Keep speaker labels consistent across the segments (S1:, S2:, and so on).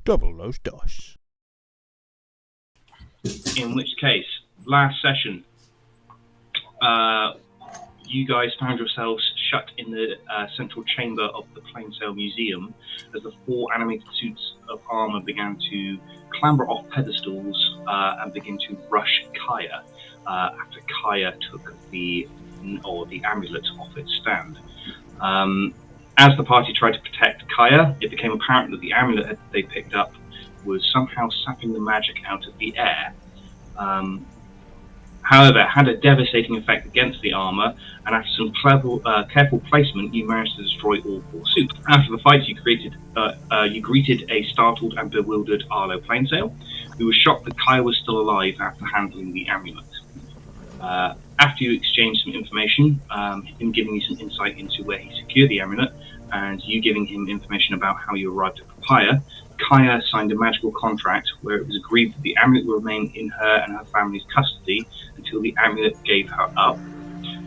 S1: double those dice.
S2: In which case, last session, you guys found yourselves shut in the central chamber of the Plainsail Museum as the 4 animated suits of armor began to clamber off pedestals and begin to rush Kaya after Kaya took the amulet off its stand. As the party tried to protect Kaya, it became apparent that the amulet they picked up was somehow sapping the magic out of the air. However, it had a devastating effect against the armor, and after some careful placement, you managed to destroy all 4 suits. After the fight, you greeted a startled and bewildered Arlo Plainsail, who was shocked that Kaya was still alive after handling the amulet. After you exchanged some information, him giving you some insight into where he secured the amulet, and you giving him information about how you arrived at Papaya, Kaya signed a magical contract where it was agreed that the amulet would remain in her and her family's custody until the amulet gave her up,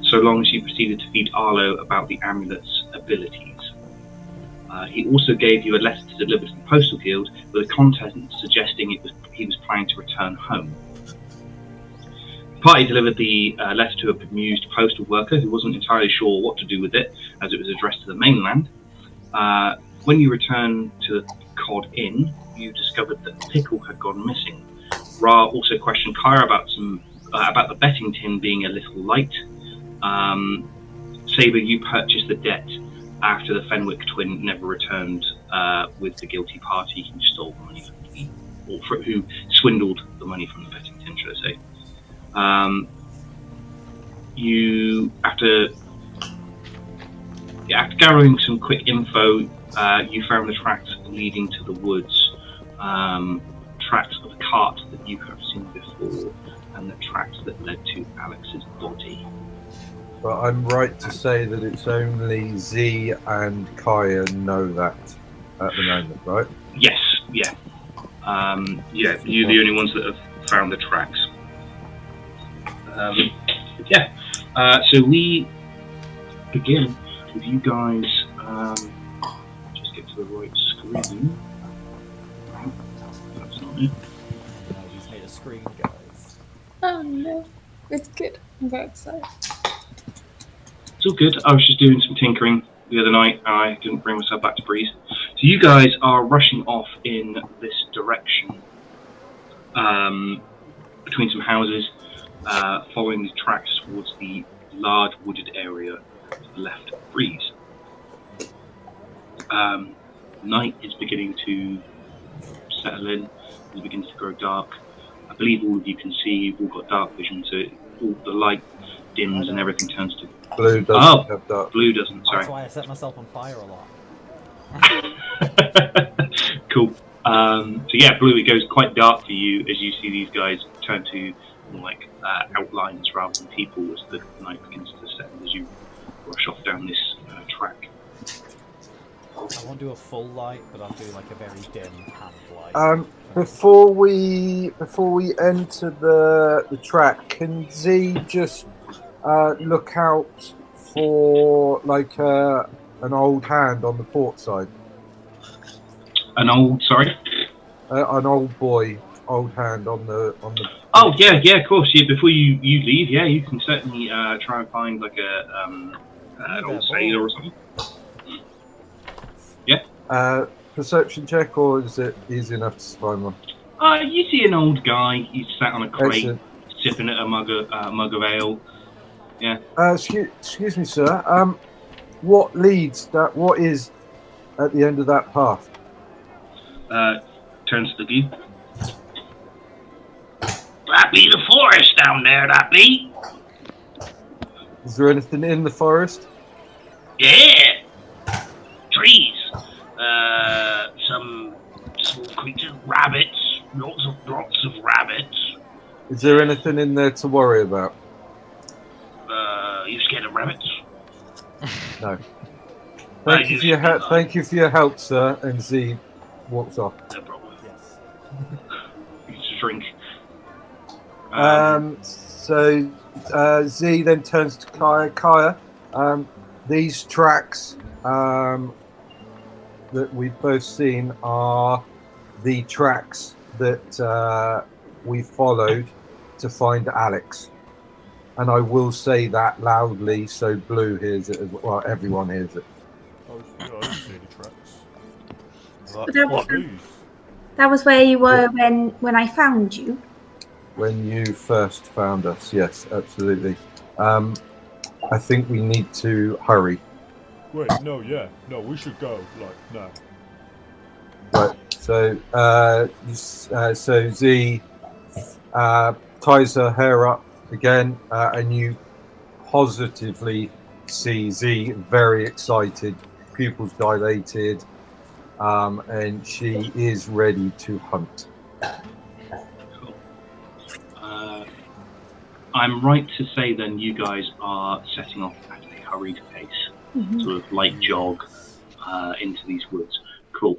S2: so long as she proceeded to feed Arlo about the amulet's abilities. He also gave you a letter to deliver to the Postal Guild with a content suggesting he was planning to return home. The party delivered the letter to a bemused postal worker who wasn't entirely sure what to do with it, as it was addressed to the mainland. When you returned to the Cod Inn, you discovered that Pickle had gone missing. Ra also questioned Kaya about the betting tin being a little light. Saber, you purchased the debt after the Fenwick twin never returned with the guilty party who stole the money who swindled the money from the betting tin, should I say. After gathering some quick info, you found the tracks leading to the woods, tracks of a cart that you have seen before, and the tracks that led to Alex's body.
S3: But I'm right to say that it's only Z and Kaya know that at the moment, right?
S2: Yes, yeah. You're the only ones that have found the tracks. So we begin with you guys. Just get to the right screen. That's not it.
S4: I just made a screen, guys.
S5: Oh no, it's good. I'm very excited.
S2: It's all good. I was just doing some tinkering the other night. I didn't bring myself back to breathe. So you guys are rushing off in this direction, between some houses, following the tracks towards the large wooded area to the left of Breeze. Night is beginning to settle in. It begins to grow dark. I believe all of you can see. You've all got dark vision, so all the light dims and everything turns to
S3: Blue doesn't have dark.
S2: Blue doesn't. Sorry.
S4: That's why I set myself on fire a lot.
S2: Cool. Blue, it goes quite dark for you as you see these guys turn to more like outlines rather than people as the night begins to set as you rush off down this track.
S4: I won't do a full light, but I'll do like a very dim hand light.
S3: Before we enter the track, can Z just look out for like an old hand on the port side?
S2: An old
S3: An old boy, old hand on the.
S2: Oh yeah, of course. Yeah, before you leave, yeah, you can certainly try and find like an old sailor or something. Yeah.
S3: Perception check, or is it easy enough to find one?
S2: You see an old guy. He's sat on a crate,
S3: Excellent.
S2: sipping at a mug of ale. Yeah.
S3: Excuse me, sir. What is at the end of that path?
S2: Turns to you. That be the forest down there, that be.
S3: Is there anything in the forest?
S2: Yeah. Trees. Some small creatures, rabbits. Lots of rabbits.
S3: Is there anything in there to worry about?
S2: You scared of rabbits?
S3: No. Thank you for your help, sir. And Z walks off.
S2: No problem.
S4: Yes.
S2: It's a drink.
S3: So Z then turns to Kaya. Kaya, these tracks that we've both seen are the tracks that we followed to find Alex. And I will say that loudly so Blue hears it as well. Everyone hears it.
S4: I didn't see any tracks.
S5: That was where you were when I found you.
S3: When you first found us, yes, absolutely. I think we need to hurry.
S4: Wait, no, we should go. No.
S3: Right. So, so Z ties her hair up again, and you positively see Z very excited, pupils dilated, and she is ready to hunt.
S2: Cool. I'm right to say then you guys are setting off at a hurried pace, sort of light jog into these woods. Cool.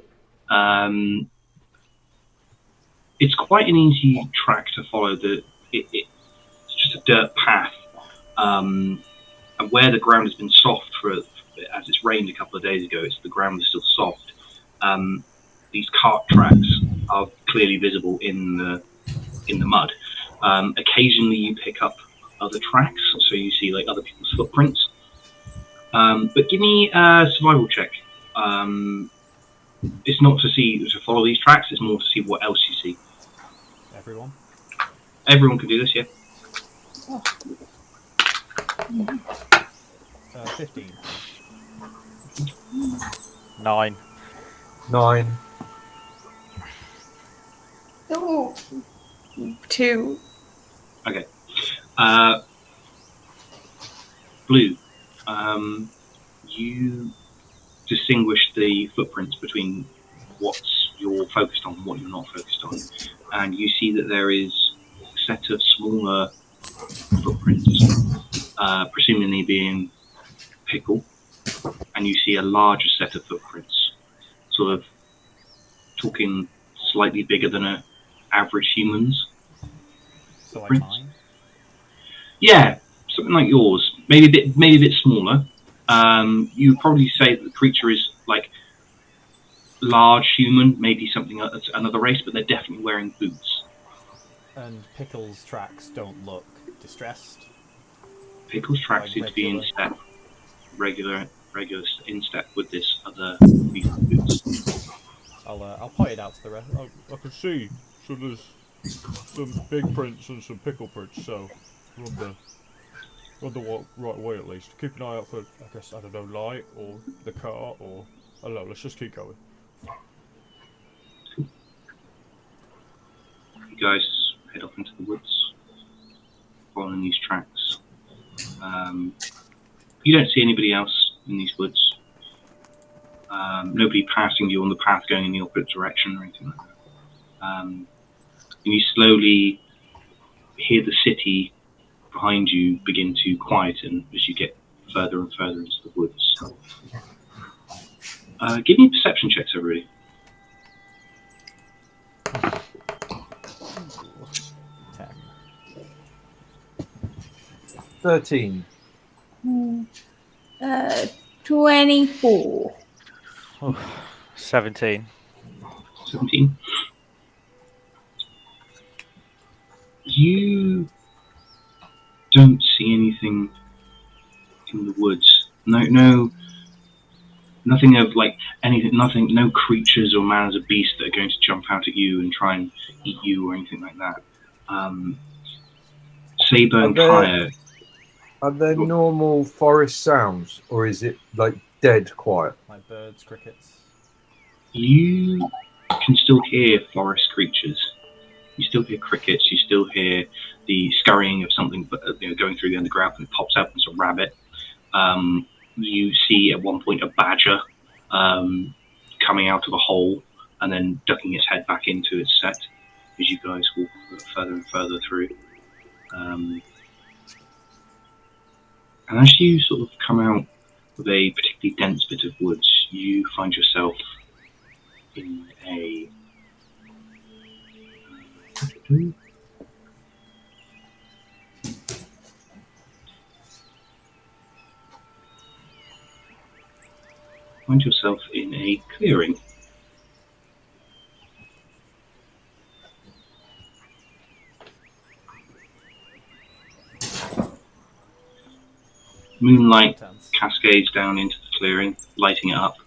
S2: It's quite an easy track to follow. It's just a dirt path, and where the ground has been soft as it's rained a couple of days ago, the ground is still soft. These cart tracks are clearly visible in the mud. Occasionally, you pick up other tracks, so you see like other people's footprints. But give me a survival check. It's not to follow these tracks. It's more to see what else you see. Everyone can do this, yeah.
S4: 15.
S1: 9.
S5: Oh, 2.
S2: Okay. Blue, you distinguish the footprints between what you're focused on and what you're not focused on. And you see that there is a set of smaller footprints, presumably being Pickle, and you see a larger set of footprints, sort of talking slightly bigger than an average human's.
S4: So like mine?
S2: Yeah, something like yours. Maybe a bit smaller. You would probably say that the creature is like large human, maybe something another race, but they're definitely wearing boots.
S4: And Pickle's tracks don't look distressed.
S2: Pickle's tracks seem to be in step, regular in step with this other piece of boots.
S4: I'll point it out to the rest. I can see. So there's some big prints and some pickle prints. So run the right way at least. Keep an eye out for, I guess, I don't know, light or the car or I don't know. Let's just keep going.
S2: You guys head off into the woods, following these tracks. You don't see anybody else in these woods. Nobody passing you on the path going in the opposite direction or anything like that. And you slowly hear the city behind you begin to quieten as you get further and further into the woods. Give me perception checks, everybody.
S3: 13.
S5: 24.
S1: 17.
S2: 17. You don't see anything in the woods. No, nothing of like anything. Nothing. No creatures or manners of beasts that are going to jump out at you and try and eat you or anything like that. Saber and Kaya.
S3: Are there normal forest sounds, or is it like dead quiet?
S4: Like birds, crickets.
S2: You can still hear forest creatures. You still hear crickets. You still hear the scurrying of something, going through the underground, and it pops up and it's a rabbit. You see at one point a badger coming out of a hole and then ducking its head back into its set as you guys walk further and further through. And as you sort of come out of a particularly dense bit of woods, you find yourself in a clearing. Moonlight
S4: Intense.
S2: cascades down into the clearing, lighting it up.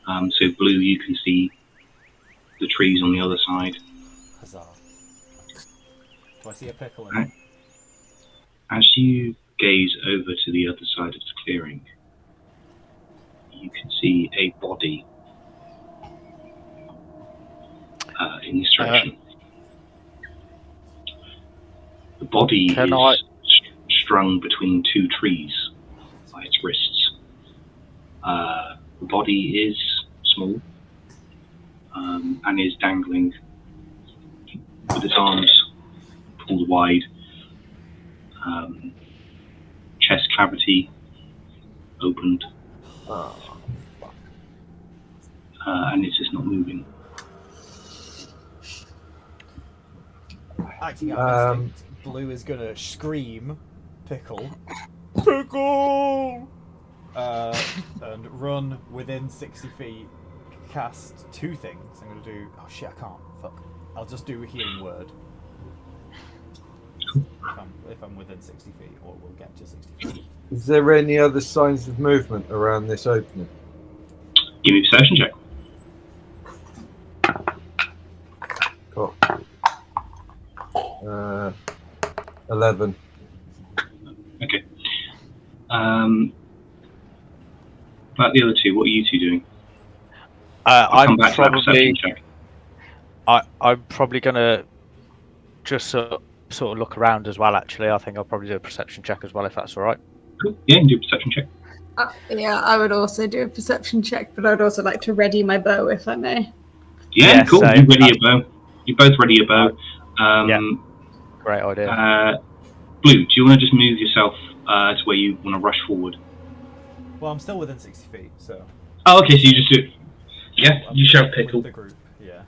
S2: So Blue, you can see the trees on the other side.
S4: Huzzah. Do I see a pickle in it?
S2: As you gaze over to the other side of the clearing, you can see a body in this direction. The body is strung between two trees by its wrists. The body is small and is dangling with its arms pulled wide, chest cavity opened, and it's just not moving.
S4: Acting out of instinct, Blue is gonna scream, Pickle, Pickle, and run within 60 feet. Cast two things. I'm gonna do. Oh shit! I can't. Fuck. I'll just do a healing word. If I'm within 60 feet, or we'll get to 60 feet.
S3: Is there any other signs of movement around this opening?
S2: Give me a perception check.
S3: Cool. 11.
S2: Okay. About the other two, what are you two doing?
S1: I'm probably gonna just sort of look around as well. Actually, I think I'll probably do a perception check as well, if that's all right.
S2: Cool. Yeah, you can do a perception check.
S6: Yeah, I would also do a perception check, but I'd also like to ready my bow, if I may.
S2: Yeah, cool. You ready your bow. You both ready your bow.
S1: Yeah. Great idea.
S2: Blue, do you want to just move yourself to where you want to rush forward?
S4: Well, I'm still within 60 feet, so.
S2: Oh, okay. So you just do. Yeah, you shout Pickle.
S4: With the group, yeah.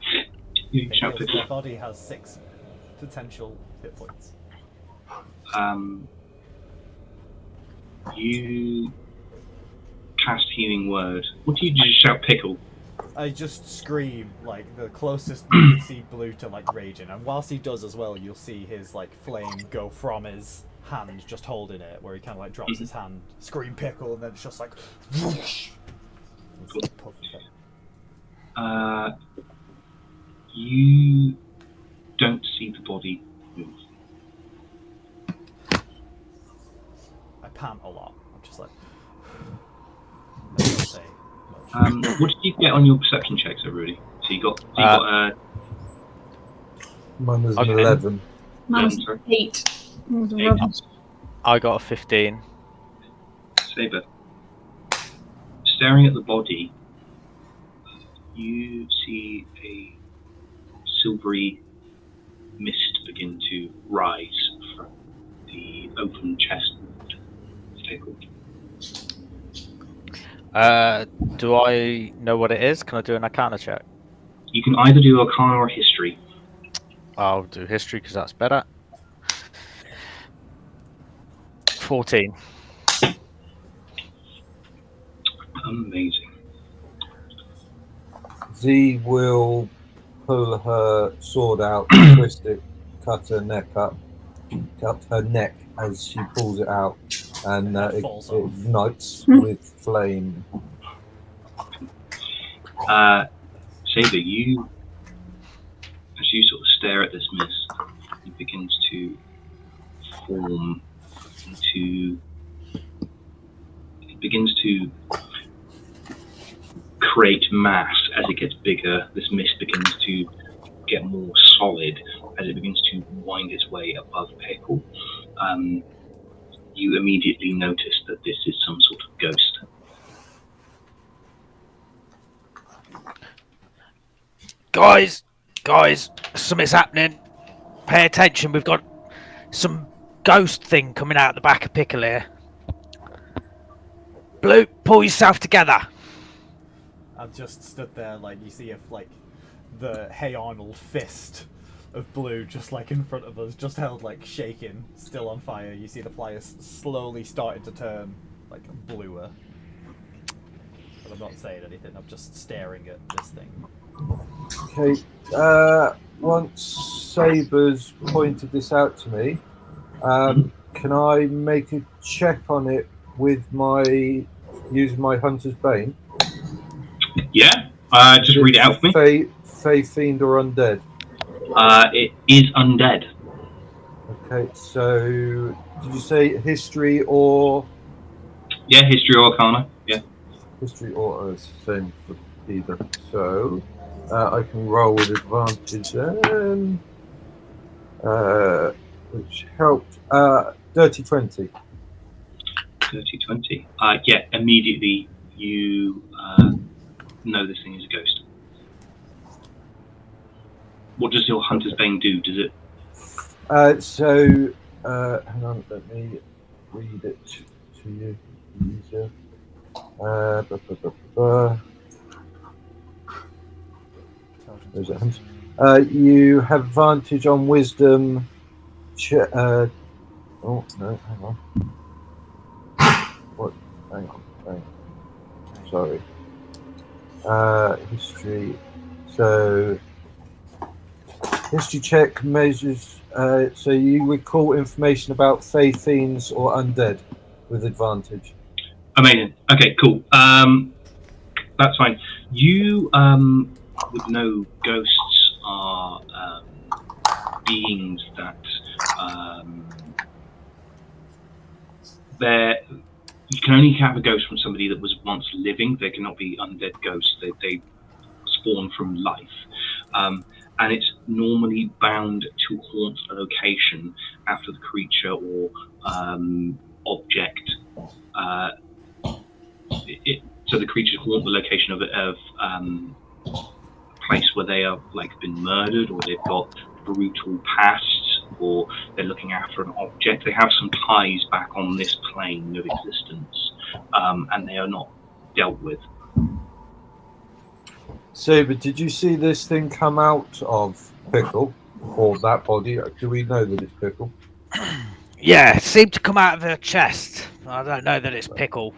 S2: You shout Pickle.
S4: My body has 6 potential hit points.
S2: You cast healing word. What do you just shout? Pickle.
S4: I just scream, like, the closest you can see Blue to, like, raging. And whilst he does as well, you'll see his, like, flame go from his hand, just holding it, where he kind of, like, drops his hand, scream Pickle, and then it's just, like, whoosh. It's like a puff effect.
S2: You don't see the body move.
S4: I pant a lot. I'm just like... I don't say much.
S2: What did you get on your perception checks, everybody? So you got
S3: Mine was an 11.
S6: Mine was
S2: sorry.
S6: 8.
S1: I got a 15.
S2: Saber. Staring at the body, you see a silvery mist begin to rise from the open chest wound.
S1: Do I know what it is? Can I do an Arcana check?
S2: You can either do Arcana or History.
S1: I'll do History because that's better. 14.
S2: Amazing.
S3: Z will pull her sword out, twist it, cut her neck as she pulls it out, and it ignites with flame.
S2: Saber, you, as you sort of stare at this mist, it begins to form into. It begins to create mass as it gets bigger. This mist begins to get more solid as it begins to wind its way above Pickle. You immediately notice that this is some sort of ghost.
S1: Guys, something's happening. Pay attention, we've got some ghost thing coming out the back of Pickle here. Blue, pull yourself together.
S4: I've just stood there, like, you see if, like, the Hey Arnold fist of Blue just, like, in front of us, just held, like, shaking, still on fire. You see the flyers slowly starting to turn, like, bluer. But I'm not saying anything, I'm just staring at this thing.
S3: Okay, once Saber's pointed this out to me, can I make a check on it with using my Hunter's Bane?
S2: Yeah. Just read it out for me.
S3: Fey, fiend, or undead?
S2: It is undead.
S3: Okay, so did you say history or
S2: Yeah, history or arcana. Yeah.
S3: history or same for either? So I can roll with advantage then, which helped. Dirty 20.
S2: 30-20. Yeah. Immediately you know this thing is a ghost. What does your Hunter's Bane do? Does it?
S3: Hang on, let me read it to you. Easier. Where's it? You have advantage on wisdom. Oh no, hang on. What? Hang on. Sorry. History. So history check measures. So you recall information about fey, fiends, or undead with advantage.
S2: Amazing. Okay, cool. That's fine. You would know ghosts are beings that they're. You can only have a ghost from somebody that was once living. They cannot be undead ghosts. They spawn from life. And it's normally bound to haunt a location after the creature or object. So the creatures haunt the location of a place where they have been murdered, or they've got brutal pasts, or they're looking after an object. They have some ties back on this plane of existence, and they are not dealt with.
S3: Saber, did you see this thing come out of Pickle, or that body? Do we know that it's Pickle?
S1: Yeah, it seemed to come out of her chest. I don't know that it's Pickle.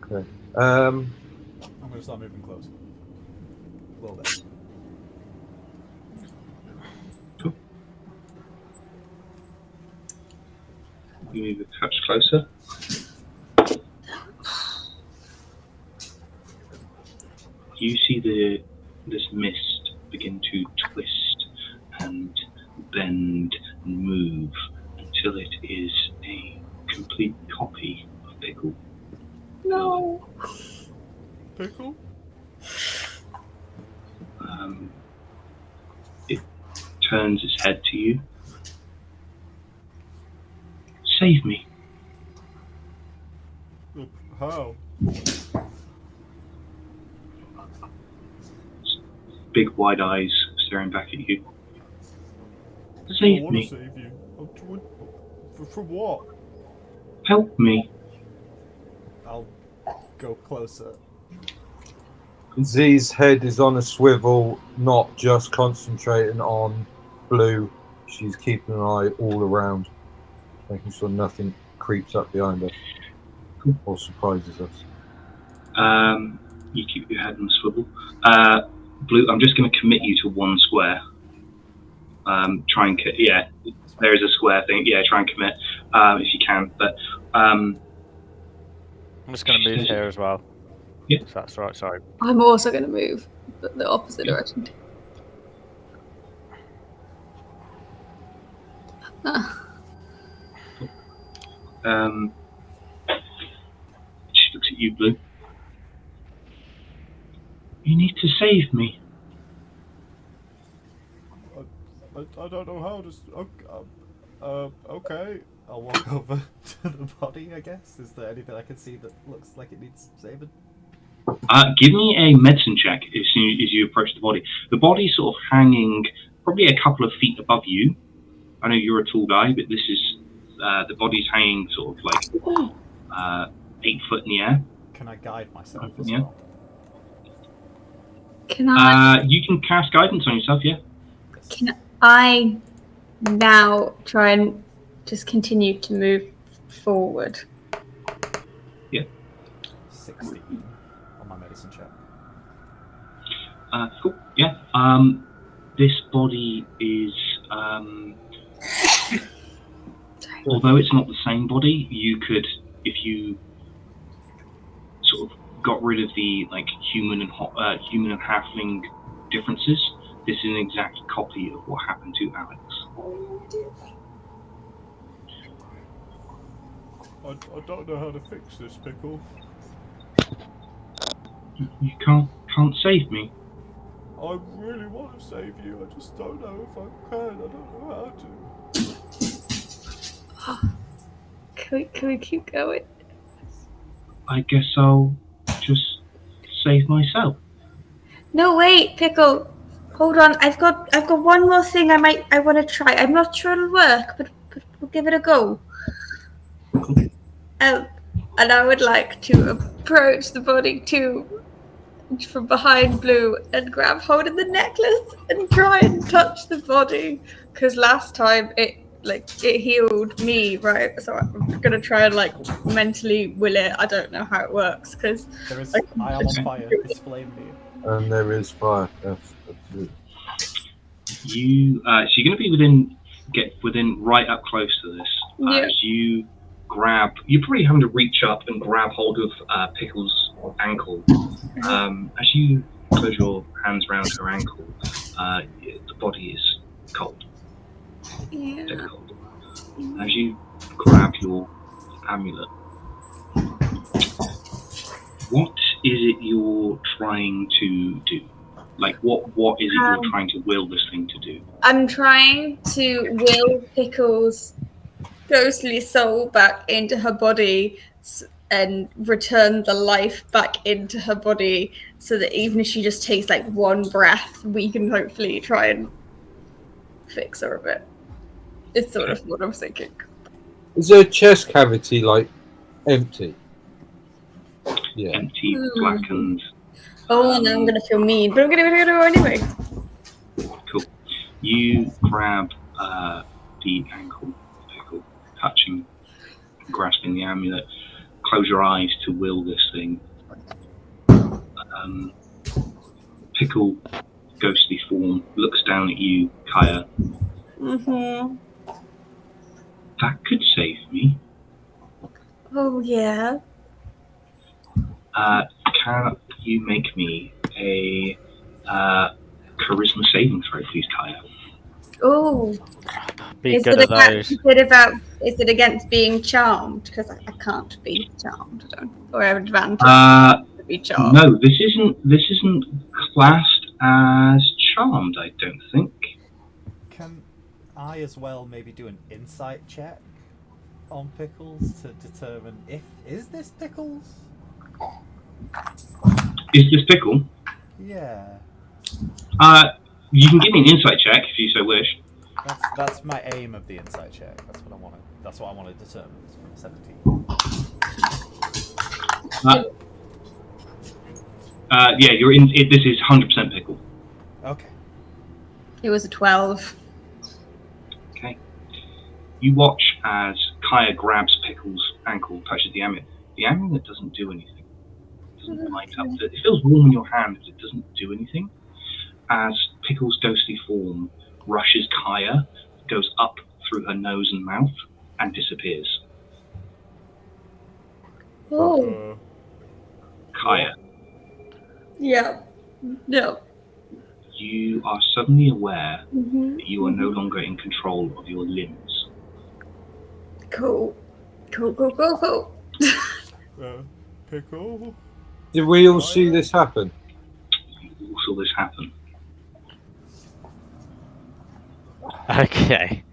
S3: Okay.
S4: I'm going to start moving closer. A little bit.
S2: Cool. You move a touch closer. You see this mist begin to twist and bend and move until it is a complete copy of Pickle.
S6: No.
S4: Pickle?
S2: It turns its head to you. Save me.
S4: How?
S2: Big wide eyes staring back at you.
S4: I
S2: Save
S4: want
S2: me.
S4: to save you. From what?
S2: Help me.
S4: I'll go closer.
S3: Z's head is on a swivel, not just concentrating on Blue. She's keeping an eye all around, making sure nothing creeps up behind us or surprises us.
S2: You keep your head on the swivel. Blue, I'm just going to commit you to one square. Try and yeah, there is a square thing. Yeah, try and commit if you can. But
S1: I'm just going to move here as well.
S2: Yeah,
S1: if that's right. Sorry.
S6: I'm also going to move, but the opposite direction.
S2: She looks at you, Blue. You need to save me.
S4: I don't know how to. Okay. I'll walk over to the body, I guess. Is there anything I can see that looks like it needs saving?
S2: Give me a medicine check as soon as you approach the body. The body's sort of hanging probably a couple of feet above you. I know you're a tall guy, but this is the body's hanging sort of like 8 foot in the air.
S4: Can I guide myself as
S2: Yeah.
S4: well?
S6: Can I?
S2: You can cast guidance on yourself, yeah.
S6: Can I now try and just continue to move forward?
S2: Yeah.
S4: 16 on my medicine check.
S2: Cool. Yeah. This body is although it's not the same body, you could, if you sort of got rid of the like human and halfling differences, this is an exact copy of what happened to Alex.
S4: I don't know how to fix this, Pickle.
S2: You can't save me.
S4: I really want to save you, I just don't know if I can. I don't know how to.
S6: Can we keep going?
S2: I guess I'll just save myself.
S6: No, wait, Pickle. Hold on. I've got one more thing I want to try. I'm not sure it'll work, but we'll give it a go. And I would like to approach the body from behind Blue and grab hold of the necklace and try and touch the body. Because last time it healed me, right? So I'm gonna try and mentally will it. I don't know how it works because
S7: There is. I am on fire. It's flame near.
S3: And there is fire. Yes, absolutely.
S2: So you're going to be within right up close to this.
S6: Yeah.
S2: As you're probably having to reach up and grab hold of Pickle's ankle. As you close your hands around her ankle, the body is cold.
S6: Yeah.
S2: Dead cold. As you grab your amulet, what is it you're trying to do? Like, what is it you're trying to will this thing to do?
S6: I'm trying to will Pickle's ghostly soul back into her body and return the life back into her body so that even if she just takes one breath, we can hopefully try and fix her a bit. It's sort of what I'm thinking.
S3: Is her chest cavity empty? Yeah.
S2: Empty, blackened.
S6: Oh, now I'm gonna feel mean, but I'm gonna go anyway.
S2: Cool. You grab the ankle, Pickle, touching, grasping the amulet. Close your eyes to will this thing. Pickle, ghostly form, looks down at you, Kaya.
S6: Mm-hmm.
S2: That could save me.
S6: Oh, yeah.
S2: Can you make me a charisma saving throw, please, Kaya?
S6: Oh.
S1: Be good at those.
S6: Is it against being charmed? Because I can't be charmed. Or I have advantage to be charmed.
S2: No, this isn't classed as charmed, I don't think.
S7: Can I as well maybe do an insight check on Pickles to determine is this Pickles?
S2: Is this Pickle?
S7: Yeah.
S2: You can give me an insight check if you so wish.
S7: That's my aim of the insight check. That's what I want to determine. It's from 17.
S2: Yeah, you're in. This is 100% Pickle.
S7: Okay.
S6: It was a 12.
S2: Okay. You watch as Kaya grabs Pickle's ankle, touches the amulet. The amulet doesn't do anything. It doesn't light up. It feels warm in your hand, but it doesn't do anything. As Pickle's ghostly form rushes Kaya, goes up through her nose and mouth, and disappears.
S6: Oh.
S2: Kaya,
S6: Yeah. No.
S2: you are suddenly aware
S6: Mm-hmm.
S2: that you are no longer in control of your limbs.
S6: Cool.
S4: Pickle.
S3: Did we all see this happen?
S2: You saw this happen.
S1: Okay.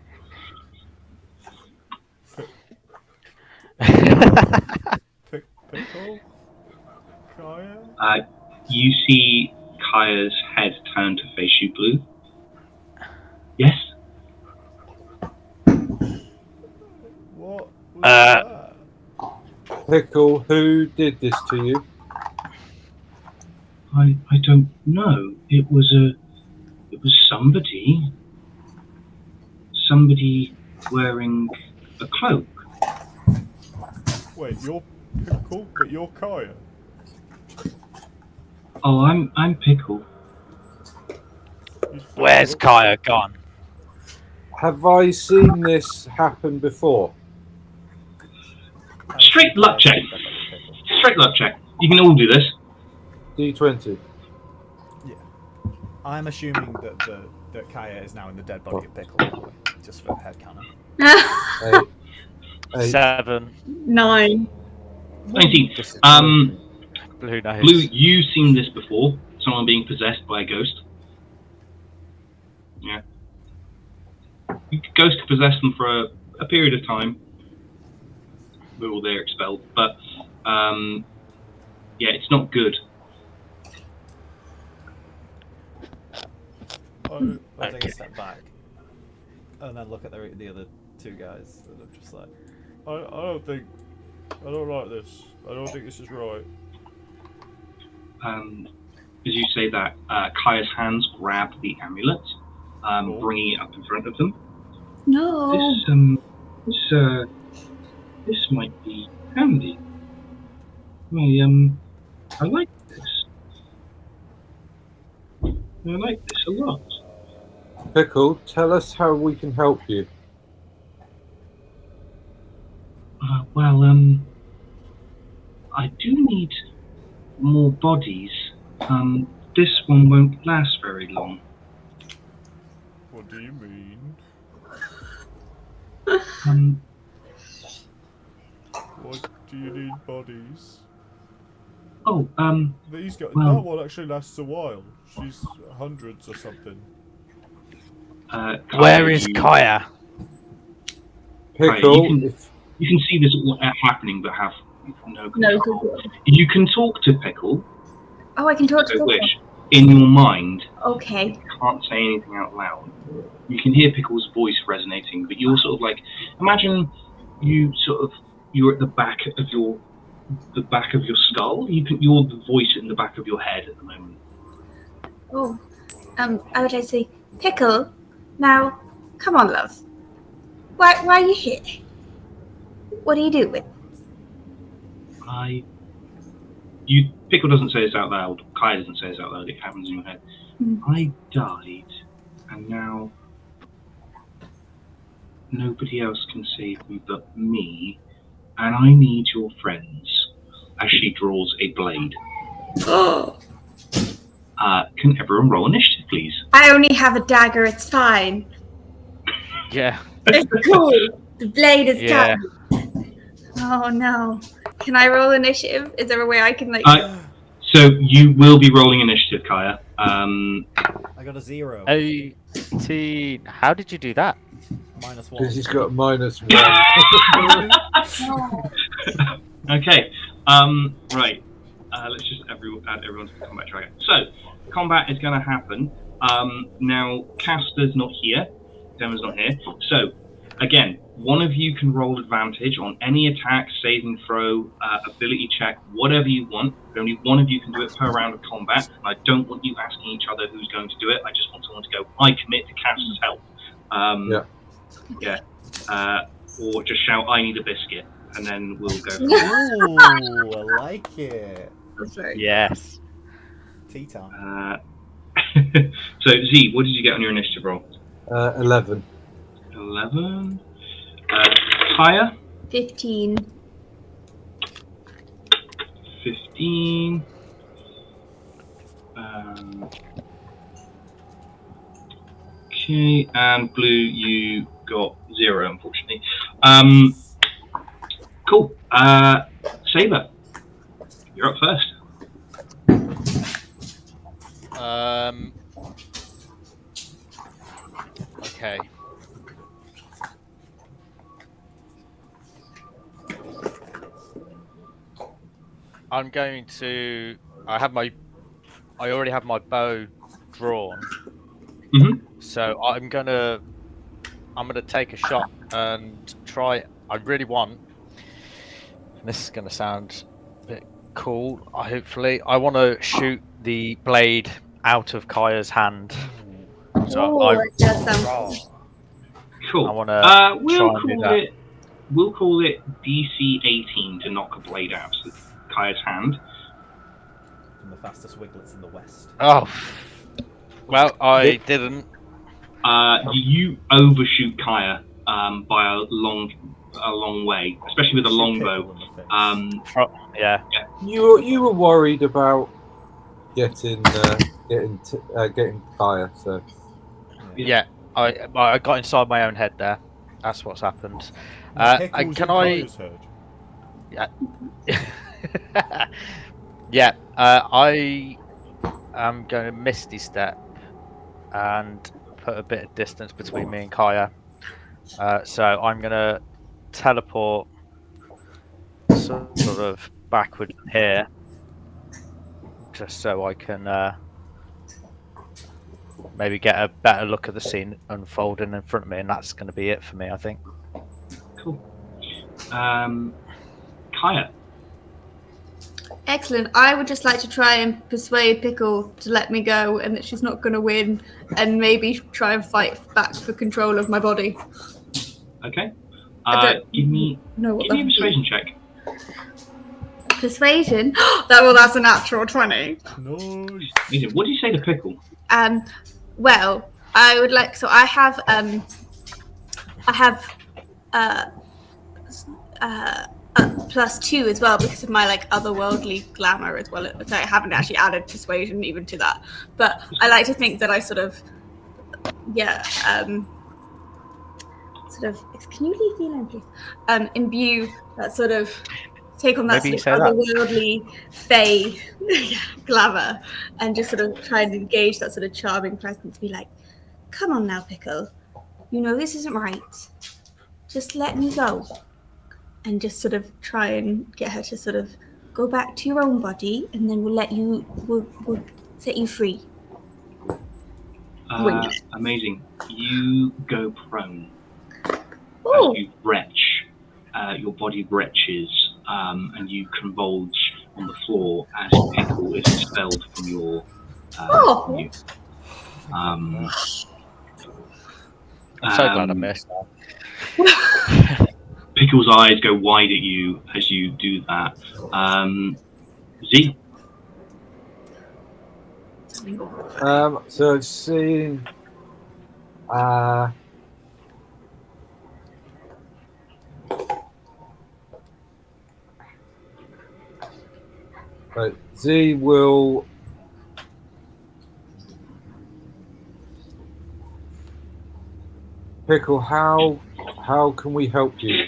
S4: Pickle. Kaya.
S2: You see Kaya's head turn to face you, Blue. Yes?
S4: What was that?
S3: Pickle, who did this to you?
S2: I don't know. It was somebody. Somebody wearing a cloak.
S4: Wait, you're Pickle, but you're Kaya.
S2: Oh, I'm Pickle.
S1: Where's Kaya gone?
S3: Have I seen this happen before?
S2: straight luck check.
S7: Dead body of Pickle.
S2: Straight luck check. You can all do this.
S3: D20.
S7: I'm assuming that Kaya is now in the dead body of Pickle, by the way, just for headcanon.
S3: 8.
S1: 7.
S6: 9.
S2: 19.
S1: This is
S2: Um,
S1: Blue knows.
S2: Blue, you've seen this before. Someone being possessed by a ghost. Yeah. Ghost possessed them for a period of time. Before they're expelled. But, yeah, it's not good.
S7: I'll take
S1: Okay.
S7: a step back and then look at the other two guys and I'm just like,
S4: I don't like this. I don't think this is right.
S2: As you say that, Kaya's hands grab the amulet, bringing it up in front of them.
S6: No.
S2: This might be handy. I like this. I like this a lot.
S3: Pickle, tell us how we can help you.
S2: I do need more bodies. This one won't last very long.
S4: What do you mean? What do you need bodies? These guys.
S2: well-
S4: That one actually lasts a while. She's hundreds or something.
S1: Where is Kaya?
S3: Pickle,
S2: You can see this all happening, but have no control.
S6: No Google.
S2: You can talk to Pickle,
S6: Oh, I can talk to
S2: so
S6: Google.
S2: which, in your mind,
S6: Okay.
S2: you can't say anything out loud. You can hear Pickle's voice resonating, but you're sort of like, imagine you're at the back of your skull. You're the voice in the back of your head at the moment.
S6: Oh. I would like to say, Pickle, now, come on, love. Why are you here? What are you doing?
S2: Pickle doesn't say this out loud. Kai doesn't say this out loud. It happens in your head. I died, and now nobody else can save me but me, and I need your friends. As she draws a blade. Can everyone roll initiative, please?
S6: I only have a dagger, it's fine.
S1: Yeah.
S6: It's cool. The blade is
S1: Yeah.
S6: done. Oh no. Can I roll initiative? Is there a way I can like
S2: So you will be rolling initiative, Kaya.
S7: I got a 0.
S1: 18. How did you do that?
S7: -1.
S3: because he's got -1.
S2: Okay. Right. Let's just add everyone to the combat tracker. So, combat is going to happen. Now, Castor's not here. Demma's not here. So, again, one of you can roll advantage on any attack, saving throw, ability check, whatever you want. Only one of you can do it per round of combat. I don't want you asking each other who's going to do it. I just want someone to go, I commit to Castor's help. Or just shout, I need a biscuit. And then we'll go from there.
S7: Ooh, I like it.
S1: Yes.
S7: Tea time.
S2: So, Z, what did you get on your initiative roll?
S3: 11.
S2: 11. Kaya?
S6: 15.
S2: 15. Okay, and Blue, you got 0, unfortunately. Cool. Saber, you're up first.
S1: Okay. I'm going to. I already have my bow drawn. So I'm gonna take a shot and try. I really want. And this is gonna sound a bit cool. Hopefully, I want to shoot the blade out of Kaya's hand. So
S6: It does sound
S2: Cool.
S1: I want to
S2: we'll
S1: try and do
S2: call
S1: that.
S2: it. We'll call it DC 18 to knock a blade out of Kaya's hand.
S7: From the fastest wiglets in the west.
S1: Oh, well, I didn't.
S2: You overshoot Kaya by a long way, especially with a longbow.
S1: Yeah.
S3: You were worried about getting Kaya, so
S1: Yeah. I got inside my own head there. That's what's happened.
S4: Pickles
S1: And
S4: in
S1: can I?
S4: Kaya's head.
S1: Yeah. Yeah. I am going to Misty Step and put a bit of distance between me and Kaya. So I'm going to teleport sort of backwards from here, just so I can maybe get a better look at the scene unfolding in front of me, and that's going to be it for me, I think.
S2: Cool. Kaya.
S6: Excellent. I would just like to try and persuade Pickle to let me go and that she's not going to win, and maybe try and fight back for control of my body.
S2: Okay.
S6: I don't
S2: Give me
S6: know what
S2: a persuasion check.
S6: Persuasion? That's a natural 20.
S4: Nice.
S2: What do you say to Pickle?
S6: Well, I would like. So I have +2 as well because of my like otherworldly glamour as well. I haven't actually added persuasion even to that, but I like to think that I sort of, Can you leave me alone, please? Imbue that sort of. Take on that
S1: Maybe
S6: sort
S1: you
S6: of
S1: say that.
S6: otherworldly fey glamour and just sort of try and engage that sort of charming presence. Be like, come on now, Pickle. You know this isn't right. Just let me go. And just sort of try and get her to sort of go back to your own body, and then we'll set you free.
S2: Amazing. You go prone
S6: Oh.
S2: as you retch. Your body retches, and you convulge on the floor as Pickle is expelled from your. From you.
S1: I'm so glad I missed that.
S2: Pickle's eyes go wide at you as you do that. Z.
S3: So seeing right, Z will Pickle, how can we help you?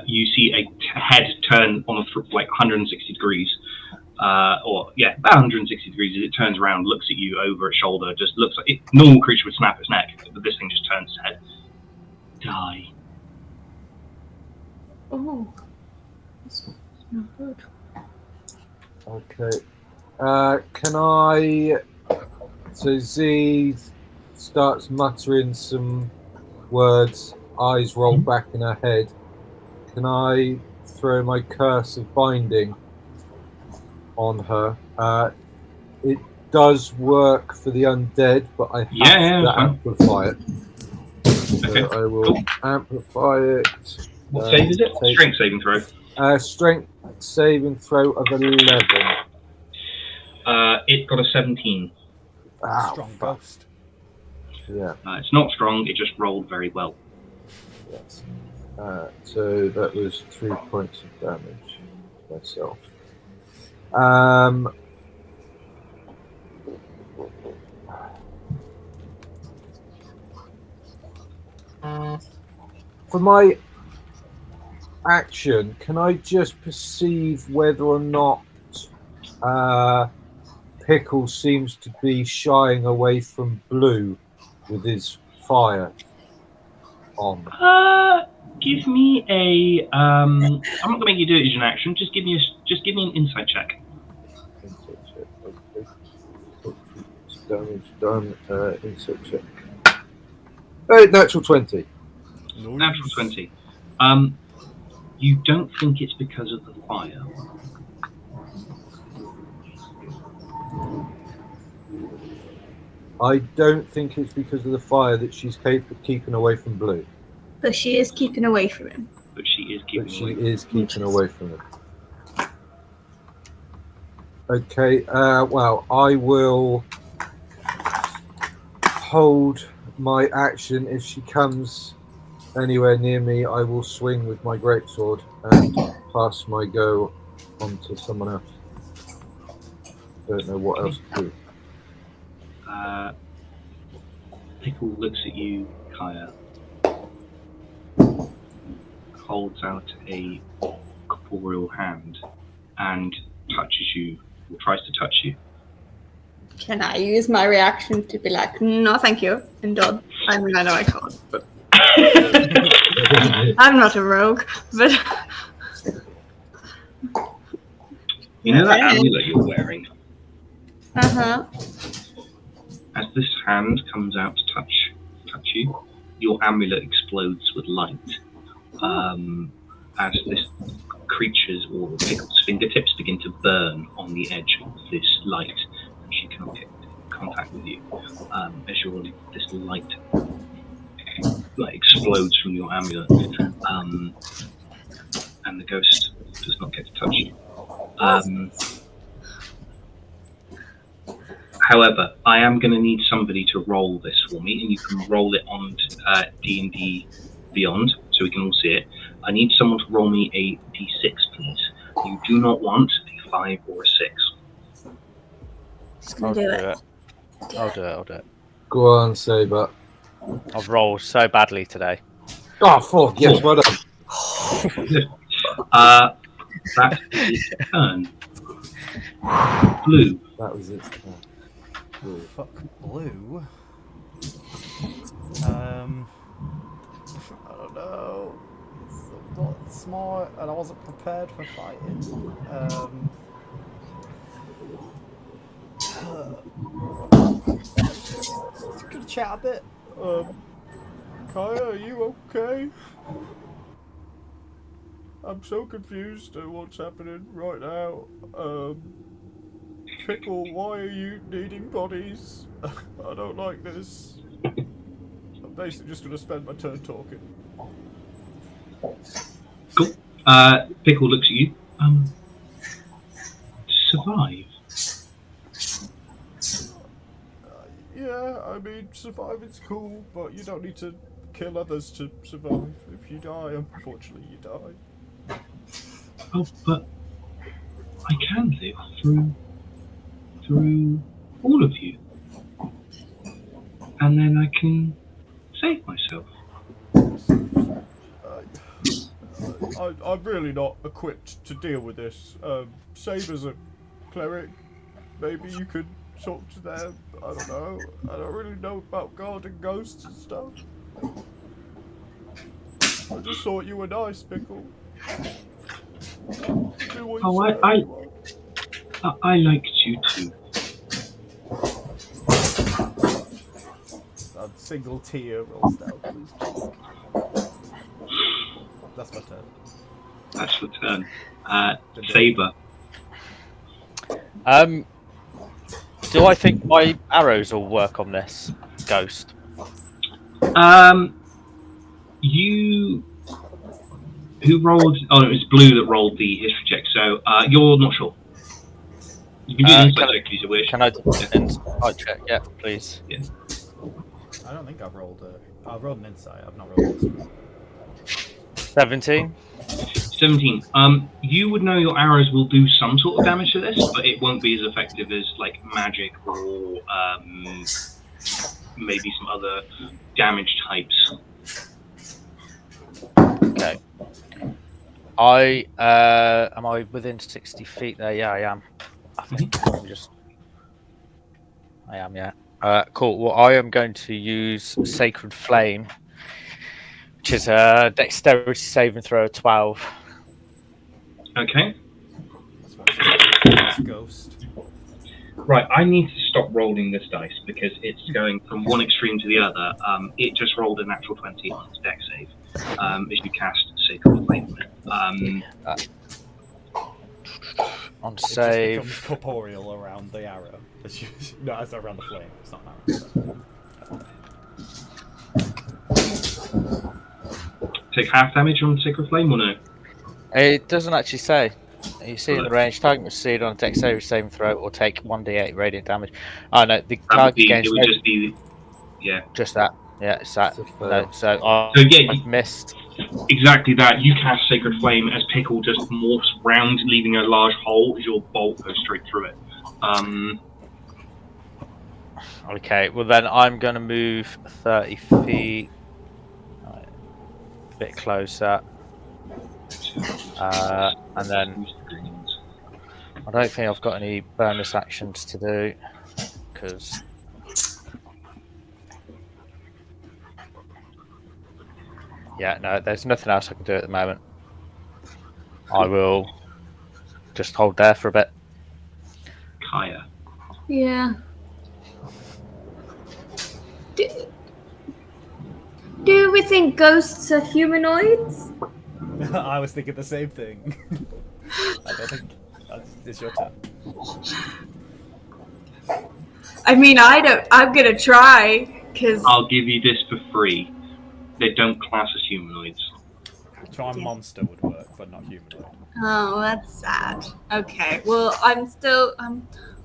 S2: You see a head turn on like 160 degrees. About 160 degrees as it turns around, looks at you over its shoulder, just looks like a normal creature would snap its neck, but this thing just turns its head. Die.
S6: Oh, that's not good.
S3: Okay. Can I? So Z starts muttering some words, eyes roll back in her head. Can I throw my curse of binding on her? It does work for the undead, but I have to amplify it.
S2: Okay.
S3: So I will amplify it.
S2: What save is it? Strength saving throw.
S3: Strength saving throw of 11.
S2: It got a 17.
S7: Strong ghost.
S3: Yeah.
S2: It's not strong, it just rolled very well.
S3: Yes. So that was 3 points of damage myself. For my action, can I just perceive whether or not Pickle seems to be shying away from Blue with his fire on?
S2: Give me a. I'm not going to make you do it as an action. Just give me an insight check.
S3: Insight check. Okay. Damage done. Insight check. Natural 20.
S2: Natural 20. You don't think it's because of the fire?
S3: I don't think it's because of the fire that she's keeping away from Blue.
S6: But she is keeping away from him.
S2: But she is keeping
S3: away from him. Okay, well, I will hold my action if she comes anywhere near me, I will swing with my greatsword and pass my go on to someone else. Don't know what else to do.
S2: Pickle looks at you, Kaya. Holds out a corporeal hand and touches you, or tries to touch you.
S6: Can I use my reaction to be like, no, thank you, and done? I mean, I know I can't, but I'm not a rogue. But
S2: you know that amulet you're wearing?
S6: Uh-huh.
S2: As this hand comes out to touch you, your amulet explodes with light. As this creature's or Pickle's fingertips begin to burn on the edge of this light, and she cannot get contact with you. As this light explodes from your amulet, and the ghost does not get to touch you. However, I am going to need somebody to roll this for me, and you can roll it on D&D Beyond, so we can all see it. I need someone to roll me a D6, please. You do not want a 5 or a 6.
S1: I'll do it. I'll do it.
S3: Go on, Saber.
S1: I've rolled so badly today.
S3: Oh, fuck, yes, well done.
S2: That is its turn. Blue.
S3: That was its turn. Blue.
S7: Fuck blue. I don't know. I'm not smart, and I wasn't prepared for fighting. Just gonna chat a bit.
S4: Kaya, are you okay? I'm so confused at what's happening right now. Pickle, why are you needing bodies? I don't like this. I'm basically just gonna spend my turn talking.
S2: Cool. Pickle looks at you. Survive.
S4: Yeah, I mean, surviving's cool, but you don't need to kill others to survive. If you die, unfortunately, you die.
S2: Oh, but I can live through all of you, and then I can save myself.
S4: I'm really not equipped to deal with this. Saber's a cleric. Maybe you could talk to them. I don't know. I don't really know about God and ghosts and stuff. I just thought you were nice, Pickle.
S2: I liked you too.
S7: A single tear rolls down his cheek. That's my turn.
S2: That's your turn. Saber.
S1: Do I think my arrows will work on this ghost?
S2: You. Who rolled? Oh, it was Blue that rolled the history check. So you're not sure. You can do an insight check if you wish.
S1: Can I do an insight check? Yeah, please.
S2: Yeah.
S7: I don't think I've rolled I've rolled an insight. I've not rolled this.
S1: 17.
S2: 17. You would know your arrows will do some sort of damage to this, but it won't be as effective as like magic or maybe some other damage types.
S1: Okay. Am I within 60 feet there? Yeah, I am. I think I am, yeah. Cool. Well, I am going to use Sacred Flame, which is a dexterity saving throw of 12.
S2: Okay.
S7: That's ghost.
S2: Right, I need to stop rolling this dice because it's going from one extreme to the other. It just rolled a natural 20 on its dex save as you cast Sacred Flame.
S1: On
S7: It
S1: save.
S7: just becomes corporeal around the arrow. No, it's around the flame. It's not an arrow.
S2: Take half damage on Sacred Flame or no?
S1: It doesn't actually say. You see in the range, target must succeed on a dexterity saving throw or take 1d8 radiant damage. Oh no, the target gains.
S2: It would just be, yeah.
S1: Just that. Yeah, it's that.
S3: It's a
S1: No,
S3: fail.
S1: so I've missed.
S2: Exactly that. You cast Sacred Flame as Pickle just morphs round, leaving a large hole as your bolt goes straight through it.
S1: Okay, well then I'm going to move 30 feet. A bit closer. And then I don't think I've got any bonus actions to do because no, there's nothing else I can do at the moment. I will just hold there for a bit.
S2: Kaya.
S6: Yeah. Do we think ghosts are humanoids?
S7: I was thinking the same thing. I don't think it's your turn.
S6: I mean, I don't. I'm gonna try because
S2: I'll give you this for free. They don't class as humanoids.
S7: Try monster would work, but not humanoid.
S6: oh, that's sad. Okay, well, I'm still.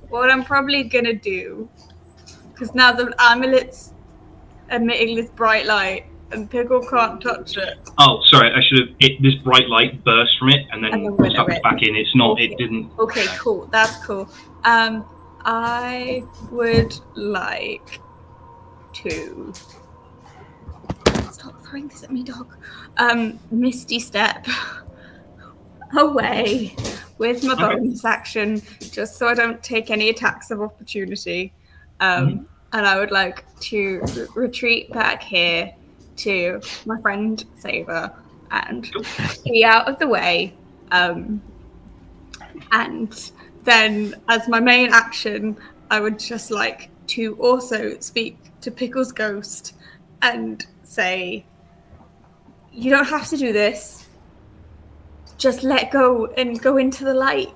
S6: What I'm probably gonna do, because now the amulet's emitting this bright light, and Pickle can't touch it.
S2: Oh, sorry. I should have. This bright light burst from it and then
S6: went
S2: sucked
S6: away.
S2: back in. It's not.
S6: Okay.
S2: It didn't.
S6: Okay, cool. That's cool. I would like to stop throwing this at me, dog. Misty Step away with my bonus action, just so I don't take any attacks of opportunity. And I would like to retreat back here to my friend Saber and be out of the way. And then, as my main action, I would just like to also speak to Pickle's ghost and say, you don't have to do this. Just let go and go into the light.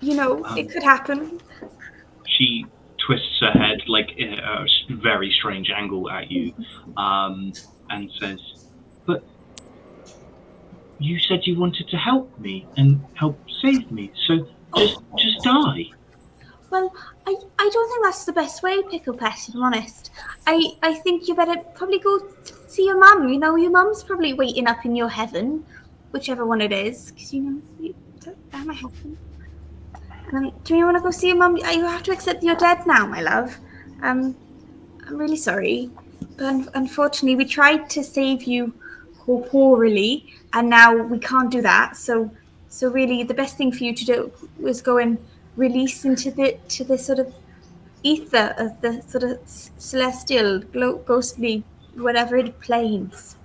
S6: You know, it could happen.
S2: She twists her head like in a very strange angle at you, and says, "But you said you wanted to help me and help save me, so just die."
S5: Well, I don't think that's the best way, Pickle Pet, if I'm honest. I think you better probably go see your mum. You know, your mum's probably waiting up in your heaven, whichever one it is, because, you know, you don't have my heaven. Do you want to go see your mum? You have to accept you're dead now, my love. I'm really sorry. But unfortunately, we tried to save you corporally, and now we can't do that. So really, the best thing for you to do was go and release into the sort of ether of the sort of celestial, ghostly, whatever planes.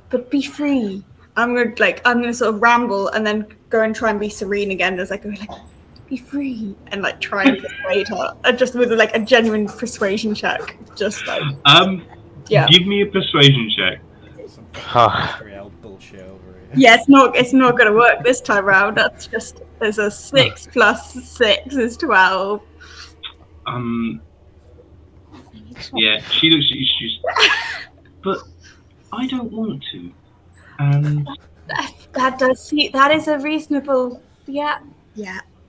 S5: But be free.
S6: I'm gonna sort of ramble and then go and try and be serene again as I go like, be free, and like try and persuade her, just with like a genuine persuasion check, just like yeah.
S2: Give me a persuasion check.
S7: Some fucking bullshit over here.
S6: Yeah, it's not gonna work this time round. That's just there's a 6 plus 6 is 12.
S2: Yeah, she looks at you. She's, but I don't want to. And
S6: That is a reasonable. Yeah.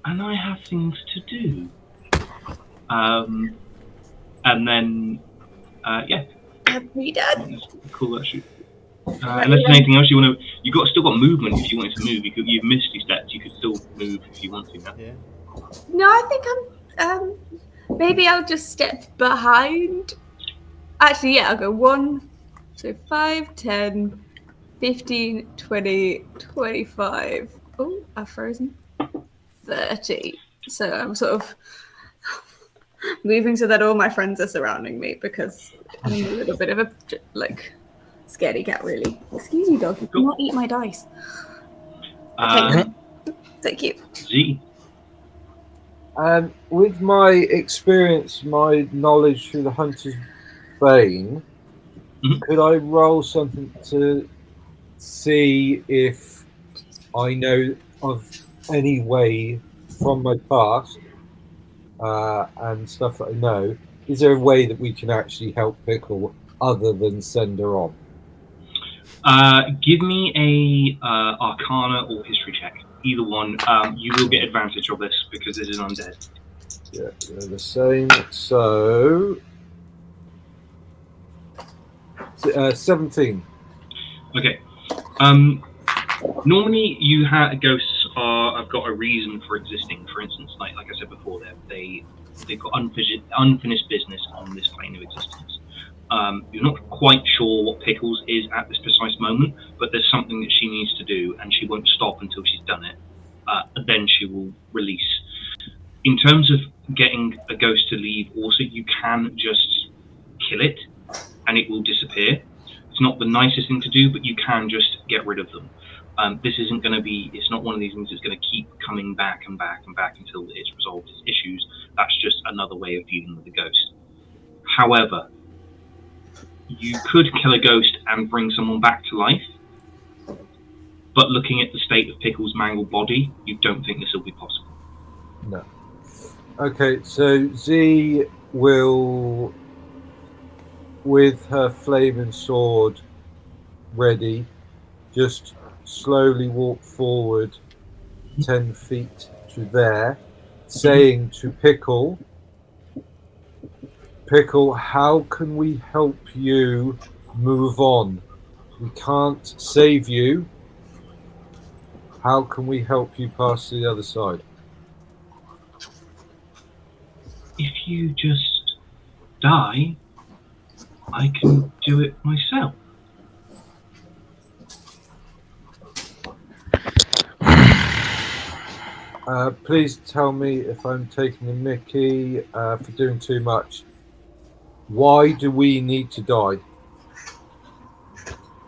S2: and I have things to do. And then, yeah.
S6: We done.
S2: Cool, actually. Unless there's anything else you want to, still got movement if you wanted to move. You've misty stepped. You could still move if you want to.
S7: Yeah.
S6: No, I think maybe I'll just step behind. Actually, yeah, I'll go 1, so 5, 10, 15, 20, 25. Oh, I've frozen. 30. So I'm sort of moving so that all my friends are surrounding me because I'm a little bit of a like scaredy cat, really. Excuse me, dog. You do not eat my dice. Okay. Thank you.
S2: Z.
S3: With my experience, my knowledge through the Hunter's Bane, could I roll something to see if I know of any way from my past and stuff that I know? Is there a way that we can actually help Pickle other than send her on?
S2: Give me a Arcana or History check. Either one. You will get advantage of this because this is undead.
S3: Yeah, they're the same. So 17.
S2: Okay. Normally, ghosts have got a reason for existing. For instance, like I said before, they've got unfinished business on this plane of existence. You're not quite sure what Pickles is at this precise moment, but there's something that she needs to do, and she won't stop until she's done it. Then she will release. In terms of getting a ghost to leave, also, you can just kill it, and it will disappear. It's not the nicest thing to do, but you can just get rid of them. This isn't going to be, it's not one of these things that's going to keep coming back and back and back until it's resolved its issues. That's just another way of dealing with the ghost. However, you could kill a ghost and bring someone back to life, but looking at the state of Pickle's mangled body, you don't think this will be possible.
S3: No. Okay, so Z will, with her flaming sword ready, just slowly walk forward 10 feet to there, saying to Pickle, Pickle, how can we help you move on? We can't save you. How can we help you pass to the other side?
S2: If you just die, I can do it myself.
S3: Please tell me if I'm taking a mickey for doing too much. Why do we need to die?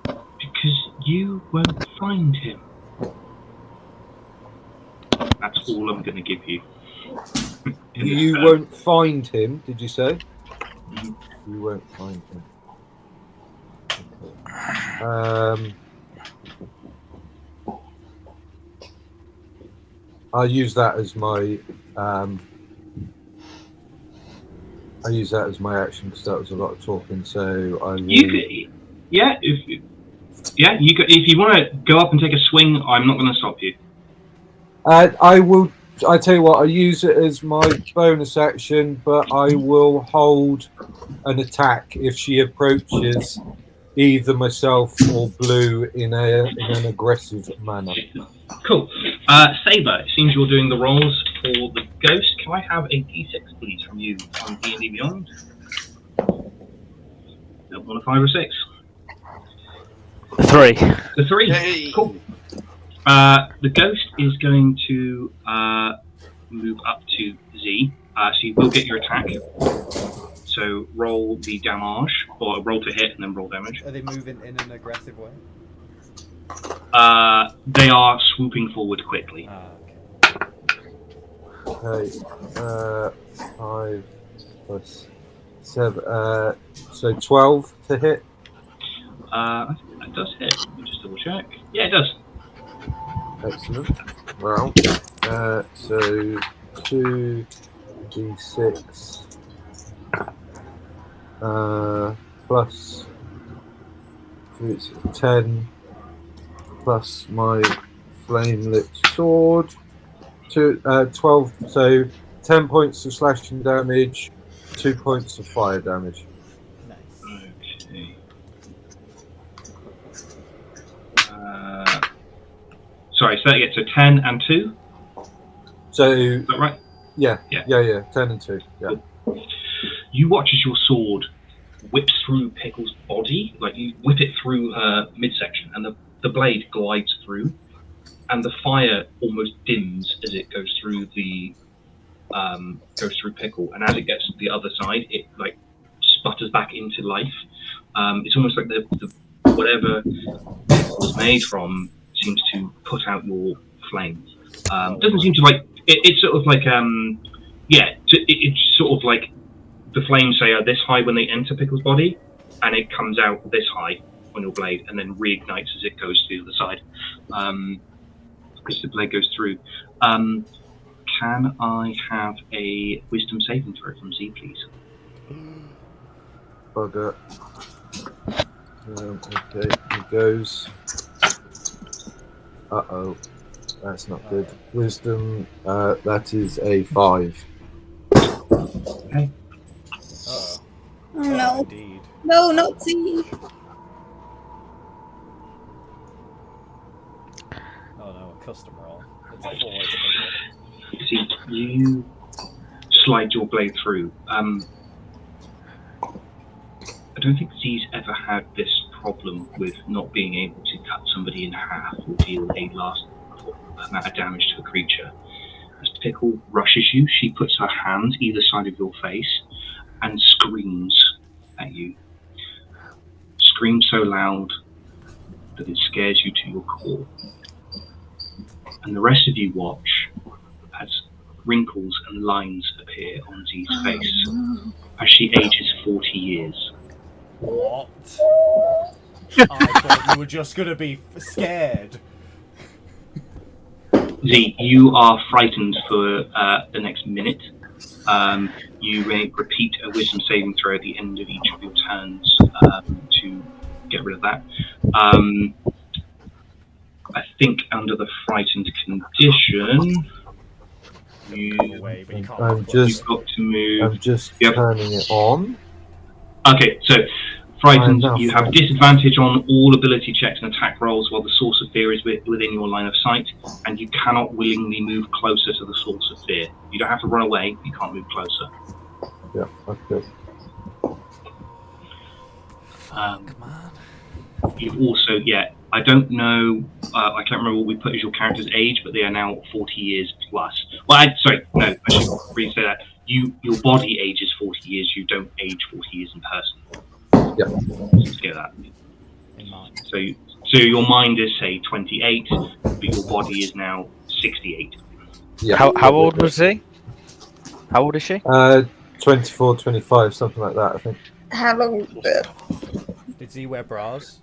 S2: Because you won't find him. That's all I'm going to give you.
S3: You won't find him, did you say?
S2: Mhm.
S3: You won't find him. Okay. I'll use that as my action because that was a lot of talking. So I will.
S2: If you want to go up and take a swing, I'm not going to stop you.
S3: I will. I tell you what. I use it as my bonus action, but I will hold an attack if she approaches either myself or Blue in an aggressive manner.
S2: Cool. Saber, it seems you're doing the rolls for the ghost. Can I have a d6, please, from you on D&D Beyond? 1, a 5, or 6?
S1: 3.
S2: The 3.
S3: Hey.
S2: Cool. The ghost is going to move up to Z, so you will get your attack. So roll the damage, or roll to hit and then roll damage.
S7: Are they moving in an aggressive way?
S2: They are swooping forward quickly.
S3: Okay. 5 plus 7. So 12 to hit.
S2: I think that does hit. Let me just double check. Yeah, it does.
S3: Excellent. Well, so 2d6 plus 10 plus my flame lit sword. 12. So 10 points of slashing damage, 2 points of fire damage.
S7: Nice.
S2: Okay. Sorry, so that gets a 10 and 2?
S3: So
S2: Is that right?
S3: Yeah. 10 and 2. Yeah.
S2: Cool. You watch as your sword whips through Pickle's body, like you whip it through her midsection, and the blade glides through, and the fire almost dims as it goes through Pickle, and as it gets to the other side, it like sputters back into life. It's almost like the whatever it was made from seems to put out your flame. Doesn't seem to like it's sort of like it's sort of like the flames say are this high when they enter Pickle's body, and it comes out this high on your blade, and then reignites as it goes to the other side. As the blade goes through. Can I have a wisdom saving throw from Z, please?
S3: Bugger. Okay, it goes. Uh-oh. That's not good. Wisdom, that is a 5.
S2: Okay.
S7: Uh-oh.
S6: No.
S7: Indeed.
S6: No, not Z.
S7: custom roll. It's a 4, it's a big one.
S2: See, you slide your blade through. I don't think Z's ever had this problem with not being able to cut somebody in half or deal a last amount of damage to a creature. As Pickle rushes you, she puts her hands either side of your face and screams at you. Screams so loud that it scares you to your core. And the rest of you watch as wrinkles and lines appear on Z's face as she ages 40 years.
S7: What? I thought you were just gonna be scared.
S2: Z, you are frightened for the next minute. You may repeat a wisdom saving throw at the end of each of your turns to get rid of that. I think under the frightened condition, you've got to move.
S3: I'm just turning it on.
S2: Okay, so frightened, you have disadvantage on all ability checks and attack rolls while the source of fear is within your line of sight, and you cannot willingly move closer to the source of fear. You don't have to run away, you can't move closer.
S3: Yeah, okay.
S2: You've also, I don't know, I can't remember what we put as your character's age, but they are now 40 years plus. Well, I should re-say that. Your body ages 40 years, you don't age 40 years in person.
S3: Yeah.
S2: Just get that. So your mind is, say, 28, but your body is now 68.
S3: Yeah.
S1: How old was he? How old is she?
S3: 24, 25, something like that, I think.
S6: How long
S7: Did Z wear bras?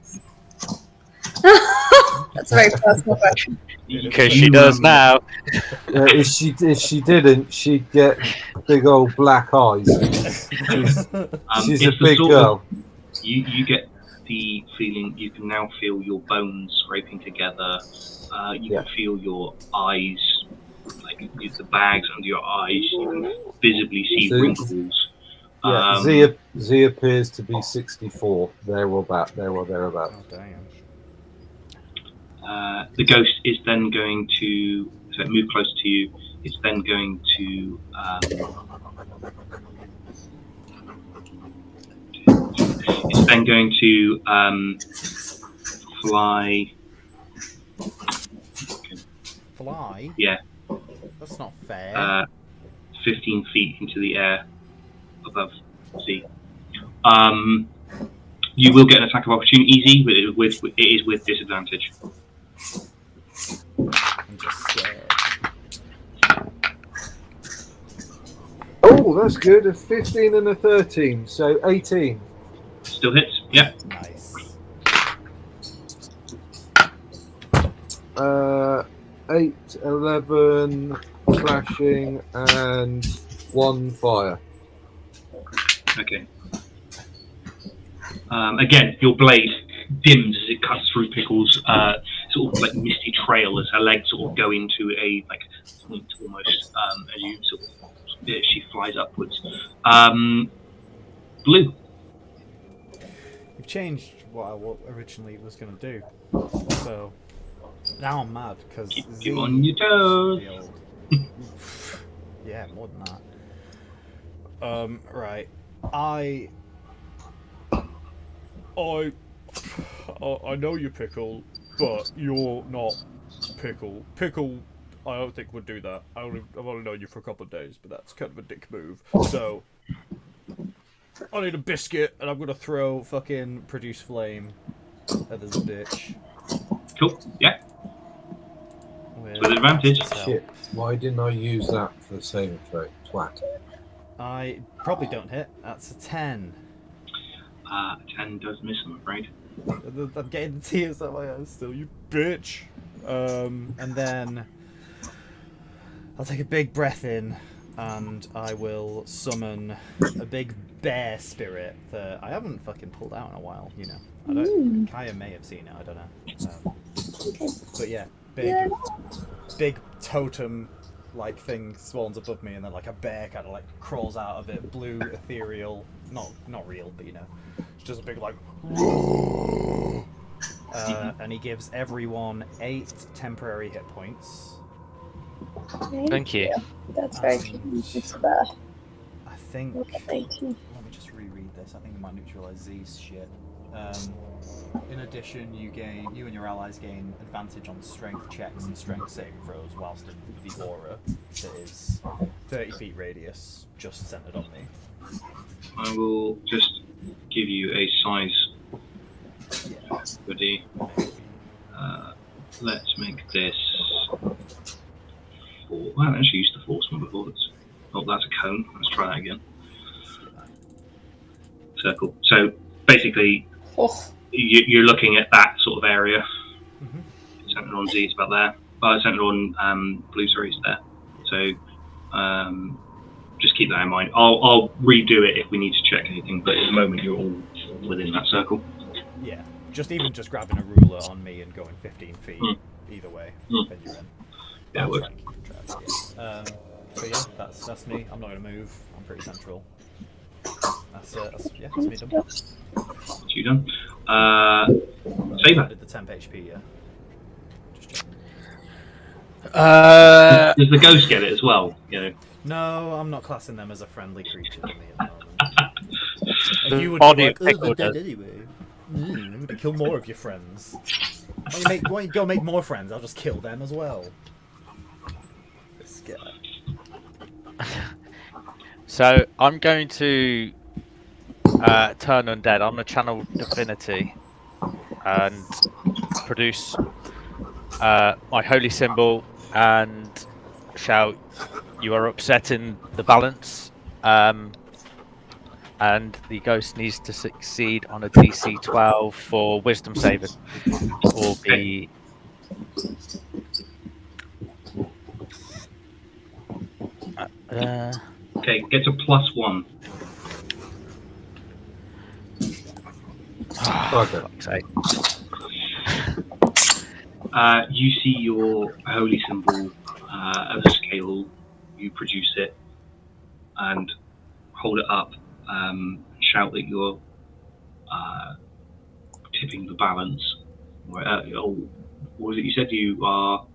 S6: That's a very personal question.
S1: Because she does now.
S3: If she didn't, she'd get big old black eyes. She's a big girl.
S2: You get the feeling you can now feel your bones scraping together. You can feel your eyes, like the bags under your eyes. You can visibly see wrinkles.
S3: Yeah, Z appears to be 64, there or thereabouts.
S7: Oh, damn.
S2: The ghost is then going to move closer to you. It's then going to fly.
S7: Fly?
S2: Yeah.
S7: That's not fair.
S2: 15 feet into the air above Z. You will get an attack of opportunity, Z, but it is with disadvantage.
S7: I'm just scared.
S3: Oh, that's good. A 15 and a 13, so 18.
S2: Still hits, yeah.
S7: Nice.
S3: 8, 11, slashing, and 1 fire.
S2: Okay. Again, your blade dims as it cuts through Pickle's sort of like misty trail as her legs sort of go into a point almost as you sort of she flies upwards. Blue.
S7: You've changed what I originally was going to do. So now I'm mad because
S2: Keep you on your toes.
S7: Yeah, more than that. Right. I know you're Pickle, but you're not Pickle. Pickle, I don't think would do that. I've only known you for a couple of days, but that's kind of a dick move. So I need a biscuit, and I'm gonna throw fucking produce flame at this bitch.
S2: Cool. Yeah. With advantage.
S3: Shit. Why didn't I use that for the saving throw? Twat.
S7: I probably don't hit. That's a 10.
S2: 10 does miss, I'm afraid.
S7: I'm getting the tears out my eyes still, you bitch. And then I'll take a big breath in, and I will summon a big bear spirit that I haven't fucking pulled out in a while, you know. I don't. Kaya may have seen it, I don't know. But yeah, big totem-like thing spawns above me, and then like a bear kind of like crawls out of it, blue, ethereal, not real, but you know, it's just a big like, and he gives everyone 8 temporary hit points.
S1: Thank you.
S6: That's very generous of her.
S7: I think.
S6: Thank you.
S7: Let me just reread this. I think it might neutralize Z's shit. In addition, you and your allies gain advantage on strength checks and strength saving throws whilst in the aura that is 30 feet radius, just centered on me.
S2: I will just give you a size. Ready. Let's make this 4. Well, I actually used the force one before. That's a cone. Let's try that again. Circle. So basically, you're looking at that sort of area. Centered on Z is about there. Centered on blue, sorry, is there. So just keep that in mind. I'll redo it if we need to check anything, but at the moment you're all within that circle.
S7: Yeah, just grabbing a ruler on me and going 15 feet either way, then you're in.
S2: Yeah, it works.
S7: So yeah, that's me. I'm not gonna move. I'm pretty central. That's me done.
S2: That's you done. Saber.
S7: Did the temp HP, yeah. Just checking.
S2: Does the ghost get it as well? You know.
S7: No, I'm not classing them as a friendly creature to me at the moment. And you would
S1: body
S7: be
S1: of
S7: like,
S1: Pickle
S7: they're dead
S1: does.
S7: anyway. I'm gonna kill more of your friends. Why don't you go make more friends? I'll just kill them as well. This guy.
S1: So I'm going to turn undead. I'm gonna channel divinity and produce my holy symbol and shout, "You are upsetting the balance." And the ghost needs to succeed on a DC 12 for wisdom saving, or be.
S2: Okay, gets a +1.
S1: Fuck's sake.
S2: You see your holy symbol of a scale. You produce it and hold it up. Shout that you're tipping the balance. What was it you said? You are.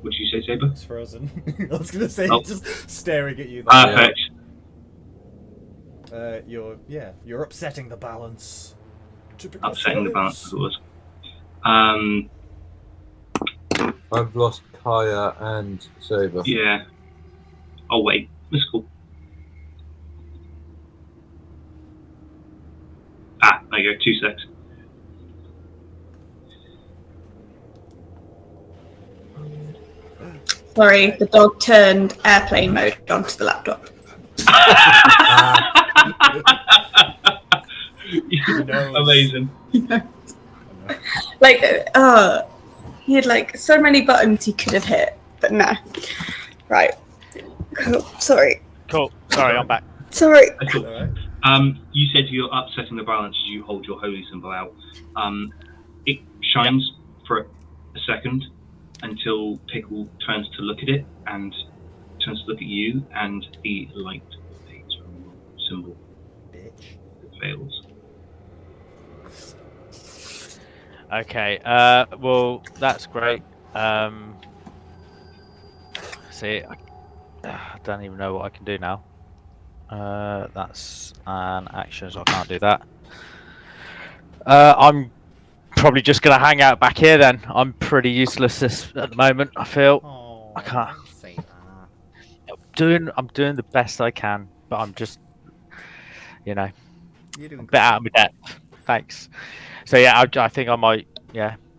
S2: What did you say, Saber?
S7: It's frozen. I was gonna say, just staring at you.
S2: Perfect.
S7: You're upsetting the balance. Typical
S2: Upsetting the balance,
S7: slaves.
S2: as it was.
S3: I've lost Kaya and Saber.
S2: Yeah. Oh wait, that's cool. There you go. 2 secs.
S6: Sorry, the dog turned airplane mode onto the laptop.
S2: Amazing.
S6: Like, he had like so many buttons he could have hit, but nah. Right. Cool. Sorry.
S1: Cool. Sorry, I'm back.
S6: Sorry.
S2: Cool. You said you're upsetting the balance as you hold your holy symbol out. It shines for a second until Pickle turns to look at it and turns to look at you, and the light fades from your symbol.
S7: Bitch.
S2: It fails.
S1: Okay. Well, that's great. See, I don't even know what I can do now. That's an action, so I can't do that. I'm probably just gonna hang out back here then. I'm pretty useless at the moment. I feel I can't.
S7: Don't say that.
S1: I'm doing the best I can, but I'm just,
S7: You're doing
S1: a bit out of my depth. Thanks. So yeah, I think I might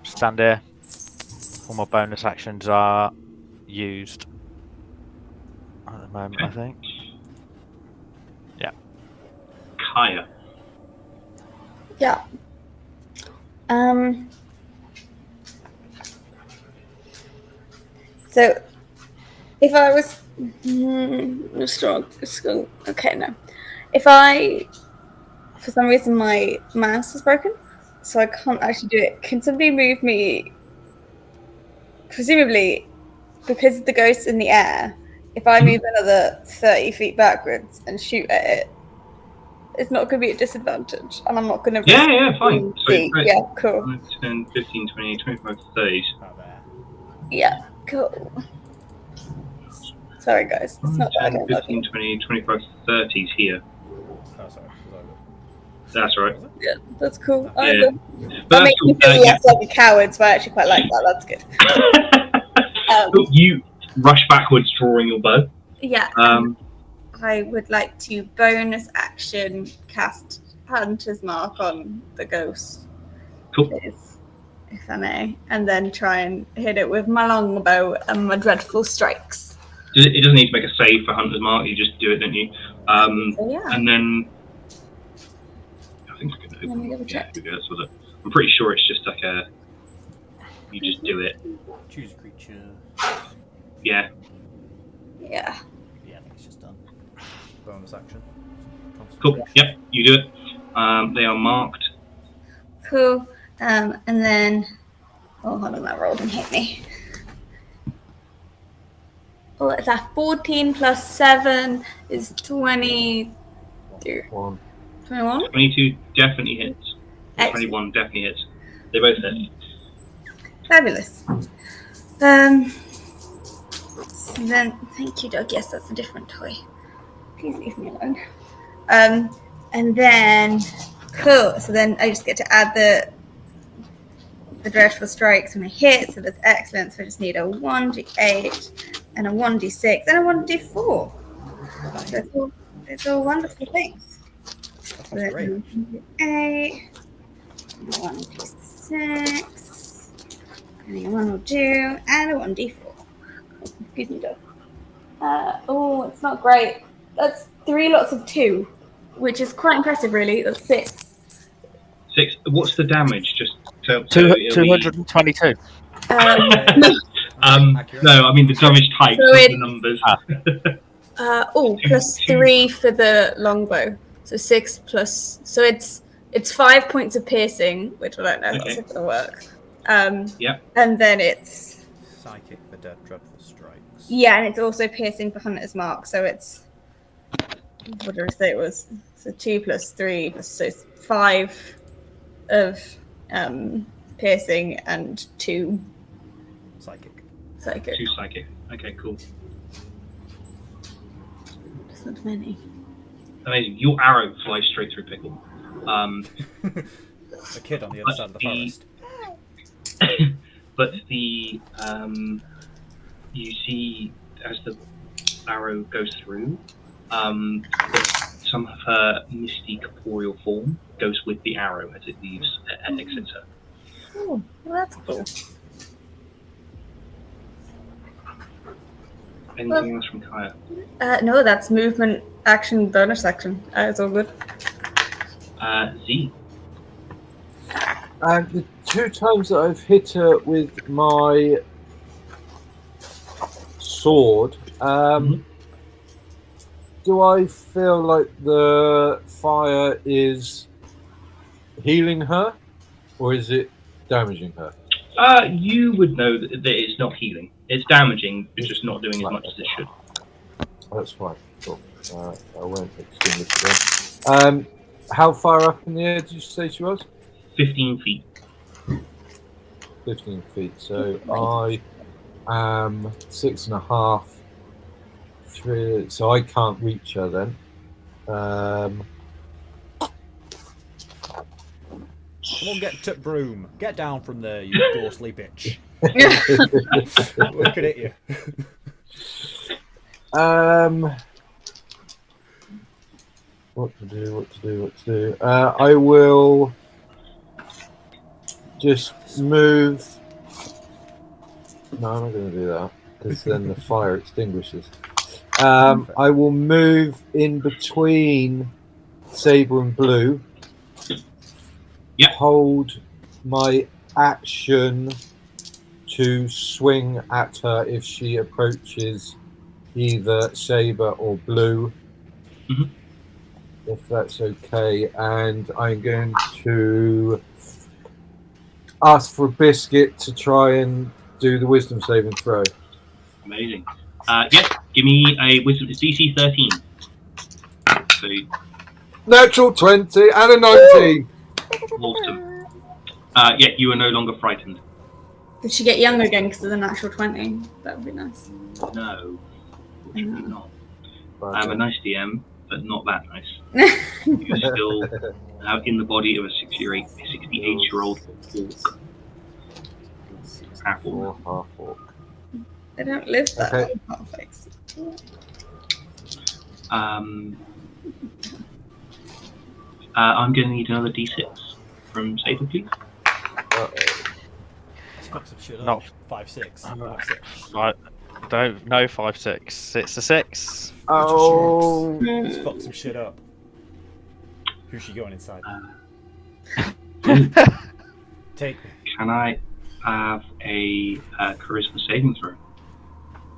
S1: stand here. All my bonus actions are used at the moment. I think. Yeah.
S2: Kaya.
S6: Yeah. So, if I was strong, okay, no. If for some reason my mouse is broken, so I can't actually do it. Can somebody move me? Presumably, because the ghost's in the air, if I move another 30 feet backwards and shoot at it, it's not going to be a disadvantage, and I'm not going to.
S2: Yeah, fine. So
S6: Yeah, cool.
S2: 5, 10, 15, 20, 25, 30.
S7: About there.
S6: Yeah, cool. Sorry, guys. It's
S2: 5,
S6: not that I
S2: 10,
S6: don't love
S2: 15,
S6: you.
S2: 20, 25, 30's here.
S7: Oh, sorry. Was I good?
S2: That's right.
S7: Was it?
S6: Yeah, that's cool.
S2: Yeah.
S6: That
S2: But
S6: makes me feel less like a coward, so I actually quite like that. That's good.
S2: You rush backwards, drawing your bow.
S6: Yeah. I would like to bonus action cast Hunter's Mark on the ghost.
S2: Cool.
S6: Please, if I may. And then try and hit it with my longbow and my dreadful strikes.
S2: It doesn't need to make a save for Hunter's Mark. You just do it, don't you?
S6: So, yeah.
S2: And then I think I can
S6: Let me
S2: open.
S6: double
S2: Yeah,
S6: check.
S2: here we go. That's what I'm pretty sure it's just like a. You just do it.
S7: Choose a creature.
S2: Yeah.
S6: Yeah.
S7: Yeah, I think it's just done. Bonus action.
S2: Cool. Yep. You do it. They are marked.
S6: Cool. And then, oh, hold on, that roll didn't hit me. Oh, it's a 14 plus 7 is 20. 21?
S2: 22 definitely hits.
S6: Excellent.
S2: 21 definitely hits. They both hit.
S6: Fabulous. So then, thank you, Doug. Yes, that's a different toy. Please leave me alone. And then, cool. So then I just get to add the dreadful strikes when I hit. So that's excellent. So I just need a 1d8 and a 1d6 and a 1d4. So it's all wonderful things.
S7: That's great.
S6: 8, 1d6, and a 1 will do, and a 1d4. Excuse me, Doug. Oh, it's not great. That's 3 lots of 2, which is quite impressive, really. That's 6.
S2: 6. What's the damage? Just so
S1: 222.
S2: No, I mean the damage type,
S6: So
S2: not
S6: it-
S2: the numbers.
S6: Plus 3 for the longbow. So 6 plus. So it's 5 points of piercing, which I don't know if that's going to work.
S2: Yep.
S6: And then it's.
S7: Psychic for dreadful strikes.
S6: Yeah, and it's also piercing for Hunter's Mark. So it's. What did I say it was? So 2 plus 3 plus. So 5 of piercing and 2
S7: Psychic.
S2: 2 psychic. Okay, cool.
S6: That's not many.
S2: Amazing. Your arrow flies straight through Pickle.
S7: A kid on the other side of the forest.
S2: But the you see as the arrow goes through, some of her misty corporeal form goes with the arrow as it leaves and exits her.
S6: Oh, well, that's cool.
S2: Anything else from Kaya?
S6: No, that's movement, action, bonus action. It's all good.
S2: Z.
S3: And the 2 times that I've hit her with my sword, do I feel like the fire is healing her, or is it damaging her?
S2: You would know that it's not healing. It's damaging, it's just not doing as much as it should.
S3: That's fine. Cool. I won't extinguish them. How far up in the air did you say she was?
S2: 15 feet.
S3: 15 feet. So I am 6.5. 3. So I can't reach her then.
S7: Come on, get to broom. Get down from there, you ghostly bitch. Look at you.
S3: What to do? I will just move. No, I'm not going to do that because then the fire extinguishes. I will move in between Sabre and Blue.
S2: Yep.
S3: Hold my action to swing at her if she approaches either Sabre or Blue.
S2: Mhm.
S3: If that's okay. And I'm going to ask for a biscuit to try and do the wisdom saving throw.
S2: Amazing. Yes, give me a wisdom. It's DC 13. So
S3: Natural 20 and a 19.
S2: Awesome. Yeah, you are no longer frightened.
S6: Did she get young again because of the natural 20? That would be nice.
S2: No, fortunately not. I'm a nice DM, but not that nice. You're still in the body of a 68-year-old orc. Half orc.
S3: Half orc.
S6: I don't live that
S3: Okay.
S6: long, half-fakes.
S2: I'm going to need another d6 from Saber, please.
S7: Let's fuck some shit up.
S1: Not
S7: 5-6. 5-6.
S1: Right. Don't no 5-6. It's a 6.
S3: Oh.
S7: Let's fuck some shit up. Who's she going inside? Take me.
S2: Can I have a charisma saving throw?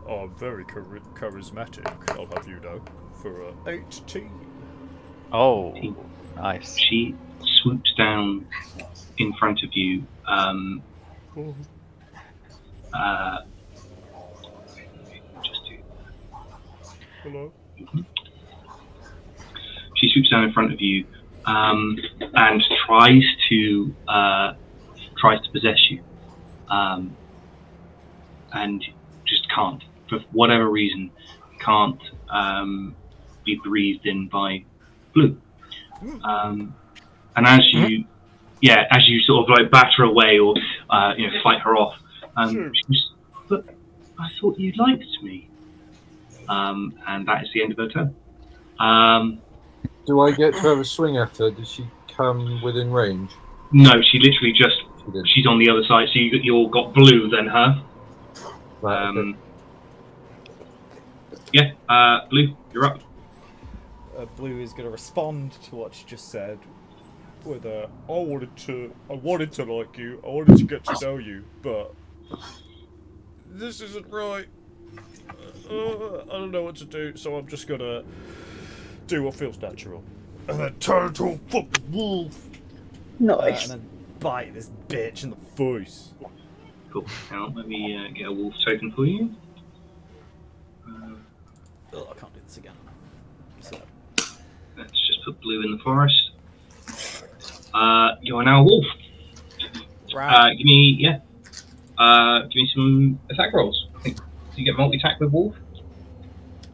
S4: Oh, I'm very charismatic, I'll have you know, for 18.
S1: Oh, nice.
S2: She swoops down in front of you.
S4: Hello?
S2: She swoops down in front of you and tries to possess you, and just can't, for whatever reason, can't be breathed in by Blue. And as you sort of like batter away or fight her off, she's, but I thought you liked me. And that is the end of her turn.
S3: Do I get to have a swing at her? Does she come within range?
S2: No, she literally just, she's on the other side, so you all got Blue, then her.
S3: Right, okay.
S2: Blue, you're up.
S4: Blue is going to respond to what she just said with I wanted to like you, I wanted to get to know you, but this isn't right. I don't know what to do, so I'm just gonna do what feels natural. And then turn into a fucking wolf!
S6: Nice.
S7: And then bite this bitch in the
S4: Voice.
S2: Cool. Now, let me get a wolf token for you.
S7: Oh, I can't do this again. So.
S2: Let's just put Blue in the forest. You are now a wolf.
S7: Right.
S2: Give me some attack rolls. I think. Do you get multi-attack with wolf?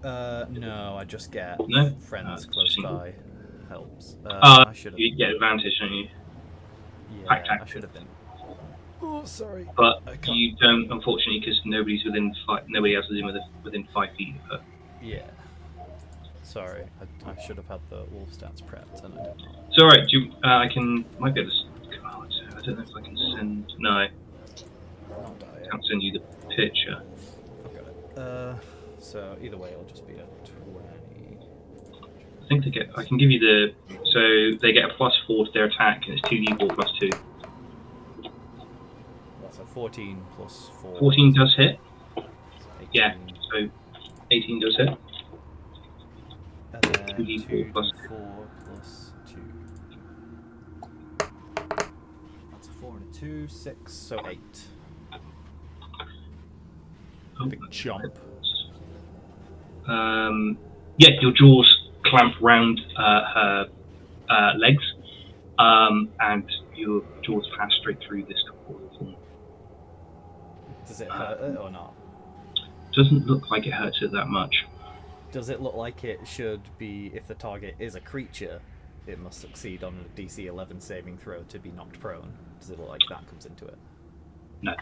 S7: No, I just get
S2: No?
S7: friends close
S2: single.
S7: by. Helps. I should have.
S2: You get advantage, don't you?
S7: Yeah,
S2: pack
S7: I should have been.
S4: Oh, sorry.
S2: But
S7: I can't.
S2: you don't, unfortunately, because nobody else is within 5 feet of her.
S7: Yeah. Sorry, I should have had the wolf stats prepped, and I did not.
S2: It's alright, might be able to, I don't know if I can send, no, I
S7: Not die.
S2: can't send you the picture.
S7: I've got it. So either way, it'll just be a 20.
S2: I think I can give you so they get a +4 to their attack, and it's 2d4 +2.
S7: That's a 14 plus 4.
S2: 14 does hit,
S7: 18.
S2: yeah, so 18 does hit.
S7: And then
S2: 2d4
S7: 2d4
S2: plus
S7: plus 2. That's a 4 and a 2, 6, so 8. Big jump.
S2: Yeah, your jaws clamp round her legs, and your jaws pass straight through this corporeal form.
S7: Does it hurt it or not?
S2: Doesn't look like it hurts it that much.
S7: Does it look like it should be, if the target is a creature, it must succeed on a DC 11 saving throw to be knocked prone? Does it look like that comes into it?
S2: No.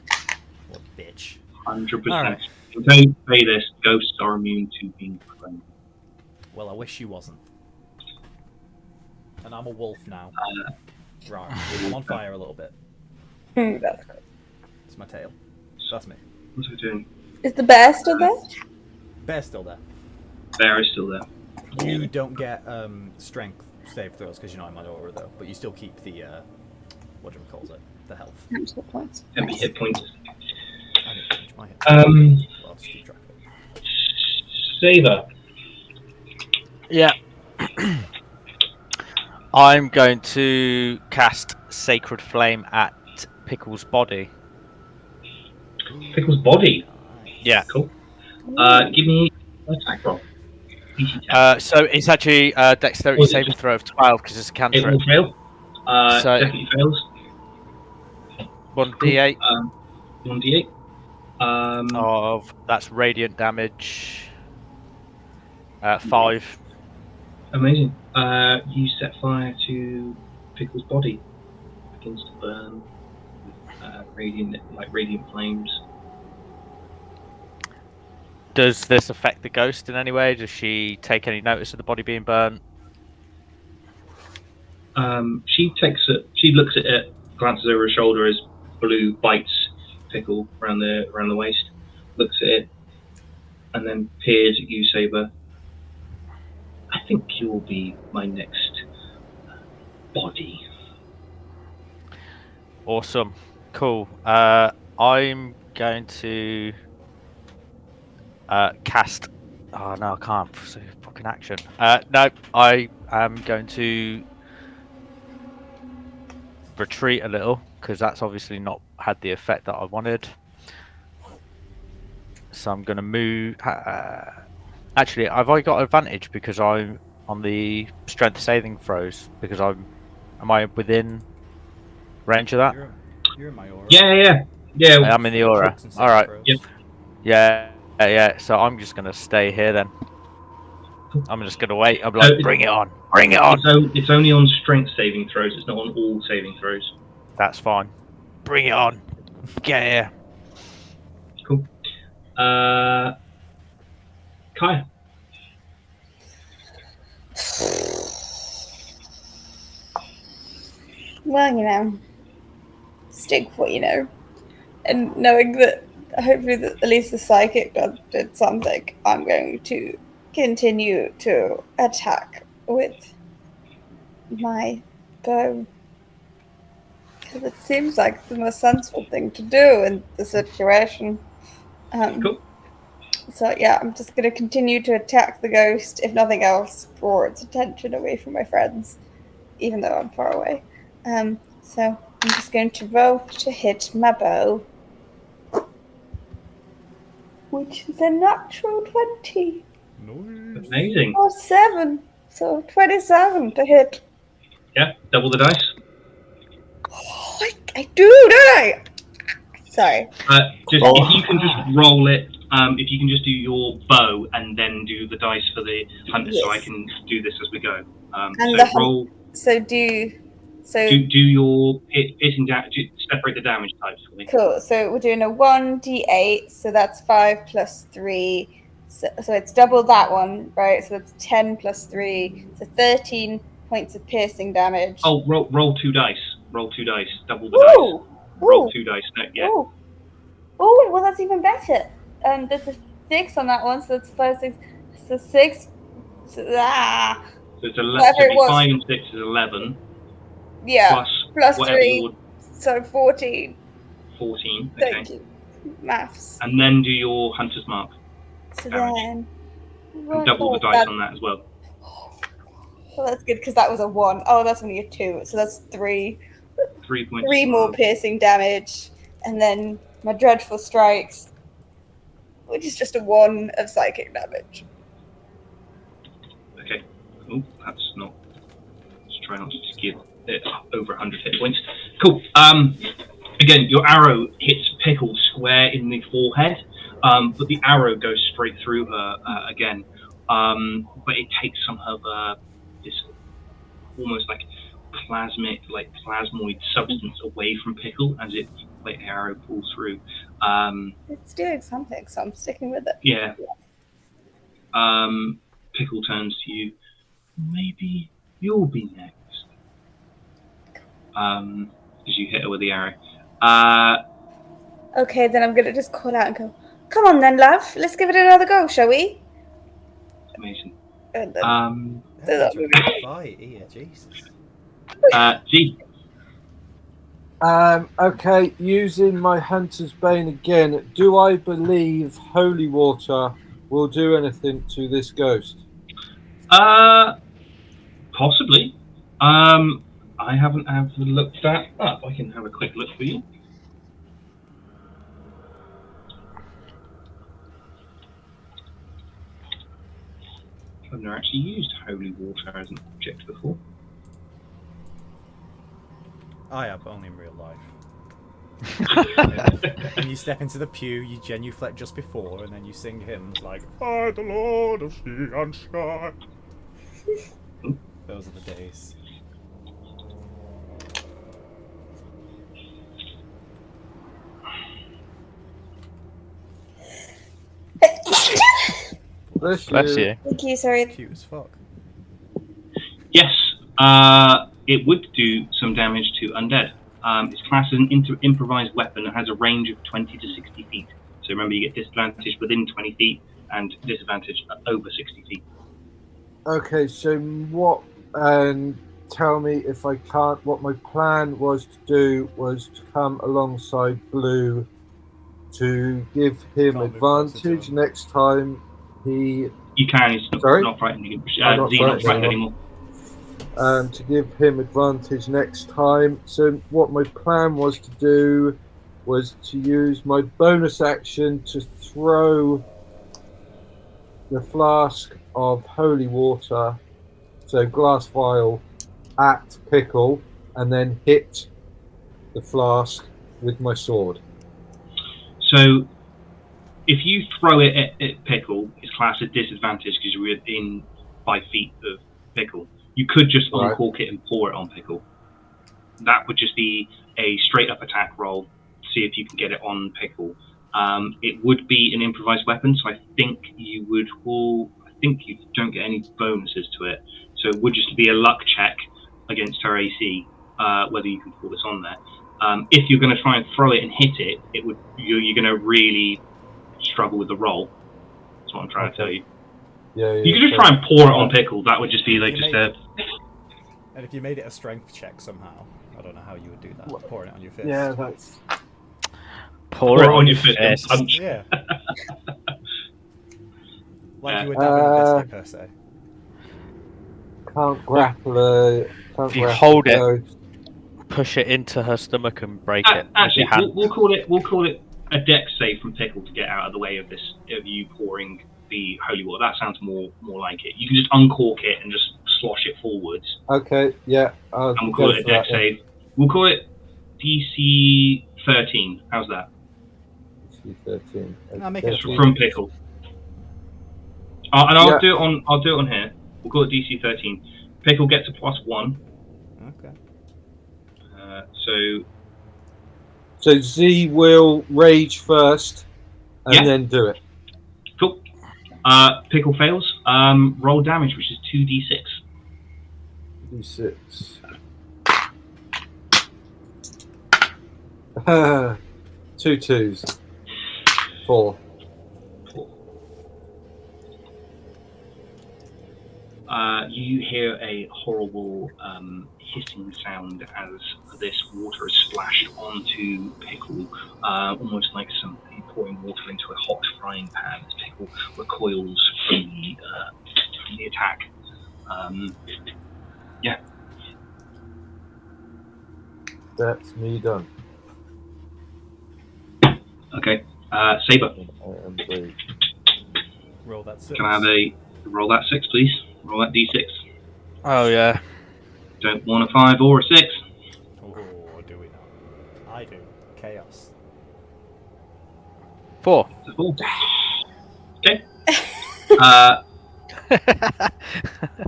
S7: What a bitch.
S2: 100%.
S7: Alright.
S2: Don't say this, ghosts are immune to being prone.
S7: Well, I wish you wasn't. And I'm a wolf now. Right, I'm on fire a little bit.
S6: That's good.
S7: It's my tail. That's me.
S2: What's it doing?
S6: Is the bear still there?
S7: Bear's still there.
S2: Bear is still there.
S7: You don't get strength save throws because you're not in my aura though, but you still keep the what do we call it? The health.
S6: Natural points.
S2: Empty hit points.
S7: I need to change my hit. Well, I'll just keep track of it.
S2: Saber.
S1: Yeah. I'm going to cast Sacred Flame at Pickle's body.
S2: Pickle's body.
S1: Yeah.
S2: Cool. Give me an attack roll. DC 10.
S1: So it's actually dexterity
S2: Or is it
S1: saving
S2: just-
S1: throw of 12 because it's a
S2: It
S1: cantrip.
S2: will fail.
S1: So-
S2: Definitely fails.
S1: 1d8
S2: 1d8.
S1: of that's radiant damage. 5.
S2: Amazing. You set fire to Pickle's body. Begins to burn with radiant flames.
S1: Does this affect the ghost in any way? Does she take any notice of the body being burnt?
S2: She looks at it, glances over her shoulder as Blue bites Pickle around the waist, looks at it, and then peers at you, Saber. I think you'll be my next body.
S1: Awesome. Cool. I'm going to cast. Oh no, I can't. It's a fucking action. No, I am going to retreat a little because that's obviously not had the effect that I wanted. So I'm going to move. Actually, have I got advantage because I'm on the strength saving throws? Because am I within range of that?
S7: You're in my aura.
S2: Yeah.
S1: I'm in the aura. All right.
S2: Yep.
S1: Yeah. So I'm just gonna stay here then. I'm just gonna wait. I'm like, bring it on.
S2: It's only on strength saving throws. It's not on all saving throws.
S1: That's fine. Bring it on. Get here.
S2: Cool. Kaya.
S6: Well, stick with what you know. And knowing that hopefully that at least the psychic did something, I'm going to continue to attack with my bow. Because it seems like the most sensible thing to do in the situation.
S2: Cool.
S6: So yeah, I'm just going to continue to attack the ghost, if nothing else, draw its attention away from my friends, even though I'm far away. So I'm just going to roll to hit my bow, which is a natural 20.
S4: Nice.
S2: Amazing.
S6: Or 7. So 27 to hit.
S2: Yeah, double the dice.
S6: Oh, I do, don't I? Sorry.
S2: If you can just roll it, if you can just do your bow and then do the dice for the hunter, so I
S6: Yes.
S2: can do this as we go.
S6: And
S2: So roll. Do your piercing damage. Separate the damage types for me.
S6: Cool. So we're doing a 1d8, so that's 5 plus 3. So it's double that one, right? So that's 10 plus 3. So 13 points of piercing damage.
S2: Oh, roll 2 dice. Roll 2 dice. Double the dice. Roll 2 dice. No, yeah.
S6: Oh, well, that's even better. There's a 6 on that one, so that's 5, 6. So 6. So
S2: it's 11. So 5 and 6 is 11.
S6: Yeah. Plus 3. So 14.
S2: 14. Okay.
S6: Thank you. Maths.
S2: And then do your hunter's mark.
S6: So
S2: damage.
S6: then.
S2: And double the dice on that as well.
S6: Well, that's good because that was a 1. Oh, that's only a 2. So that's 3.
S2: 3 points.
S6: 3 more piercing damage. And then my dreadful strikes, which is just a 1 of psychic damage.
S2: Okay. Oh, that's not. Let's try not to give it over 100 hit points. Cool. Again, your arrow hits Pickle square in the forehead, but the arrow goes straight through her again. But it takes some of this almost like plasmoid substance away from Pickle as the arrow pulls through.
S6: It's doing something, so I'm sticking with it.
S2: Yeah. Pickle turns to you. Maybe you'll be next. As you hit her with the arrow.
S6: Okay, then I'm gonna just call out and go, "Come on then, love. Let's give it another go, shall we?"
S2: Amazing.
S6: And then,
S7: That's a fight here, Jesus.
S2: G.
S3: Okay, using my Hunter's Bane again, do I believe holy water will do anything to this ghost?
S2: Possibly. I haven't looked that up. I can have a quick look for you. I've never actually used holy water as an object before.
S7: I have, only in real life. And you step into the pew, you genuflect just before, and then you sing hymns like "I, the Lord of sea and sky." Those are the days.
S3: Bless
S1: you.
S6: Thank you, sorry.
S7: Cute as fuck.
S2: Yes, it would do some damage to undead. It's classed as an improvised weapon and has a range of 20 to 60 feet. So remember, you get disadvantage within 20 feet and disadvantage over 60 feet.
S3: Okay, so what? Tell me if I can't. What my plan was to do was to come alongside Blue to give him
S7: Can't move closer to
S3: advantage
S7: him.
S3: next time he.
S2: You can, it's
S3: Sorry?
S2: not frightened anymore.
S3: I'm not
S2: Z's not
S3: frightened
S2: frightened anymore.
S3: To give him advantage next time. So what my plan was to do was to use my bonus action to throw the flask of holy water, so glass vial, at Pickle, and then hit the flask with my sword.
S2: So if you throw it at Pickle, it's classed as disadvantage because you're within 5 feet of Pickle. You could just
S3: Right.
S2: uncork it and pour it on Pickle. That would just be a straight up attack roll. See if you can get it on Pickle. It would be an improvised weapon, so I think you would. Well, I think you don't get any bonuses to it. So it would just be a luck check against her AC, whether you can pull this on there. If you're going to try and throw it and hit it, you're going to really struggle with the roll. That's what I'm trying to tell you.
S3: Yeah.
S2: You could just try and pour it on Pickle. That would just be like just a.
S7: And if you made it a strength check somehow, I don't know how you would do that. Pouring it on your fist.
S3: Yeah, that's.
S1: Pour it on your fist.
S2: and punch.
S7: Yeah. Like
S2: Yeah.
S7: you were dabbing a biscuit per se.
S3: Can't grapple.
S1: If you hold it, push it into her stomach and break it.
S2: Actually, we'll call it a dex save from Pickle to get out of the way of this of you pouring the holy water. That sounds more like it. You can just uncork it and just slosh it forwards.
S3: Okay, yeah.
S2: And we'll call it a dex save. We'll call it DC 13. How's that?
S3: DC 13.
S7: I'll make it
S2: from Pickle. And I'll do it on here. We'll call it DC 13. Pickle gets a +1.
S7: Okay.
S3: So Z will rage first, and then do it.
S2: Cool. Pickle fails. Roll damage, which is 2d6.
S3: D6. 2 2s. 4.
S2: You hear a horrible hissing sound as this water is splashed onto Pickle, almost like somebody pouring water into a hot frying pan as Pickle recoils from the attack. Yeah.
S3: That's me done.
S2: Okay. Saber.
S7: Roll that 6.
S2: Can I have roll that 6, please? Roll that d6.
S1: Oh, yeah.
S2: Don't want a 5 or a 6.
S7: Oh, do we not? I do. Chaos.
S1: 4.
S2: It's a 4. Okay.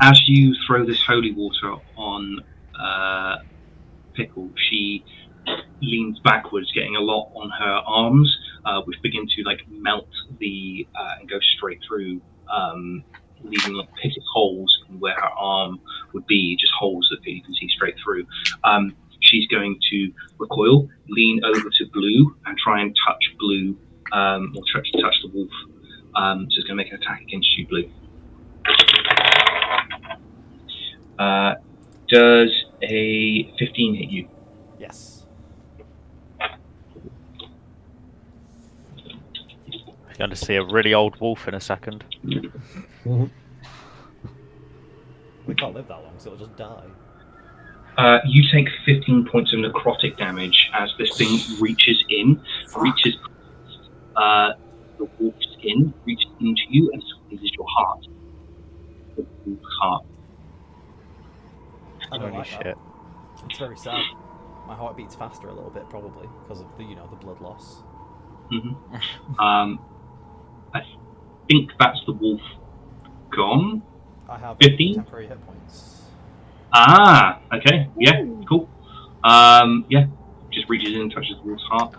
S2: As you throw this holy water on Pickle, she leans backwards, getting a lot on her arms, which begin to melt and go straight through, leaving pitted holes in where her arm would be, just holes that you can see straight through. She's going to recoil, lean over to Blue, and try and touch Blue, or touch the wolf. So it's going to make an attack against you, Blue. Does a 15 hit you?
S7: Yes.
S1: You're going to see a really old wolf in a second.
S3: Mm-hmm.
S7: We can't live that long, so it'll just die.
S2: You take 15 points of necrotic damage as this thing reaches the wolf's skin, reaches into you and squeezes your heart. The
S7: like that.
S1: shit.
S7: It's very sad. My heart beats faster a little bit, probably because of the the blood loss.
S2: I think that's the wolf gone.
S7: I have
S2: 15?
S7: temporary hit points.
S2: Ah, okay, yeah, cool. Yeah, just reaches in and touches the wolf's heart.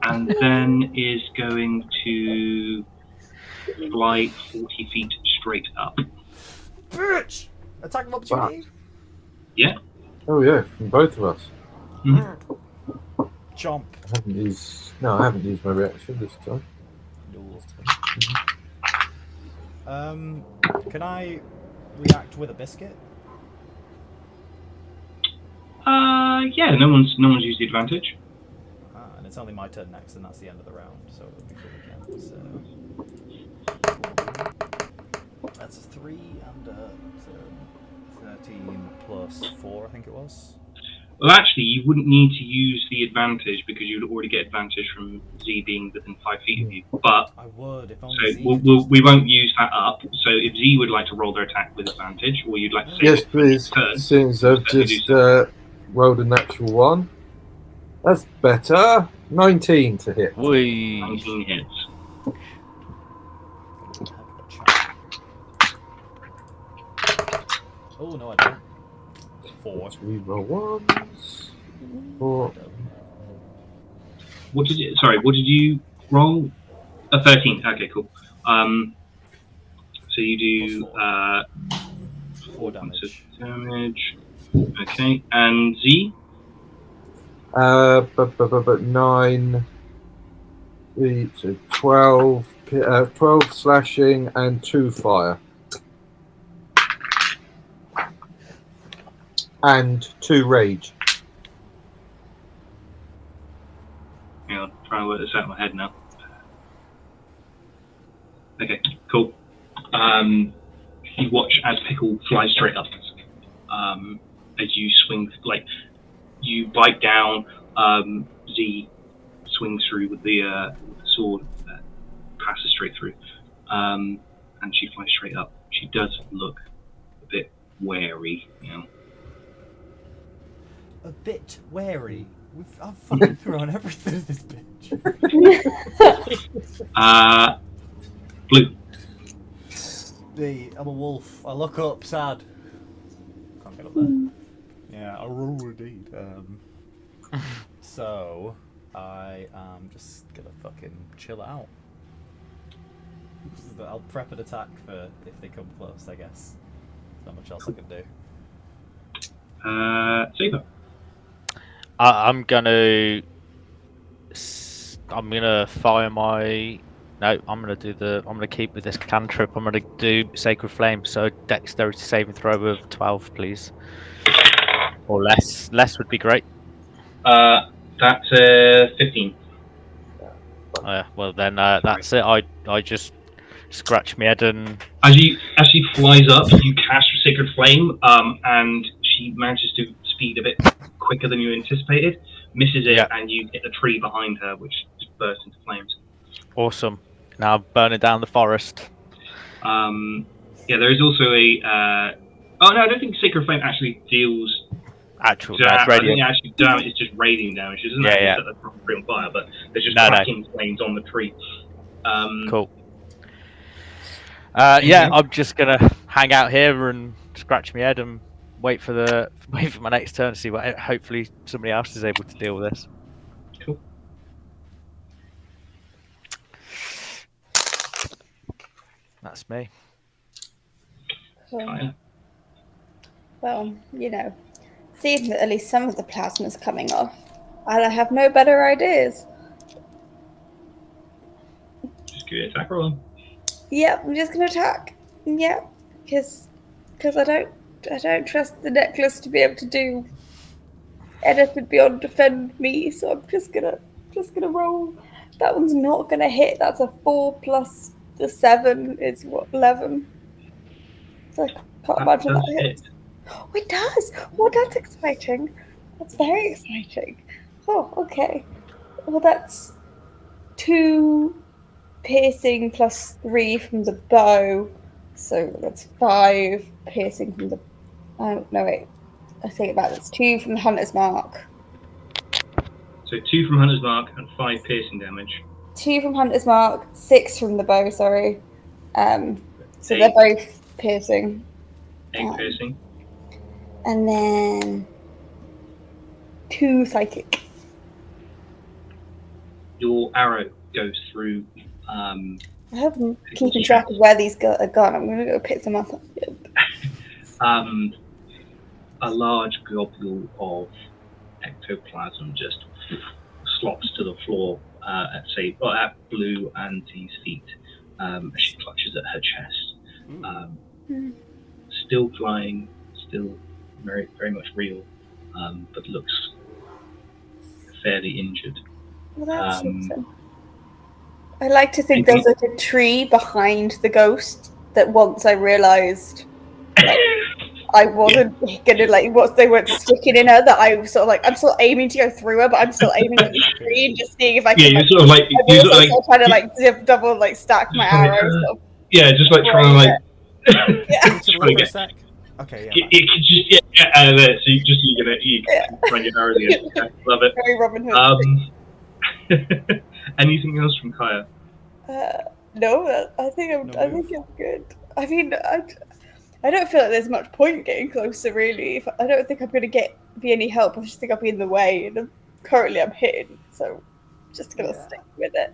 S2: And then is going to fly 40 feet straight up.
S7: Bitch! Attack of opportunity.
S2: Yeah.
S3: Oh yeah, from both of us.
S7: Chomp.
S3: I haven't used my reaction this time.
S7: Can I react with a biscuit?
S2: Yeah, no one's used the advantage.
S7: And it's only my turn next, and that's the end of the round, so it'll be full again. So that's a 3 and a 13 plus 4, I think it was.
S2: Well, actually, you wouldn't need to use the advantage because you'd already get advantage from Z being within 5 feet of you. But
S7: I would if only
S2: so
S7: Z
S2: we won't use that up. So if Z would like to roll their attack with advantage, or you'd like to save
S3: Yes,
S2: it for your
S3: please.
S2: turn,
S3: Since I've just rolled a natural 1. That's better. 19 to hit.
S2: 19 hits.
S7: Oh no, I don't. 4.
S3: 3 roll ones. 4.
S2: What did you roll? A 13. Okay, cool. So you do
S7: 4 damage.
S2: Okay, and Z?
S3: 9, 3, so 12, 12 slashing and 2 fire. And 2 rage.
S2: Yeah, I'm trying to work this out in my head now. Okay, cool. You watch as Pickle flies straight up. As you swing, like, you bite down, Z swings through with the sword, passes straight through, and she flies straight up. She does look a bit wary,
S7: A bit wary. I've fucking thrown everything at this bitch.
S2: Blue.
S7: I'm a wolf. I look up, sad. Can't get up there. Yeah, a roll indeed. So I am just gonna fucking chill out. I'll prep an attack for if they come close, I guess. Not much else I can do.
S2: Saber.
S1: I'm gonna fire my. No, I'm gonna keep with this cantrip. I'm gonna do Sacred Flame. So dexterity saving throw of 12, please, or less. Less would be great.
S2: That's 15.
S1: Well then, that's it. I just scratch my head and.
S2: As she flies up, you cast your Sacred Flame, and she manages to speed a bit quicker than you anticipated. Misses it, and you hit the tree behind her, which just bursts into flames.
S1: Awesome. Now burning down the forest.
S2: Yeah, there is also a. Oh no, I don't think Sacred Flame actually deals.
S1: Actual
S2: I think
S1: radiant.
S2: actually damage. It's just radiant damage. It doesn't actually set the tree on fire, but there's just cracking flames on the tree.
S1: Cool. Yeah, I'm just gonna hang out here and scratch my head and wait for my next turn to see what. Hopefully, somebody else is able to deal with this.
S2: Cool.
S1: That's me.
S6: Cool. Well, seeing that at least some of the plasma's coming off, I have no better ideas.
S2: Just give it an attack roll.
S6: Yep, I'm just gonna attack. Yep, because I don't trust the necklace to be able to do anything beyond defend me. So I'm just gonna roll. That one's not gonna hit. That's a 4 plus the 7 is what 11. So I can't imagine that hits. Oh, it does. Oh, that's exciting. That's very exciting. Oh, okay. Well, that's 2 piercing plus 3 from the bow. So that's 5 piercing from the. Oh no, wait. I take it back. That's 2 from the hunter's mark.
S2: So 2 from Hunter's Mark and 5 piercing damage.
S6: 2 from hunter's mark, 6 from the bow. Sorry. So
S2: Eight.
S6: they're both piercing.
S2: 8 piercing.
S6: And then 2 psychic.
S2: Your arrow goes through.
S6: I hope I'm keeping track of where these are gone. I'm going to go pick them up.
S2: A large globule of ectoplasm just slops to the floor at Blue and Z's feet as she clutches at her chest. Still flying, still very, very much real, but looks fairly injured.
S6: Well, that's awesome. I like to think there's like a tree behind the ghost that once I realised I wasn't gonna what they weren't sticking in her, that I was sort of like, I'm still aiming to go through her, but I'm still aiming at the tree and just seeing if I can.
S2: Yeah, you're
S6: trying to double stack my arrows.
S2: Just like trying to
S7: For a sec. Okay, yeah.
S2: It can just out of there, so you can run your arrows again. Yeah, love it.
S6: Very Robin Hood.
S2: Anything else from Kaya?
S6: No, I think I'm good. I mean, I don't feel like there's much point getting closer, really. I don't think I'm going to be any help. I just think I'll be in the way, and currently I'm hidden, so I'm just going to stick with it.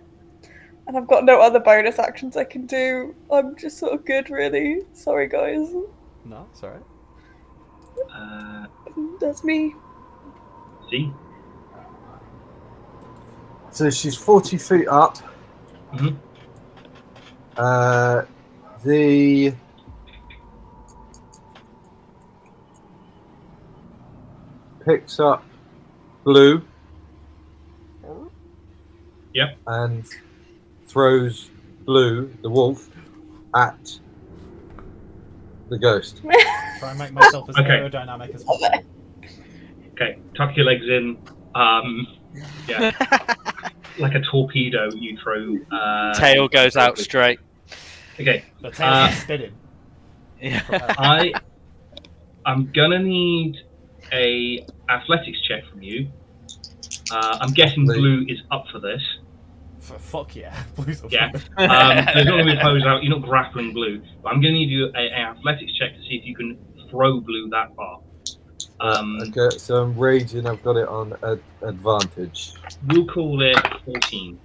S6: And I've got no other bonus actions I can do. I'm just sort of good, really. Sorry, guys.
S7: No, it's alright.
S6: That's me.
S2: See?
S3: So she's 40 feet up.
S2: Mm-hmm.
S3: The picks up Blue.
S2: Yep.
S3: And throws Blue, the wolf, at the ghost.
S7: Try and make myself as aerodynamic as possible.
S2: Okay, tuck your legs in. Like a torpedo, you throw.
S1: Tail goes out straight.
S2: Okay.
S7: The tail's spinning.
S1: Yeah.
S2: I'm gonna need a athletics check from you. I'm guessing Blue is up for this.
S7: Fuck yeah.
S2: Yeah. There's not going to be a pose out. You're not grappling Blue. But I'm going to need you an athletics check to see if you can throw Blue that far.
S3: Okay, so I'm raging. I've got it on advantage.
S2: We'll call it 14.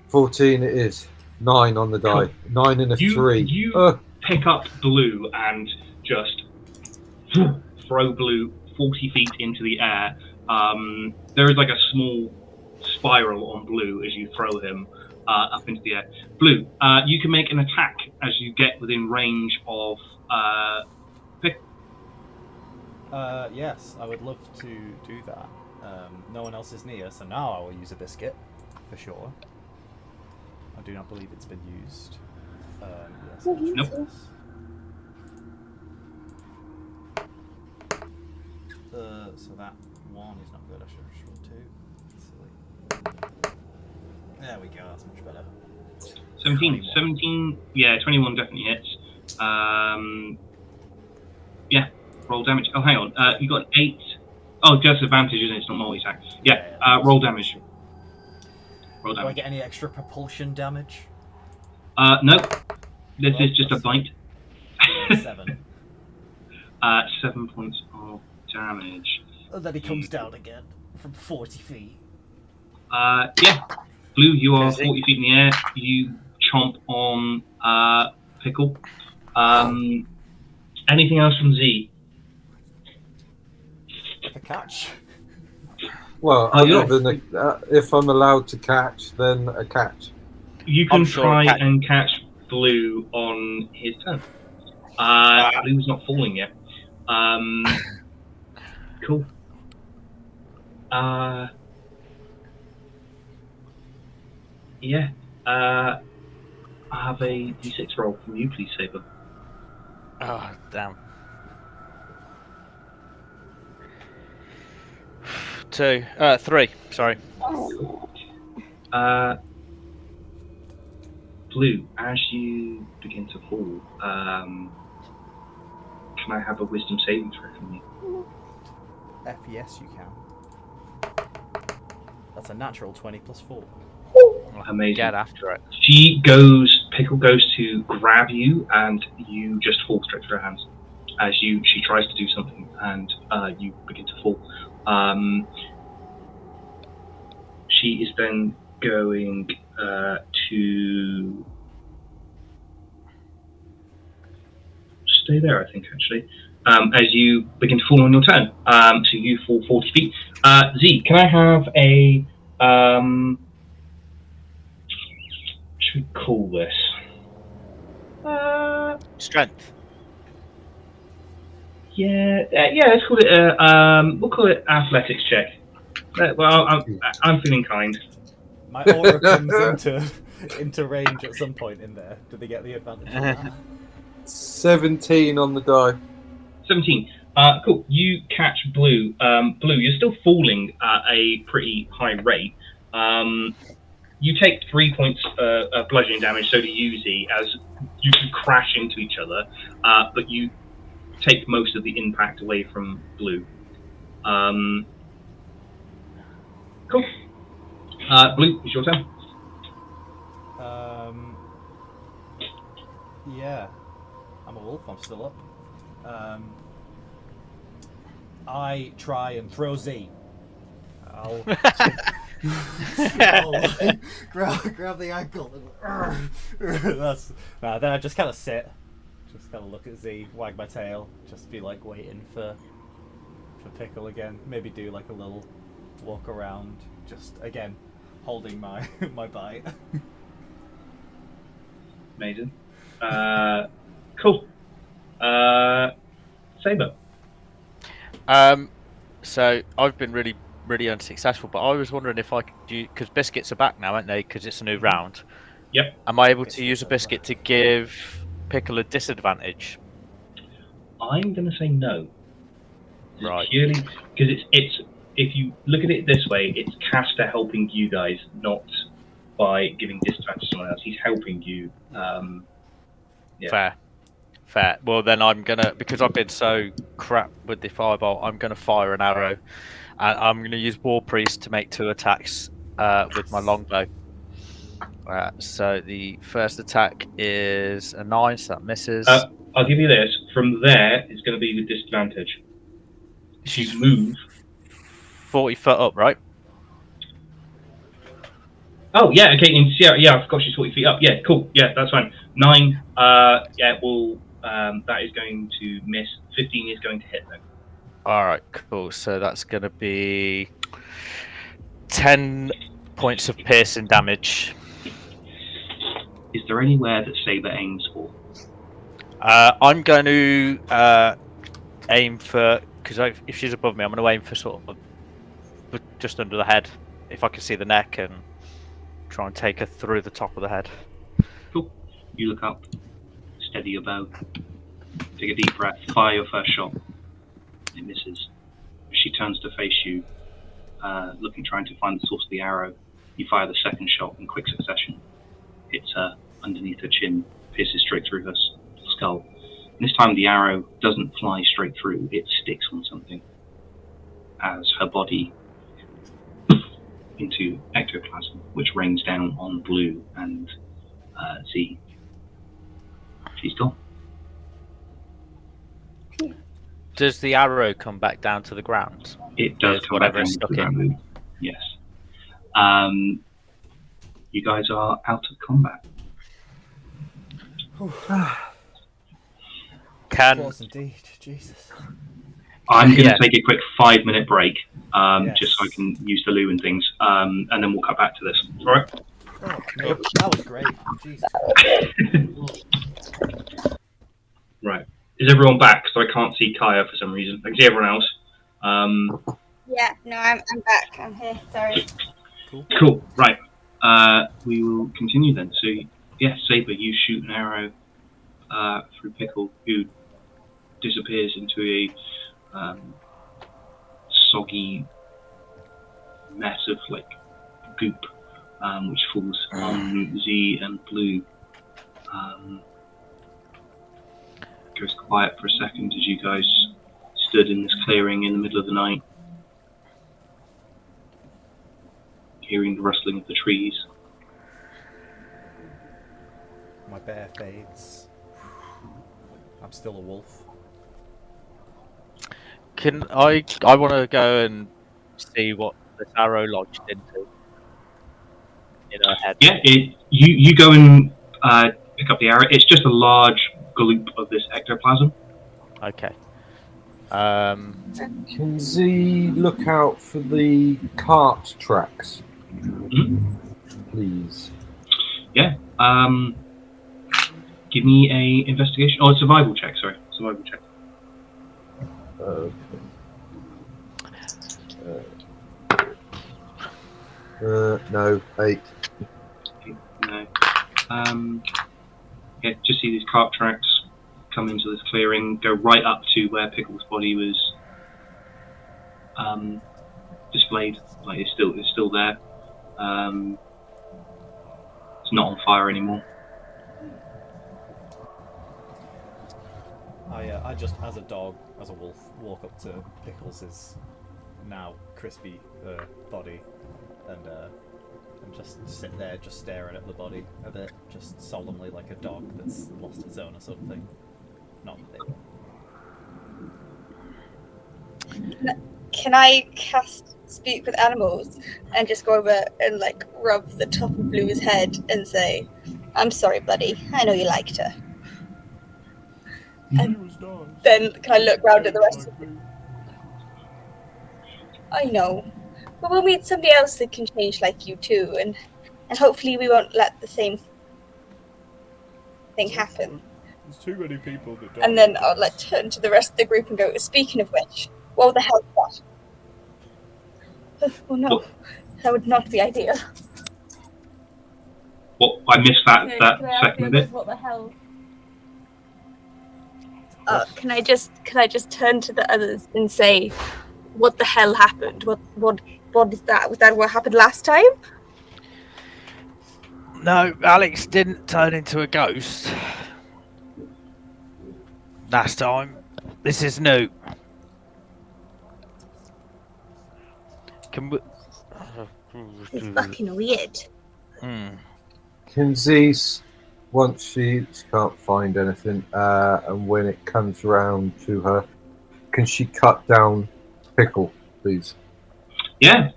S3: 14 it is. 9 on the die. Cool. 9 and a 3.
S2: You pick up Blue and just throw Blue 40 feet into the air. There is like a small spiral on Blue as you throw him up into the air. Blue, you can make an attack as you get within range of Pickle.
S7: Yes, I would love to do that. No one else is near, so now I will use a biscuit, for sure. I do not believe it's been used. Yes.
S2: Nope.
S7: So that 1 is not good. I should have just rolled 2. Silly. There we go. That's much better.
S2: 17. Yeah, 21 definitely hits. Yeah, roll damage. Oh, hang on. You got 8. Oh, just advantage, isn't it? It's not multi-attack. Yeah, roll damage. Roll damage.
S7: Do I get any extra propulsion damage?
S2: No. This is just a bite.
S7: 7.
S2: 7 points of damage.
S7: And then he comes down again from 40 feet.
S2: Yeah. Blue, you are 40 feet in the air. You chomp on Pickle. Anything else from Z?
S7: A catch.
S3: Well, if I'm allowed to catch, then a catch.
S2: You can try and catch Blue on his turn. Blue's not falling yet. Cool. Yeah. I have a d6 roll from you, please, Saber.
S1: Oh, damn. 3, sorry.
S2: Blue, as you begin to fall, can I have a wisdom saving throw from you?
S7: Yes, you can. That's a natural 20 plus 4.
S2: Amazing.
S1: Get after it.
S2: Pickle goes to grab you, and you just fall straight through her hands as she tries to do something, and you begin to fall. She is then going to stay there, I think, actually, as you begin to fall on your turn. So you fall 40 feet. Z, can I have a... should we call this?
S1: Strength.
S2: Yeah, let's call it we'll call it athletics check. Well, I'm feeling kind.
S7: My aura comes into range at some point in there. Do they get the advantage on that?
S3: 17 on the die.
S2: 17. Cool. You catch Blue. Blue, you're still falling at a pretty high rate. You take 3 points of bludgeoning damage, so do you, Z, as you can crash into each other, but you take most of the impact away from Blue. Cool. Blue, it's your turn.
S7: Yeah. I'm a wolf, I'm still up. I try and throw Z. I'll grab the ankle and then I just kind of sit, just kind of look at Z, wag my tail, just be like waiting for Pickle again. Maybe do like a little walk around, just again holding my my bite.
S2: Amazing. Cool. Saber.
S1: So I've been really unsuccessful, but I was wondering if I could do, because biscuits are back now, aren't they? Because it's a new round.
S2: Yep.
S1: Am I able to use a biscuit to give Pickle a disadvantage?
S2: I'm going to say no.
S1: Right.
S2: Purely because it's if you look at it this way, it's Caster helping you guys, not by giving disadvantage to someone else. He's helping you. Yeah.
S1: Fair. Well, then I'm gonna, because I've been so crap with the fireball, I'm gonna fire an arrow, and I'm gonna use War Priest to make 2 attacks with my longbow. So the first attack is a 9, so that misses.
S2: I'll give you this. From there, it's going to be with disadvantage.
S1: She's
S2: move
S1: 40 foot up, right?
S2: Oh yeah, okay. Yeah, I forgot she's 40 feet up. Yeah, cool. Yeah, that's fine. 9. Yeah, well, that is going to miss. 15 is going to hit though.
S1: All right, cool. So that's going to be 10 points of piercing damage.
S2: Is there anywhere that Saber aims for?
S1: I'm going to aim for, because if she's above me, I'm going to aim for sort of just under the head, if I can see the neck, and try and take her through the top of the head.
S2: Cool. You look up, steady your bow, take a deep breath, fire your first shot. It misses. She turns to face you, trying to find the source of the arrow. You fire the second shot in quick succession. Hits her underneath her chin, pierces straight through her skull. And this time the arrow doesn't fly straight through, it sticks on something as her body into ectoplasm, which rains down on Blue and Z. She's gone.
S1: Does the arrow come back down to the ground?
S2: It does come back down to the ground. Yes. You guys are out of combat.
S7: Was indeed, Jesus.
S2: I'm going to take a quick 5-minute break,
S7: Yes.
S2: just so I can use the loo and things, and then we'll cut back to this. All right?
S7: Oh, mate, that was great. Jesus.
S2: Right. Is everyone back? So I can't see Kaya for some reason. I can see everyone else.
S6: Yeah, no, I'm back. I'm here. Sorry.
S2: Cool. Right. We will continue then. So, yeah, Saber, you shoot an arrow through Pickle, who disappears into a soggy mess of like goop, which falls on Z and Blue. Goes quiet for a second as you guys stood in this clearing in the middle of the night, hearing the rustling of the trees.
S7: My bear fades. I'm still a wolf.
S1: Can I want to go and see what this arrow lodged into in her head.
S2: Yeah, you go and pick up the arrow. It's just a large gloop of this ectoplasm.
S1: Okay.
S3: Can Z look out for the cart tracks, please?
S2: Yeah. Give me a investigation or survival check. Sorry, survival check.
S3: No, 8.
S2: No. Yeah, just see these cart tracks come into this clearing, go right up to where Pickle's body was displayed. Like it's still there. It's not on fire anymore.
S7: I just, as a dog, as a wolf, walk up to Pickles' now crispy body and just sit there, just staring at the body a bit, just solemnly, like a dog that's lost its owner, sort of thing. Not a bit.
S6: Can I cast Speak with Animals and just go over and like rub the top of Blue's head and say, "I'm sorry, buddy. I know you liked her." And then can I look round at the rest of them? I know, but we'll meet somebody else that can change like you too, and hopefully we won't let the same thing happen.
S4: There's too many people that don't.
S6: And then I'll like turn to the rest of the group and go, "Speaking of which, what the hell is that?" Oh no, that would not be ideal.
S2: What? I missed that second bit.
S6: What the hell? Can I just turn to the others and say, "What the hell happened? What is that? Was that what happened last time?"
S1: No, Alex didn't turn into a ghost last time. This is new. Can we...
S5: It's fucking weird.
S3: Can Z, once she can't find anything, and when it comes round to her, can she cut down Pickle, please?
S2: Yeah.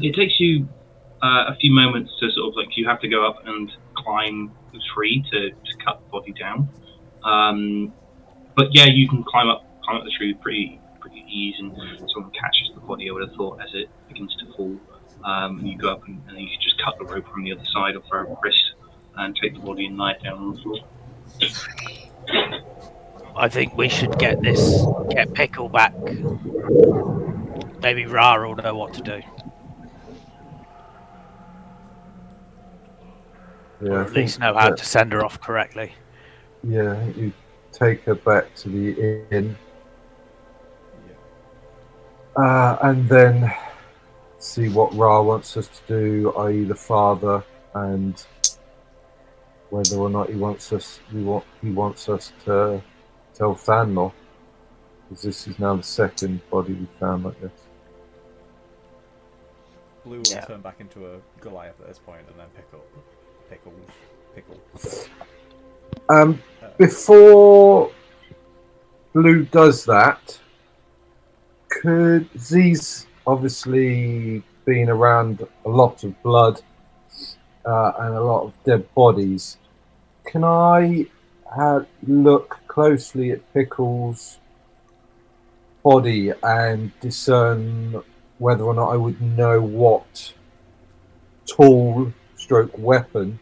S2: It takes you a few moments to sort of like you have to go up and climb the tree to cut the body down. But yeah, you can climb up the tree pretty easy, and someone catches the body, I would have thought, as it begins to fall. And you go up and you can just cut the rope from the other side of her wrist and take the body and lie it down on the floor.
S1: I think we should get Pickle back. Maybe Ra will know what to do.
S3: Yeah,
S1: or at least know how to send her off correctly.
S3: Yeah, you take her back to the inn. And then see what Ra wants us to do, i.e. the father, and whether or not he wants us to tell Thanmore, because this is now the second body we found like this.
S7: Blue will turn back into a Goliath at this point, and then Pickle.
S3: Before Blue does that, could Z's obviously been around a lot of blood and a lot of dead bodies? Can I look closely at Pickle's body and discern whether or not I would know what tool/weapon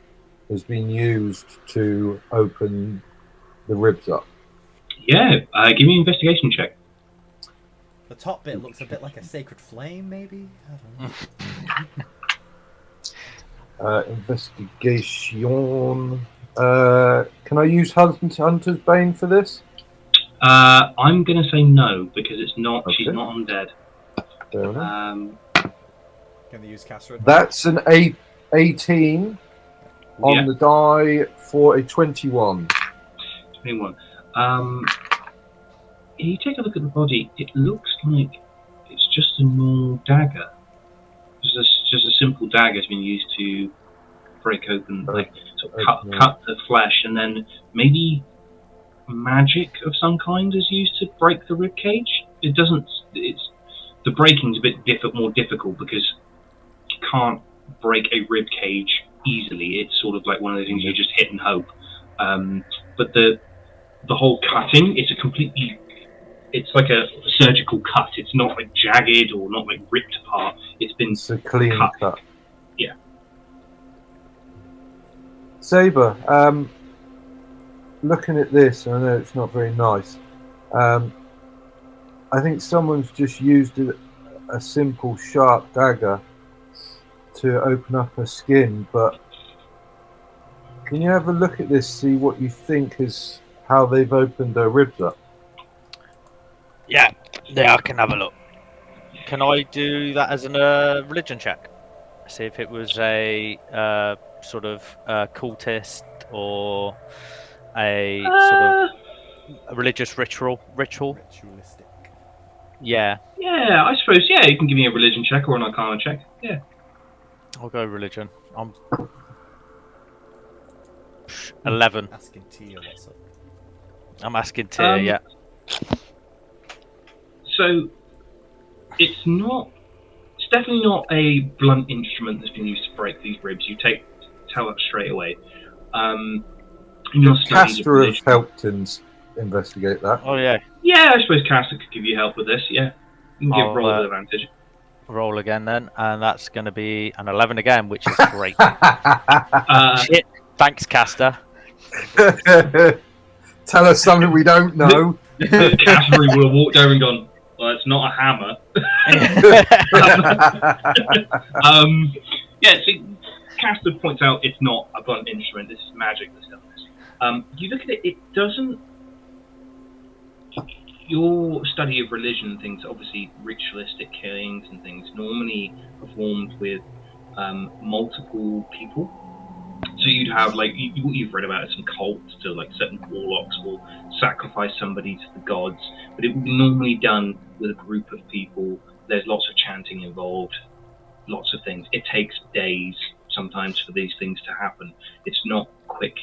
S3: has been used to open the ribs up?
S2: Yeah, give me an investigation check.
S7: The top bit looks a bit like a sacred flame, maybe? I don't know.
S3: Investigation. Can I use Hunter's Bane for this?
S2: I'm going to say no, because it's not.
S3: Okay.
S2: She's not undead.
S3: Fair enough.
S7: Can they use Caster?
S3: That's an 18. on the die for a 21.
S2: 21. You take a look at the body. It looks like it's just a normal dagger. Just a simple dagger has been used to break open, like sort of cut the flesh, and then maybe magic of some kind is used to break the rib cage. It doesn't. It's the breaking's a bit more difficult because you can't break a rib cage easily. It's sort of like one of those things you just hit and hope. But the whole cutting, it's like a surgical cut. It's not like jagged or not like ripped apart. It's
S3: a clean cut.
S2: Yeah.
S3: Saber, looking at this, I know it's not very nice. I think someone's just used a simple sharp dagger to open up her skin, but can you have a look at this, see what you think is how they've opened their ribs up?
S1: Yeah, I can have a look. Can I do that as a religion check? See if it was a sort of cultist or a sort of a religious ritual.
S7: Ritualistic.
S1: Yeah.
S2: Yeah, I suppose. Yeah, you can give me a religion check or an arcana check. Yeah.
S1: I'll go religion. I'm 11.
S7: Asking Tia what's up.
S1: I'm asking Tia, yeah.
S2: So it's definitely not a blunt instrument that's been used to break these ribs. You tell that straight away.
S3: Castor have helped investigate that.
S1: Oh yeah.
S2: Yeah, I suppose Castor could give you help with this. Yeah, you can give roll with advantage.
S1: Roll again then, and that's going to be an 11 again, which is great. Shit. Thanks, Castor.
S3: Tell us something we don't know.
S2: Castor will have walked over and gone, well, it's not a hammer. Yeah, see, Castor points out it's not a blunt instrument, this is magic that's done this. You look at it, it doesn't... Your study of religion and things, obviously ritualistic killings and things, normally performed with multiple people. So you'd have, like, what you've read about is some cults to, like, certain warlocks will sacrifice somebody to the gods, but it would be normally done with a group of people. There's lots of chanting involved, lots of things. It takes days sometimes for these things to happen. It's not quick.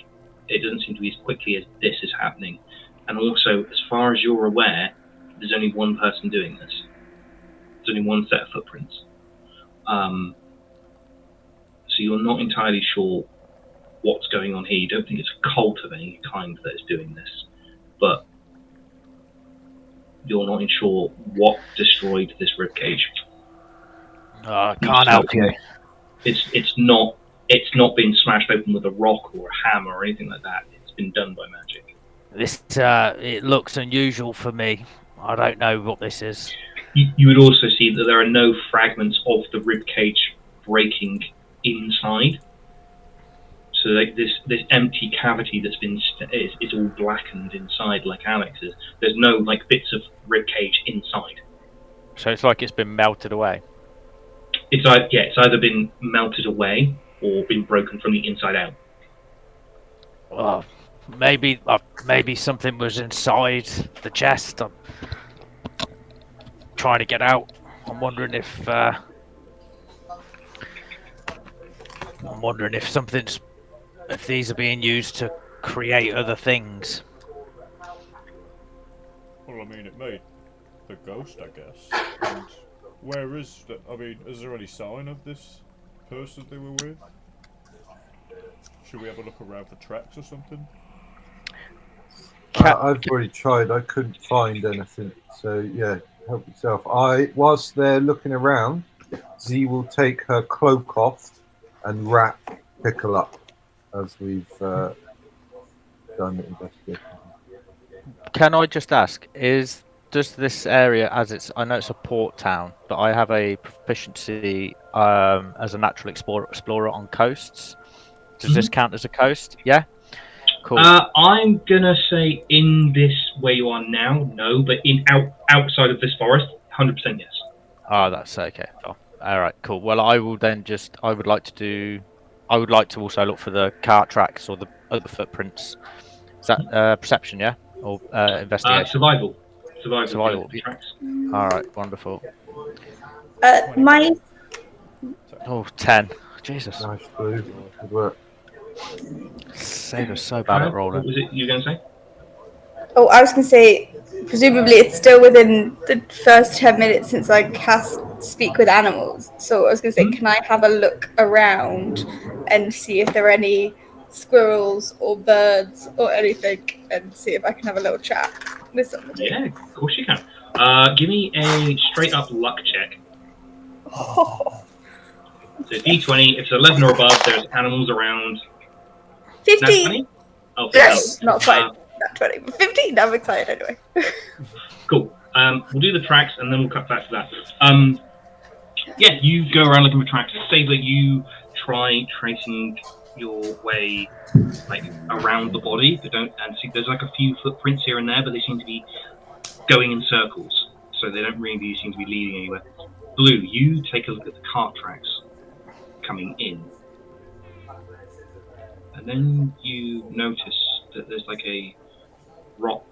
S2: It doesn't seem to be as quickly as this is happening. And also, as far as you're aware, there's only one person doing this. There's only one set of footprints. So you're not entirely sure what's going on here. You don't think it's a cult of any kind that is doing this, but you're not sure what destroyed this ribcage.
S1: I can't help you.
S2: It's not been smashed open with a rock or a hammer or anything like that. It's been done by magic.
S1: This it looks unusual for me. I don't know what this is.
S2: You would also see that there are no fragments of the ribcage breaking inside. So like this empty cavity that's been is all blackened inside, like Alex's. There's no like bits of ribcage inside.
S1: So it's like it's been melted away.
S2: It's either been melted away or been broken from the inside out.
S1: Well, maybe something was inside the chest. I'm trying to get out. I'm wondering if if these are being used to create other things.
S4: Well, I mean, it made the ghost, I guess. And where is the... I mean, is there any sign of this person they were with? Should we have a look around for tracks or something?
S3: I've already tried. I couldn't find anything. So, yeah, help yourself. Whilst they're looking around, Z will take her cloak off and wrap Pickle up as we've done the investigation.
S1: Can I just ask, does this area, I know it's a port town, but I have a proficiency as a natural explorer on coasts. Does this count as a coast? Yeah? Cool.
S2: I'm gonna say in this where you are now, no, but outside of this forest, 100% yes.
S1: Oh, that's okay. Oh, all right, cool. Well, I would like to do I would like to also look for the cart tracks or the other footprints. Is that perception, yeah, or investigation?
S2: Survival. Survival.
S1: Survival.
S2: The tracks.
S1: All right, wonderful.
S6: My
S1: Oh, 10. Jesus,
S3: Nice, Blue. Good work.
S1: Saber's so bad
S2: Kaya,
S1: at rolling.
S2: what was it you were going to say?
S6: Oh, I was going to say, presumably it's still within the first 10 minutes since I cast Speak with Animals. So I was going to say, can I have a look around and see if there are any squirrels or birds or anything and see if I can have a little chat with somebody?
S2: Yeah, of course you can. Give me a straight up luck check.
S6: Oh,
S2: So D20, if it's 11 or above, there's animals around.
S6: 15!
S2: Nat 20? Oh, 15.
S6: Yes! Not quite that 20, but 15. I'm excited anyway.
S2: Cool. We'll do the tracks and then we'll cut back to that. Yeah, you go around looking for tracks. Saber, you try tracing your way like around the body, but don't and see there's like a few footprints here and there, but they seem to be going in circles, so they don't really seem to be leading anywhere. Blue, you take a look at the cart tracks coming in, and then you notice that there's like a rock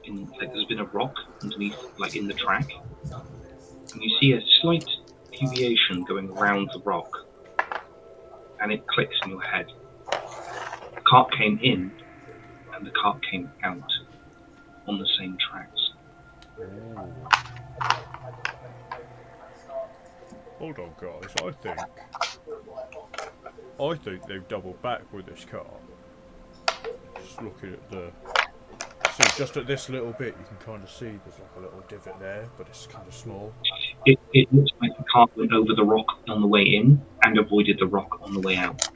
S2: there's been a rock underneath, like in the track, and you see a slight deviation going around the rock, and it clicks in your head. The cart came in, and the cart came out on the same tracks.
S4: Hold on, guys. I think they've doubled back with this car. Just looking at the. See, just at this little bit, you can kind of see there's like a little divot there, but it's kind of small.
S2: It looks like the cart went over the rock on the way in and avoided the rock on the way out.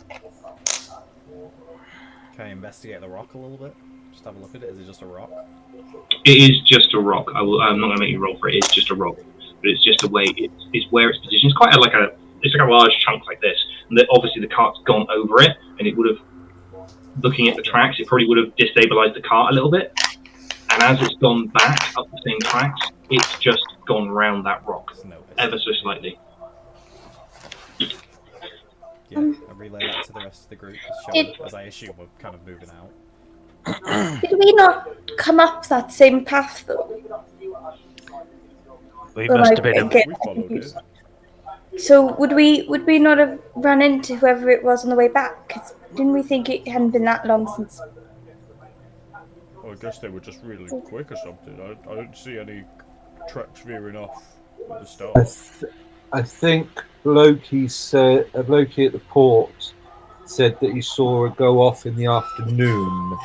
S7: Can I investigate the rock a little bit? Just have a look at it. Is it just a rock?
S2: It is just a rock. I'm not going to make you roll for it. It's just a rock, but it's just a way. It's where it's positioned. It's quite it's like a large chunk like this, and obviously the cart's gone over it, and it would have. Looking at the tracks, it probably would have destabilized the cart a little bit. And as it's gone back up the same tracks, it's just gone around that rock ever so slightly.
S7: Yeah, I relay that to the rest of the group, as I assume we're kind of moving out.
S6: Did we not come up that same path though?
S1: We must have been.
S4: We followed it.
S6: So would we not have run into whoever it was on the way back? 'Cause didn't we think it hadn't been that long since?
S4: Well, I guess they were just really quick or something. I didn't see any tracks veering off at the start.
S3: I think Loki at the port said that he saw her go off in the afternoon.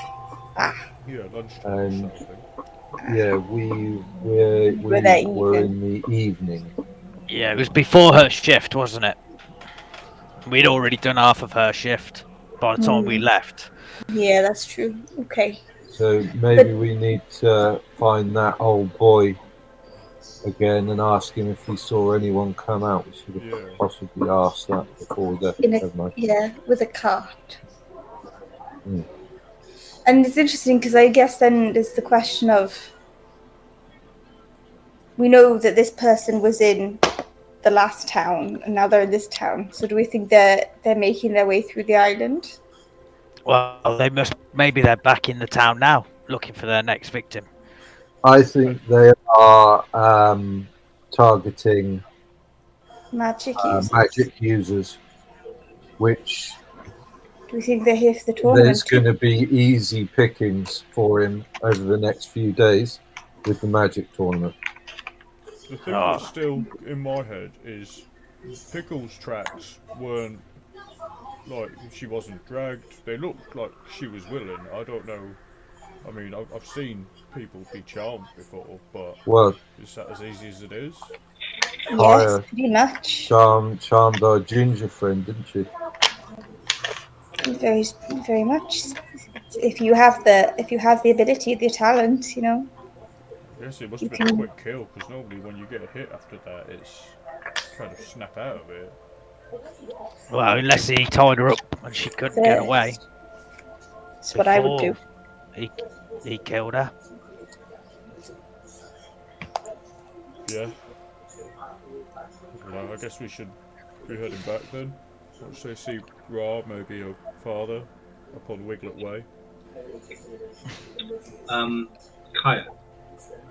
S4: Yeah, lunchtime.
S3: And
S4: or something.
S3: yeah, we were in the evening.
S1: Yeah, it was before her shift, wasn't it? We'd already done half of her shift by the time we left.
S6: Yeah, that's true. Okay.
S3: So maybe we need to find that old boy again and ask him if he saw anyone come out. We should have possibly asked that before we left.
S6: With a cart.
S3: Mm.
S6: And it's interesting because I guess then there's the question of, we know that this person was in the last town and now they're in this town. So do we think they're making their way through the island?
S1: Well, maybe they're back in the town now, looking for their next victim.
S3: I think they are targeting
S6: Magic
S3: users, which
S6: do we think they're here for the tournament?
S3: there's going to be easy pickings for him over the next few days with the magic tournament.
S4: The thing that's still in my head is Pickle's tracks weren't like she wasn't dragged. They looked like she was willing. I don't know. I mean, I've seen people be charmed before, but is that as easy as it is?
S6: Yes, pretty much.
S3: Charmed our ginger friend, didn't she?
S6: Very, very much. If you have the ability, the talent, you know.
S4: Yes, it must have been a quick kill, because normally when you get a hit after that, it's kind of snap out of it.
S1: Well, unless he tied her up and she couldn't get away.
S6: That's what I would do.
S1: He killed her.
S4: Yeah. Well, I guess we should be heading back then. Once they see Ra, maybe your father, upon Wiglet Way.
S2: Kaya,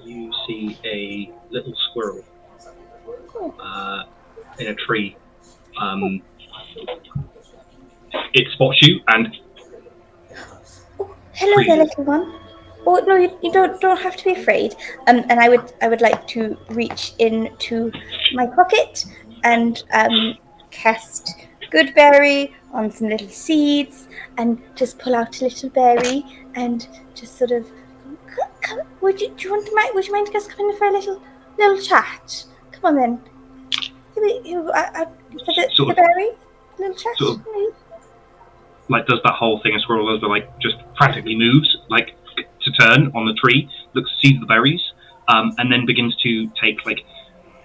S2: you see a little squirrel in a tree. It spots you and
S5: Hello there, little one. Oh no, you don't have to be afraid. And I would like to reach into my pocket and cast good berry on some little seeds and just pull out a little berry and just sort of come. Would you mind just coming in for a little chat? Come on then. For the berry, a little chat.
S2: sort of like does that whole thing a squirrel does, but like just practically moves like to turn on the tree, sees the berries, and then begins to take like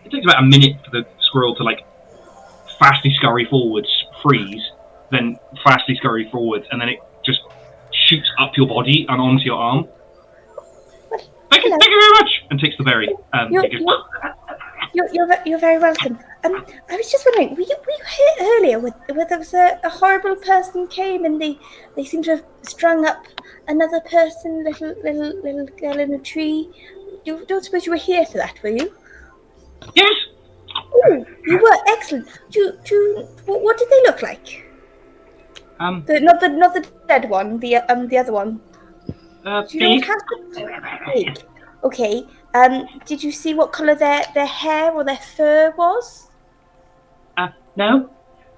S2: it takes about a minute for the squirrel to like fastly scurry forwards, freeze, then fastly scurry forwards, and then it just shoots up your body and onto your arm. Thank you very much, and takes the berry.
S5: You're very welcome. I was just wondering, were you here earlier where there was a horrible person came and they seemed to have strung up another person, little girl in a tree? You don't suppose you were here for that, were you?
S2: Yes.
S5: Oh, you were excellent. What did they look like? Not the dead one, the other one.
S2: Big.
S5: Big. Okay. Did you see what colour their hair or their fur was?
S2: No.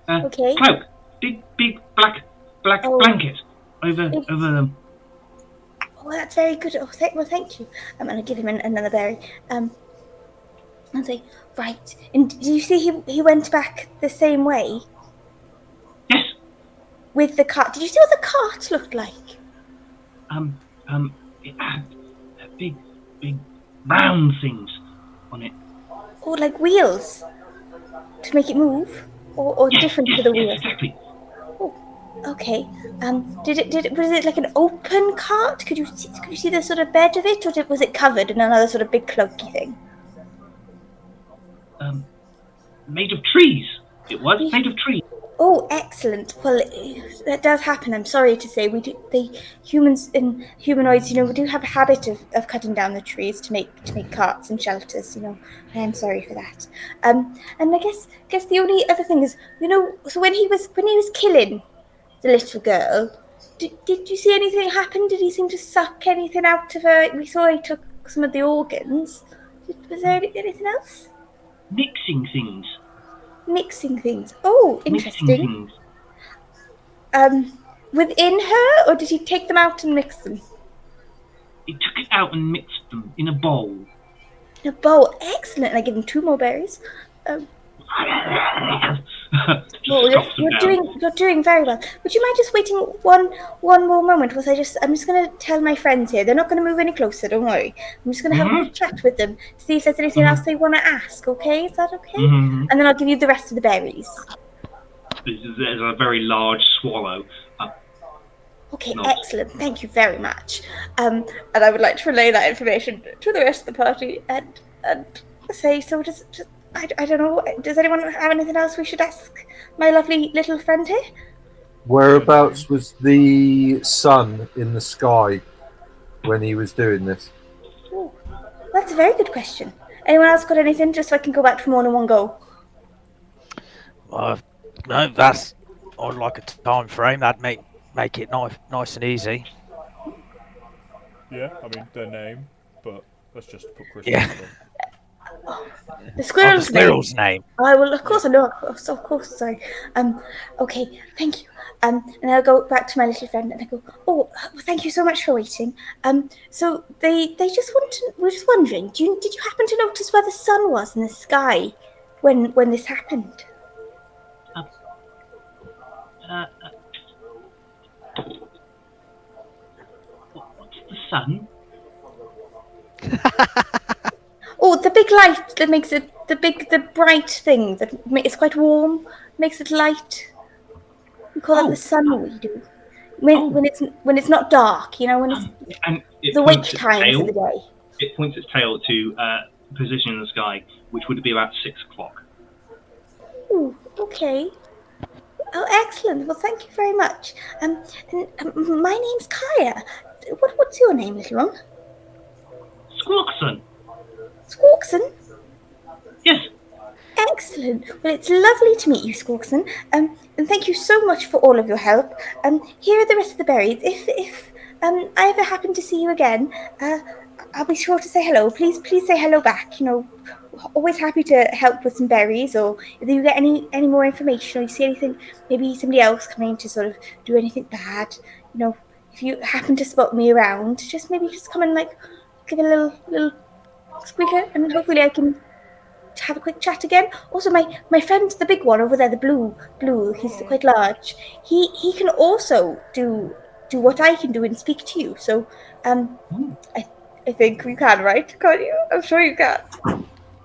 S5: Okay.
S2: Cloak. Big black blanket over them.
S5: Oh, that's very good. Oh, thank you. I'm gonna give him another berry. And say, right. And do you see he went back the same way?
S2: Yes.
S5: With the cart. Did you see what the cart looked like?
S2: It had big round things on it.
S5: Oh, like wheels to make it move, or
S2: Yes,
S5: different to the wheels.
S2: Exactly.
S5: Oh, okay. Was it like an open cart? Could you see the sort of bed of it, or was it covered in another sort of big cloaky thing?
S2: Made of trees. It was made of trees.
S5: Oh, excellent. Well, that does happen. I'm sorry to say, the humans and humanoids, we do have a habit of cutting down the trees to make carts and shelters. I am sorry for that. And I guess the only other thing is, so when he was killing the little girl, did you see anything happen? Did he seem to suck anything out of her? We saw he took some of the organs. Was there anything else?
S2: Mixing things.
S5: Mixing things. Oh, interesting.
S2: Mixing
S5: things. Within her, or did he take them out and mix them?
S2: He took it out and mixed them in a bowl.
S5: In a bowl. Excellent. And I give him 2 more berries. You're doing very well. Would you mind just waiting one more moment? I'm just going to tell my friends here. They're not going to move any closer. Don't worry. I'm just going to have a quick chat with them, see if there's anything else they want to ask. Okay, is that okay? And then I'll give you the rest of the berries.
S2: There's a very large swallow.
S5: Okay, excellent. Thank you very much. And I would like to relay that information to the rest of the party and say so. I don't know. Does anyone have anything else we should ask my lovely little friend here?
S3: Whereabouts was the sun in the sky when he was doing this?
S5: Oh, that's a very good question. Anyone else got anything, just so I can go back from all in one go?
S1: No, that's on like a time frame. That'd make it nice and easy.
S4: Yeah, I mean their name, but let's just put Christmas.
S1: Yeah.
S5: The squirrel's
S1: name.
S5: Well, of course I know. Of course, sorry. Okay, thank you. And I'll go back to my little friend and I go, oh, well, thank you so much for waiting. So they just we're just wondering, did you happen to notice where the sun was in the sky when this happened?
S2: What's the sun?
S5: Oh, the big light that makes it the bright thing that it's quite warm, makes it light. We call it the sun. We do when it's not dark, when it's
S2: and it
S5: the wake times of the day.
S2: It points its tail to position in the sky, which would be about 6 o'clock.
S5: Oh, okay. Oh, excellent. Well, thank you very much. My name's Kaya. What's your name, little one?
S2: Squawkson.
S5: Squawkson?
S2: Yes.
S5: Excellent. Well, it's lovely to meet you, Squawkson. And thank you so much for all of your help. Here are the rest of the berries. If I ever happen to see you again, I'll be sure to say hello. Please say hello back. You know, always happy to help with some berries, or if you get any more information, or you see anything, maybe somebody else coming to sort of do anything bad. You know, if you happen to spot me around, just come and like give a little squeaker, and hopefully I can have a quick chat again. Also, my friend, the big one over there, the blue, he's quite large. He can also do what I can do and speak to you. So, I think we can, right? Can't you? I'm sure you can.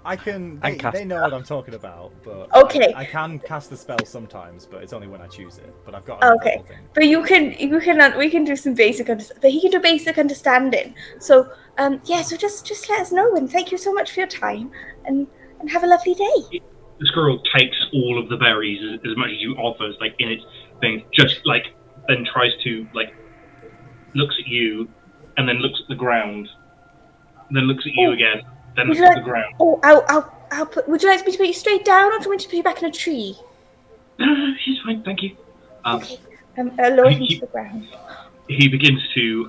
S7: I can.
S1: And cast
S7: They know what I'm talking about, but
S5: Okay.
S7: I can cast the spell sometimes, but it's only when I choose it. But I've got another
S5: Okay,
S7: whole thing.
S5: but we can do some basic but he can do basic understanding. So yeah, so just let us know, and thank you so much for your time, and have a lovely day.
S2: The squirrel takes all of the berries as much as you offers, like in its thing, just like then tries to like looks at you, and then looks at the ground, then looks at you again, then
S5: Would
S2: looks
S5: you
S2: at
S5: like?
S2: the ground.
S5: Oh, I'll put. Would you like me to put you straight down, or do you want me to put you back in a tree?
S2: No, she's fine, thank you.
S5: Okay. I'll lower him to
S2: He,
S5: the ground.
S2: he begins to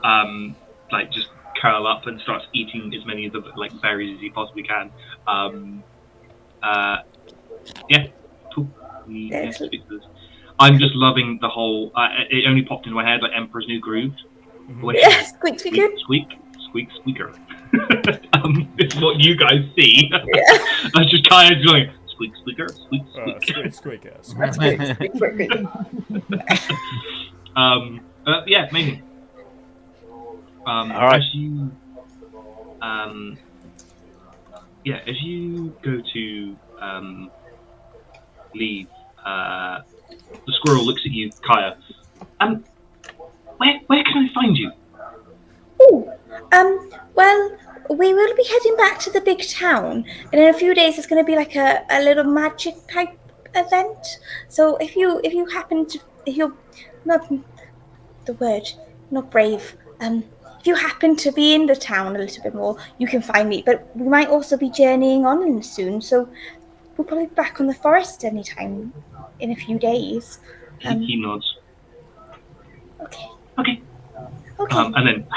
S2: like just curl up and starts eating as many of the like berries as he possibly can. Yeah, cool. Yeah, I'm just loving the whole. It only popped into my head like Emperor's New Groove. When
S5: Yes, squeak, squeaker.
S2: Squeak, squeaker. It's what you guys see.
S5: Yeah.
S2: I was just kind of going squeak, squeaker, squeak, squeak.
S7: Squeak.
S2: Yeah, amazing.
S1: All right.
S2: As you go to leave, the squirrel looks at you, Kaya. Where can I find you?
S5: Oh, well, we will be heading back to the big town, and in a few days it's going to be like a little magic type event. So if you happen to, if you're not the word, not brave, if you happen to be in the town a little bit more, you can find me. But we might also be journeying on soon, so we'll probably be back on the forest anytime in a few days.
S2: He nods.
S5: Okay.
S2: Okay.
S5: Okay.
S2: And then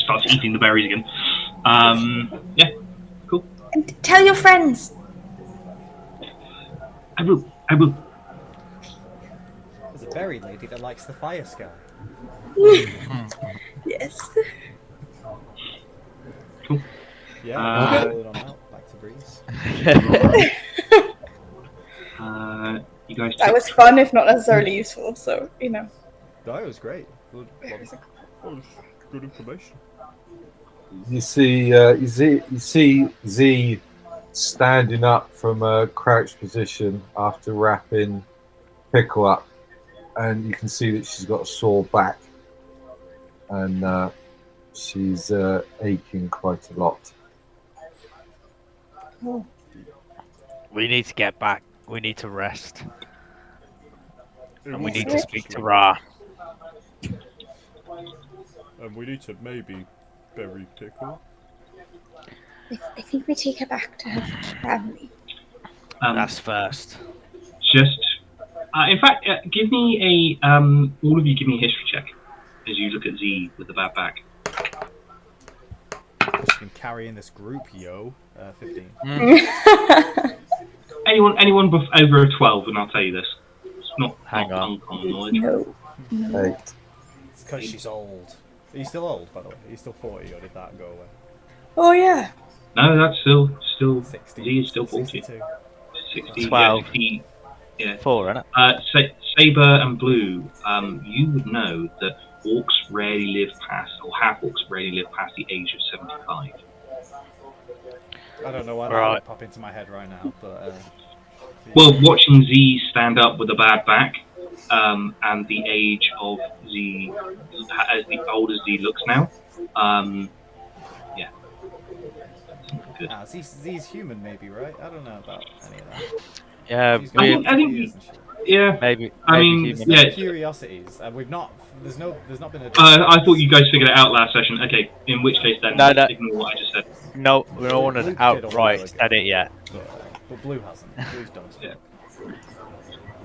S2: starts eating the berries again. Yeah, cool.
S5: And tell your friends.
S2: I will.
S7: There's a berry lady that likes the fire sky.
S5: Yes.
S2: Cool.
S7: Yeah, roll it on out. Back to Breeze.
S2: You guys.
S6: That was fun, if not necessarily useful. So
S7: No, it was great. Good.
S4: Good information.
S3: You see, Z standing up from a crouched position after wrapping Pickle up, and you can see that she's got a sore back, and she's aching quite a lot.
S1: We need to get back. We need to rest. And we need to
S4: Yes.
S1: speak to Ra.
S4: And we need to maybe bury Pickle.
S5: I think we take her back to her family.
S1: That's first.
S2: Just, in fact, give me a all of you give me a history check as you look at Z with the bad back.
S7: Just been carrying this group, yo. 15.
S2: Anyone over a 12, and I'll tell you this. It's not uncommon knowledge.
S5: No.
S3: 8.
S7: It's because she's old. Are you still old, by the way? Are you still 40, or did that go away?
S5: Oh yeah.
S2: No, that's still
S7: 60.
S2: Z is still 40.
S7: 62.
S2: 60.
S1: 12.
S2: Yeah.
S1: 4, innit?
S2: Saber and Blue, you would know that orcs rarely live past, or half orcs rarely live past the age of 75.
S7: I don't know why that
S1: Right.
S7: would pop into my head right now, but...
S2: Well, watching Z stand up with a bad back, and the age of Z, as the old as Z looks now, yeah. Good.
S7: Z's human, maybe, right? I don't know about any of that.
S1: Yeah,
S7: She's got
S2: I
S7: lots of
S2: think
S7: years and shit.
S2: Yeah.
S1: Maybe
S2: I mean,
S1: human.
S2: yeah.
S7: Curiosities. We've not. There's not been a.
S2: I thought you guys figured it out last session. Okay, in which case then
S1: No.
S2: ignore what I just said.
S1: No, no one
S7: Blue
S1: has
S7: did a while
S1: outright
S7: ago.
S1: said it yet.
S7: But Blue hasn't. Blue's done.
S2: Yeah.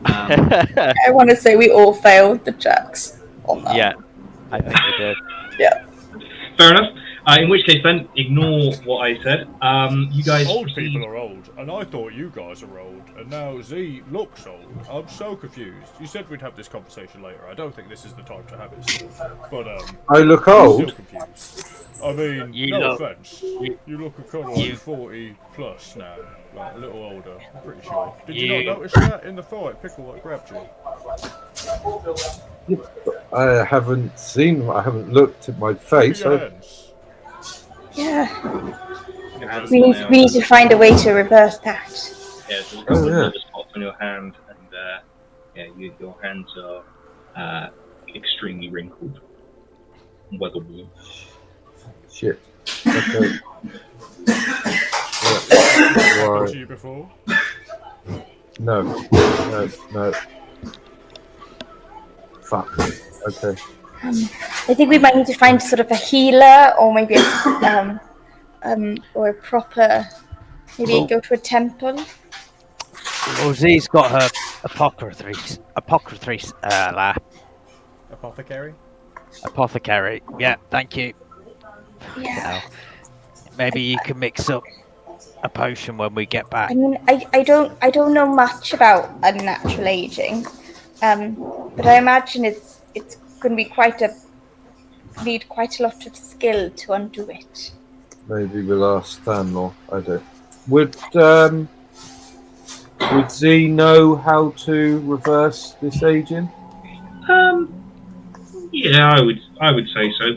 S6: I want to say we all failed the checks on that.
S1: Yeah, I think we did.
S6: Yeah.
S2: Fair enough. In which case then, ignore what I said. You guys
S4: Old
S2: receive...
S4: people are old, and I thought you guys are old, and now Z looks old. I'm so confused. You said we'd have this conversation later. I don't think this is the time to have it still. But,
S3: I look
S4: I'm
S3: old.
S4: still confused. I mean,
S1: You
S4: no
S1: look-
S4: offense. You look a kind of like 40 plus now. Like, a little older, I'm pretty sure. Did you not notice that in the fight? Pickle that grabbed you.
S3: I haven't seen. I haven't looked at my
S4: Look at
S3: face.
S4: your
S3: I,
S4: hands.
S6: Yeah. We need to find a way to reverse that.
S2: Yeah, there's a couple of
S3: yeah.
S2: nervous spots on your hand, and your hands are extremely wrinkled, weather-worn.
S3: shit. Okay.
S4: Happened
S3: Right.
S4: to you before?
S3: No. Fuck. Okay.
S6: I think we might need to find sort of a healer, or maybe or a proper. Maybe go to a temple.
S1: Well, Z's got her apothecary
S7: Apothecary.
S1: apothecary. Yeah, thank you.
S6: Yeah.
S1: Maybe you can mix up a potion when we get back.
S6: I mean, I don't know much about unnatural aging, but I imagine it's going to be need quite a lot of skill to undo it.
S3: Maybe we'll ask Stanley. I don't. Would Z know how to reverse this aging?
S2: Yeah, I would say so.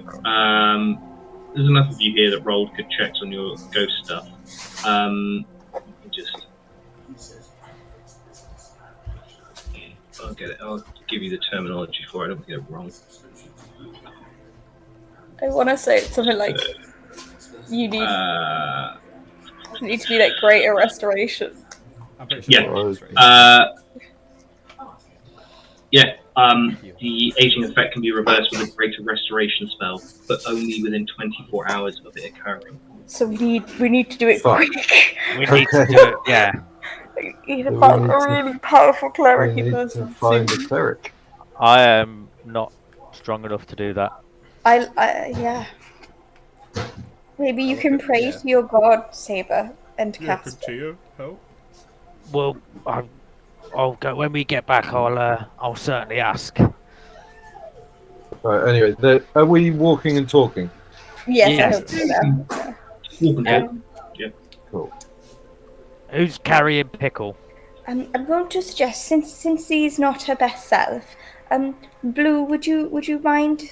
S2: There's enough of you here that rolled good checks on your ghost stuff. I'll get it. I'll give you the terminology for it. I don't get it wrong.
S6: I want to say it's something like you need to be like greater restoration.
S7: I'm pretty sure.
S2: Yeah.
S7: That's right.
S2: The aging effect can be reversed with a greater restoration spell, but only within 24 hours of it occurring.
S6: So we need to do it
S3: Fuck.
S6: quick.
S1: We need to do it. Yeah.
S6: He's a
S3: We need
S6: really powerful
S3: We
S6: cleric
S3: need to
S6: person.
S3: find a cleric.
S1: I am not strong enough to do that.
S6: Yeah. Maybe you can pray to your god, Saber, and
S4: Yeah,
S6: cast
S4: could
S6: it.
S4: Tia help?
S1: Well, I'll go when we get back. I'll certainly ask.
S3: Right. Anyway, are we walking and talking?
S6: Yes,
S1: Yes.
S6: I hope so.
S2: Walking head.
S3: Cool.
S1: Who's carrying Pickle?
S6: I'm going to suggest, since he's not her best self, Blue, would you mind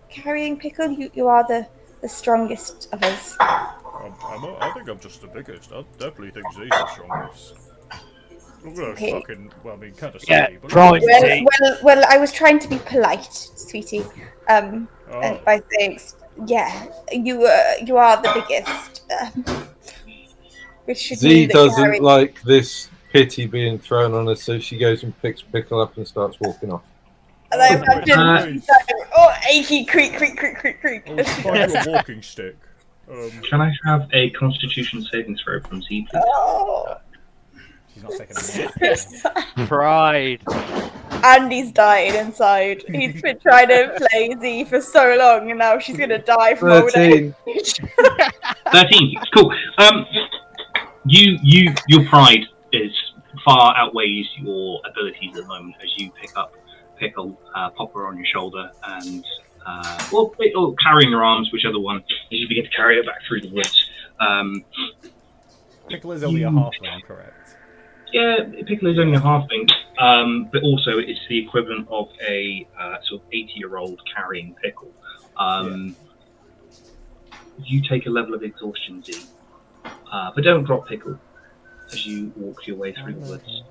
S6: carrying Pickle? You are the strongest of us.
S4: I think I'm just the biggest. I definitely think Z's the strongest. Look at those
S6: Okay.
S4: fucking, well, I mean, kind of
S1: Yeah,
S4: silly, but
S1: try
S4: look
S1: and
S4: at
S1: see.
S6: Well, I was trying to be polite, sweetie. And
S4: Oh.
S6: by saying, yeah, you are the biggest. Which should
S3: Z
S6: mean that
S3: doesn't
S6: Gary-
S3: like this pity being thrown on her, so she goes and picks Pickle up and starts walking off.
S6: And I imagine, achy, creak.
S4: I was trying to a walking stick.
S2: Can I have a Constitution saving throw from Z, please?
S6: Oh,
S7: She's not taking a minute.
S1: Pride.
S6: Andy's dying inside. He's been trying to play Z for so long, and now she's gonna die from old
S3: 13.
S6: age.
S2: 13. Cool. Your pride is far outweighs your abilities at the moment as you pick up Pickle, pop her on your shoulder, and or carrying her arms, whichever one, as you begin to carry her back through the woods.
S7: Pickle is only a halfling, correct?
S2: Yeah, Pickle is only a halfling, but also it's the equivalent of a sort of 80-year-old carrying Pickle. You take a level of exhaustion, Z, but don't drop Pickle as you walk your way through the woods.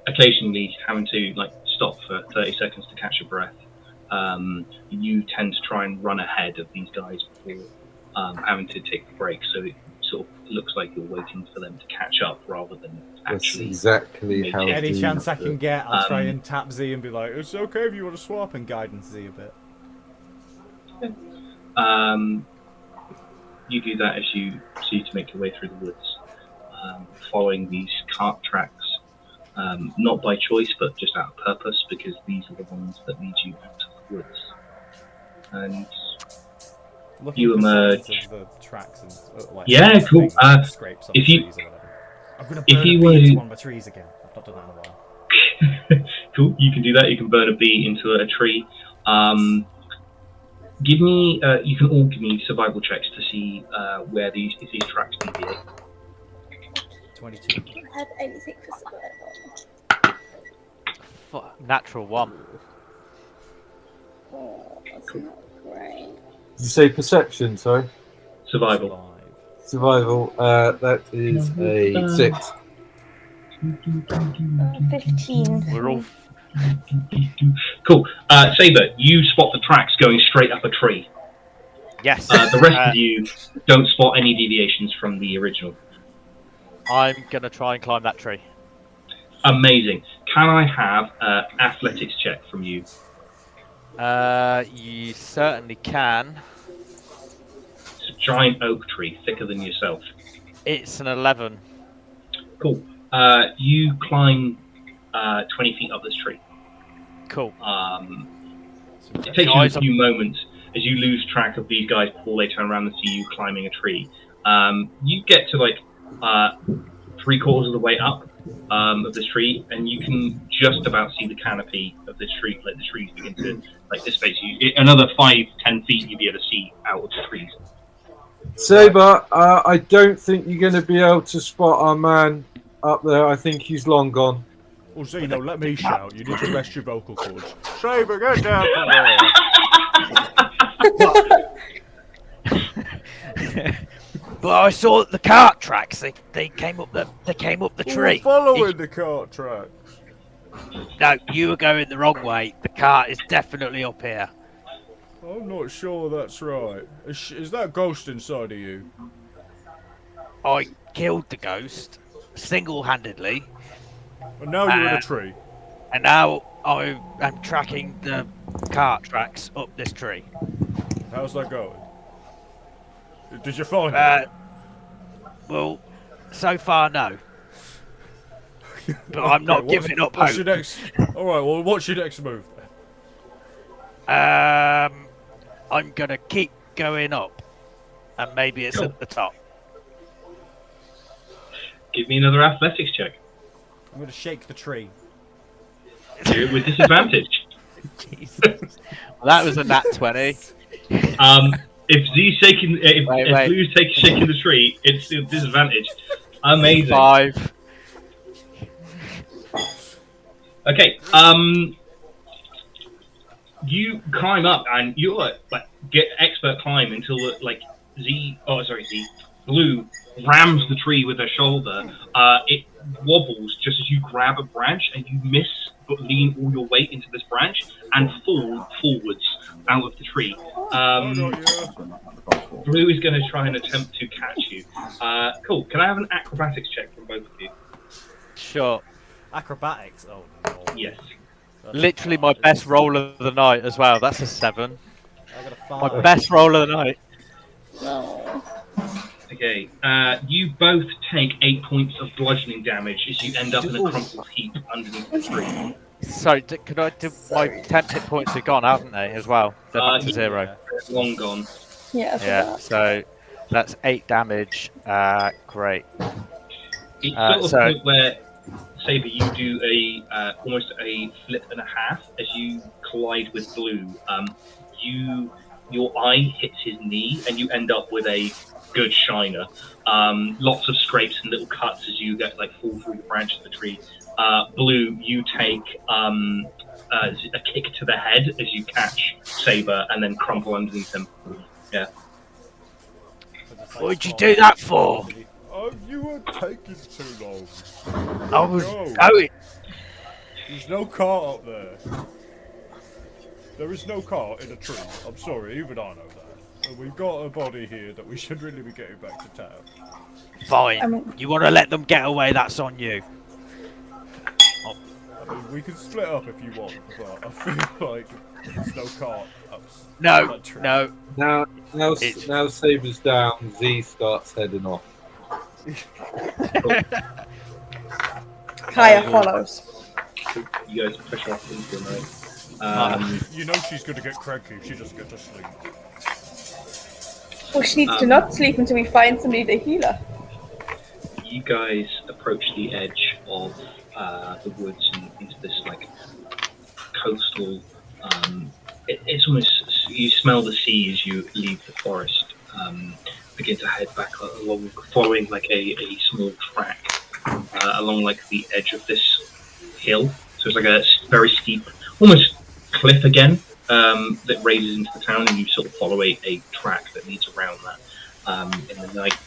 S2: Occasionally having to stop for 30 seconds to catch your breath. You tend to try and run ahead of these guys before having to take the break, so sort of looks like you're waiting for them to catch up rather than
S3: That's
S2: actually.
S3: exactly how.
S7: Any
S3: the-
S7: chance I can get, I'll try
S2: Um,
S7: and tap Z and be like, "It's okay if you want to swap," and guidance Z a bit.
S2: You do that as you proceed to make your way through the woods, following these cart tracks, not by choice but just out of purpose, because these are the ones that lead you out of the woods. And
S7: Looking
S2: you
S7: for
S2: emerge.
S7: signs of the tracks and like
S2: Yeah, cool.
S7: scrapes on
S2: if
S7: the
S2: you-
S7: trees or whatever. I'm gonna
S2: if
S7: burn
S2: you
S7: a
S2: were
S7: bee
S2: to-
S7: into one of my trees again. I've not done that in a while.
S2: Cool, you can do that. You can burn a bee into a tree. Give me. You can all give me survival checks to see where these tracks deviate.
S7: 22.
S6: I don't have anything for survival.
S1: Natural 1.
S6: Oh, that's not great.
S3: Did you say perception? Sorry,
S2: Survival.
S3: survival. That is a 6.
S6: 15.
S1: We're all.
S2: Cool. Saber, you spot the tracks going straight up a tree.
S1: Yes.
S2: The rest of you don't spot any deviations from the original.
S1: I'm gonna try and climb that tree.
S2: Amazing. Can I have an athletics check from you?
S1: You certainly can.
S2: It's a giant oak tree, thicker than yourself.
S1: It's an 11.
S2: Cool. You climb 20 feet up this tree.
S1: Cool.
S2: It takes you a few moments as you lose track of these guys before they turn around and see you climbing a tree. You get to like 3/4 of the way up of this tree, and you can just about see the canopy of this tree. Like the trees begin to like this space. Another 5-10 feet, you'll be able to see out of the trees.
S3: Saber, I don't think you're going to be able to spot our man up there. I think he's long gone.
S4: Well, Zeno, let me shout. You need to rest your vocal cords. Saber, get down from there.
S1: But I saw the cart tracks. They came up the
S4: We're
S1: tree.
S4: following the cart tracks.
S1: No, you were going the wrong way. The cart is definitely up here.
S4: I'm not sure that's right. Is that ghost inside of you?
S1: I killed the ghost single-handedly,
S4: And now you're in a tree.
S1: and now I am tracking the cart tracks up this tree.
S4: How's that going? Did you find it?
S1: Well, so far no. But I'm not
S4: Okay,
S1: giving up
S4: what's
S1: hope.
S4: your next? All right. Well, what's your next move?
S1: I'm gonna keep going up, and maybe it's at the top.
S2: Give me another athletics check.
S7: I'm gonna shake the tree.
S2: Do it with disadvantage.
S1: Jesus. Well, that was a nat 20.
S2: If Z's shaking, if
S1: Wait.
S2: Blue's shaking the tree, it's a disadvantage. Amazing.
S1: 5.
S2: Okay. You climb up and you're like get expert climb until like Blue rams the tree with her shoulder. It wobbles just as you grab a branch and you miss, but lean all your weight into this branch and fall forwards out of the tree. Blue is going to try and attempt to catch you. Cool. Can I have an acrobatics check from both of you?
S1: Sure.
S7: Acrobatics. Oh no.
S2: Yes.
S1: Literally my best roll of the night as well. That's a 7.
S7: I got a
S1: My
S7: 5.
S1: best roll of the night.
S6: No.
S2: Okay. You both take 8 points of bludgeoning damage as you end up in a crumpled heap underneath the tree.
S1: So, could I do my 10 hit points are gone, haven't they, as well? They're back to 0.
S2: Long gone.
S6: Yeah.
S1: Yeah, so that's 8 damage. Great.
S2: It's sort of the point where, Saber, you do a almost a flip and a half as you collide with Blue. Your eye hits his knee, and you end up with a good shiner. Lots of scrapes and little cuts as you get fall through the branch of the tree. Blue, you take a kick to the head as you catch Saber and then crumple underneath him. Yeah.
S1: What did you do that for?
S4: Oh, you were taking too long.
S1: I was
S4: No.
S1: going.
S4: There's no cart up there. There is no cart in a tree. I'm sorry, even I know that. We've got a body here that we should really be getting back to town.
S1: Fine. You want to let them get away? That's on you.
S4: I mean, we can split up if you want, but I feel like there's no cart up.
S1: No, no.
S3: Now Saber's down. Z starts heading off.
S6: Kaya follows.
S2: You guys push off into the night.
S4: You know she's gonna get cranky if she doesn't get to sleep.
S6: Well, she needs to not sleep until we find somebody to heal her.
S2: You guys approach the edge of the woods and into this like coastal. It's almost, you smell the sea as you leave the forest. Begin to head back along, following like a small track along like the edge of this hill. So it's like a very steep, almost cliff again, that raises into the town, and you sort of follow a track that leads around that in the night.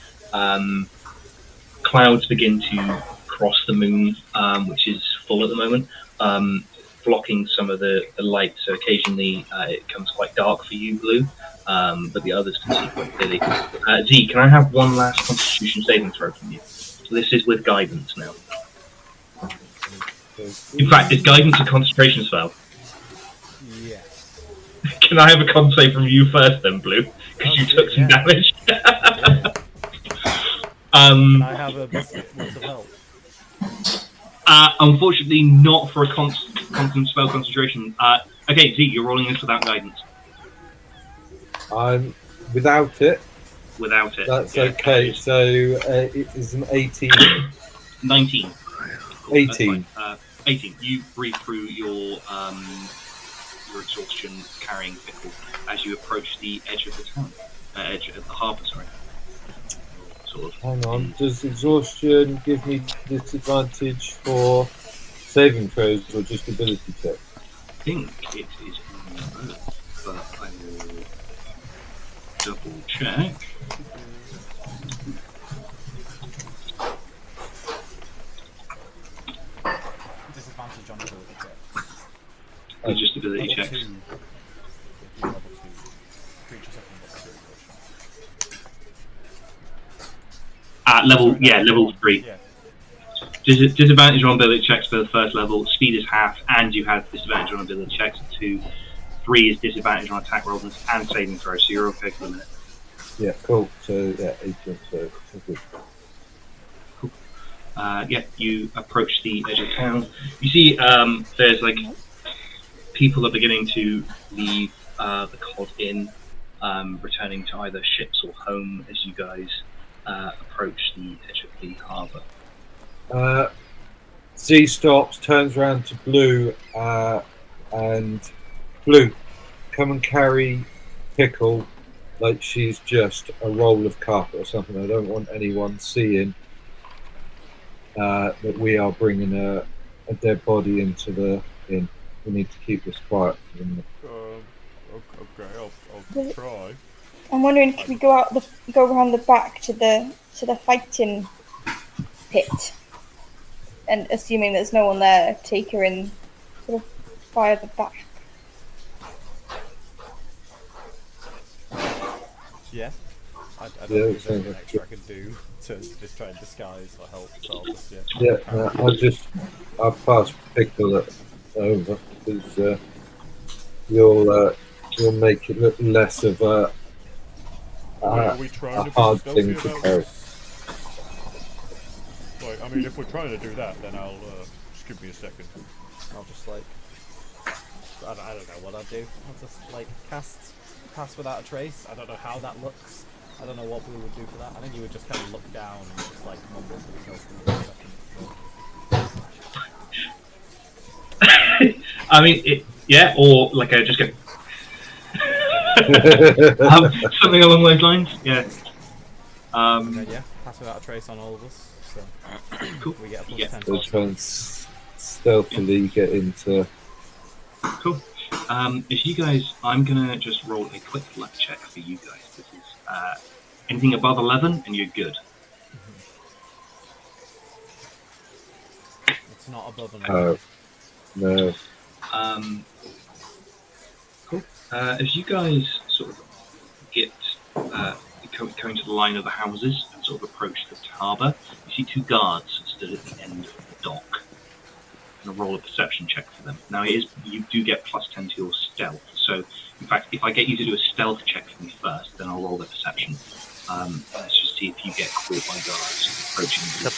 S2: Clouds begin to cross the moon, which is full at the moment, blocking some of the light. So occasionally it becomes quite dark for you, Blue, but the others can see quite clearly. Z, can I have one last Constitution saving throw from you? So this is with guidance now. In fact, is guidance a concentration spell?
S7: Yes.
S2: Can I have a con save from you first then, Blue? Because you took some damage.
S7: Can I have a biscuit of health?
S2: Unfortunately, not for a constant spell concentration. Okay, Z, you're rolling this without guidance.
S3: I'm without it.
S2: Without it.
S3: That's okay. So it is an 18.
S2: 19. Cool,
S3: 18.
S2: 18. You breathe through your exhaustion carrying Pickle as you approach the edge of the town. Edge of the harbour, sorry. Sort of.
S3: Hang on. Does exhaustion give me disadvantage for saving throws or just ability check?
S2: I think it is on both, but I will double check.
S7: Disadvantage on ability check.
S2: It's just ability
S7: Level
S2: checks.
S7: 2. If you level 2. Creatures up in level 2.
S2: Level 3.
S7: Yeah.
S2: Disadvantage on ability checks for the first level. Speed is half, and you have disadvantage on ability checks. 2. 3 is disadvantage on attack rolls and saving throws, so you're okay for the minute.
S3: Yeah, cool. So, 18. So, good.
S2: You approach the edge of town. You see there's like people are beginning to leave the Cod Inn, returning to either ships or home as you guys approach the edge of the harbour.
S3: Z stops, turns around to Blue, and Blue, come and carry Pickle like she's just a roll of carpet or something. I don't want anyone seeing that we are bringing a dead body into the inn. We need to keep this quiet for them.
S4: Okay, I'll try.
S6: I'm wondering, could we go around the back to the fighting pit, and assuming there's no one there, take her in sort of via the back.
S7: Yeah. I don't think there's anything extra I could do to just try and disguise or help. So I'll just,
S3: I'll pass Pickle it over because you'll make it look less of a hard thing to carry.
S4: Like, I mean, if we're trying to do that, then I'll just give me a second.
S7: I'll just like, I don't know what I'll do. I'll just like cast Pass Without a Trace. I don't know how that looks. I don't know what we would do for that. I think you would just kind of look down and just like mumble to yourself for a second.
S2: I mean, or like just go something along those lines. Yeah.
S7: And then, yeah, Pass Without a Trace on all of us. So
S2: Cool.
S7: we get a plus 10.
S3: So try and stealthily get into.
S2: Cool. If you guys, I'm gonna just roll a quick luck check for you guys. This is anything above 11, and you're good.
S7: It's not above an 11.
S3: No.
S2: Cool. As you guys sort of get coming to the line of the houses and sort of approach the harbour, you see 2 guards stood at the end of the dock. And roll a perception check for them. Now, you do get +10 to your stealth. So, in fact, if I get you to do a stealth check for me first, then I'll roll their perception. Let's just see if you get caught by guards approaching the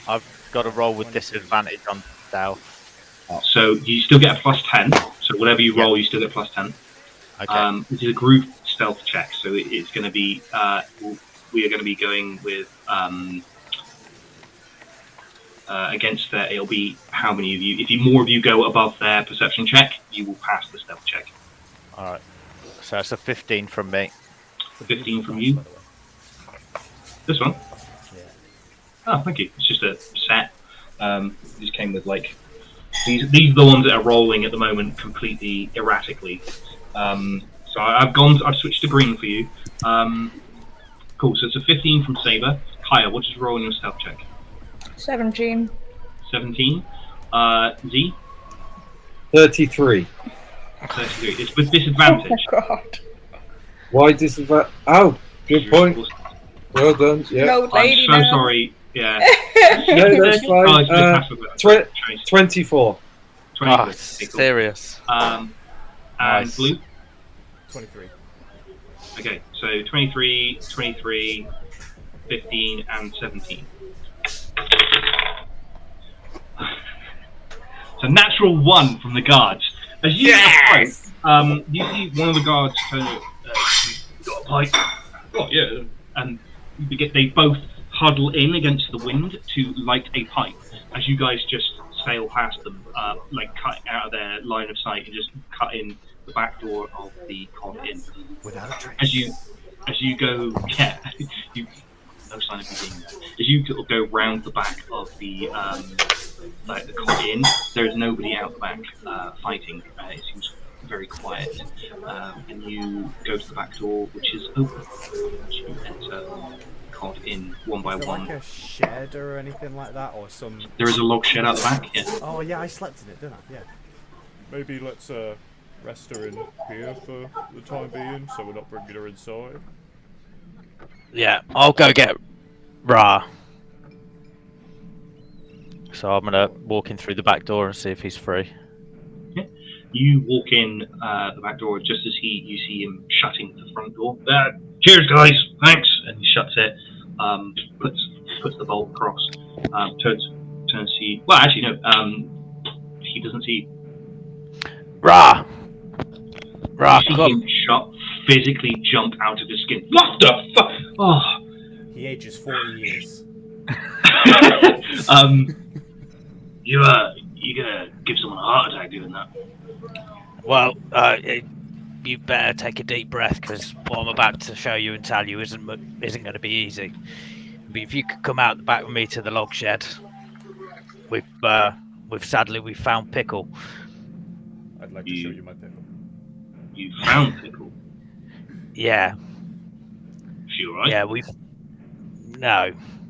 S1: I've got to roll with disadvantage on stealth.
S2: So you still get a +10. So whatever you roll, you still get +10.
S1: Okay.
S2: This is a group stealth check, so it's going to be. We are going to be going with against that. It'll be how many of you. If more of you go above their perception check, you will pass the stealth check.
S1: All right. So it's a 15 from me.
S2: 15 from you. This one.
S7: Yeah.
S2: Oh, thank you. It's just a set. These came with like these are the ones that are rolling at the moment completely erratically. So I've switched to green for you. Cool. So it's a 15 from Saber. Kaya, what did you roll in your stealth check?
S6: 17.
S2: 17. Z.
S3: 33.
S2: 33. It's with disadvantage.
S6: Oh, God.
S3: Why disadvantage? Oh, good point. Well done. Yeah.
S6: No lady
S2: I'm so
S6: now.
S2: sorry. Yeah.
S3: No, that's
S2: Oh, it's
S3: fine.
S2: with
S3: 24.
S2: 20.
S1: Oh, serious.
S2: And
S1: Nice.
S2: blue.
S7: 23.
S2: Okay, so 23, 23, 15, and 17. So natural 1 from the guards. As you approach, you see one of the guards turn. You got a pipe. Oh yeah, and they both huddle in against the wind to light a pipe. As you guys just sail past them, like cut out of their line of sight and just cut in the back door of the Cod Inn.
S7: Without a trace.
S2: As you go, you no sign of you being there. As you go round the back of the Cod Inn, there is nobody out the back fighting. It seems very quiet, and you go to the back door, which is open. As you enter Cod Inn one by
S7: Is there
S2: one.
S7: like a shed or anything like that, or some?
S2: There is a log shed out the back. Yeah.
S7: Oh yeah, I slept in it, didn't I? Yeah.
S4: Maybe let's rest her in here for the time being, so we're not bringing her inside.
S1: Yeah, I'll go get Ra. So I'm gonna walk in through the back door and see if he's free.
S2: You walk in the back door just as you see him shutting the front door. Cheers, guys. Thanks. And he shuts it. Puts the bolt across. Turns to see. Well, actually, no. He doesn't see.
S1: Ra,
S2: You see
S1: come.
S2: him physically jump out of his skin. What the fuck? Oh.
S7: He ages 40 years.
S2: You're gonna give someone a heart attack doing that.
S1: Well, you better take a deep breath because what I'm about to show you and tell you isn't going to be easy. But if you could come out the back with me to the log shed, we've sadly found Pickle.
S4: I'd like to show you my pickle.
S2: You found Pickle?
S1: Yeah.
S2: She alright?
S1: Yeah,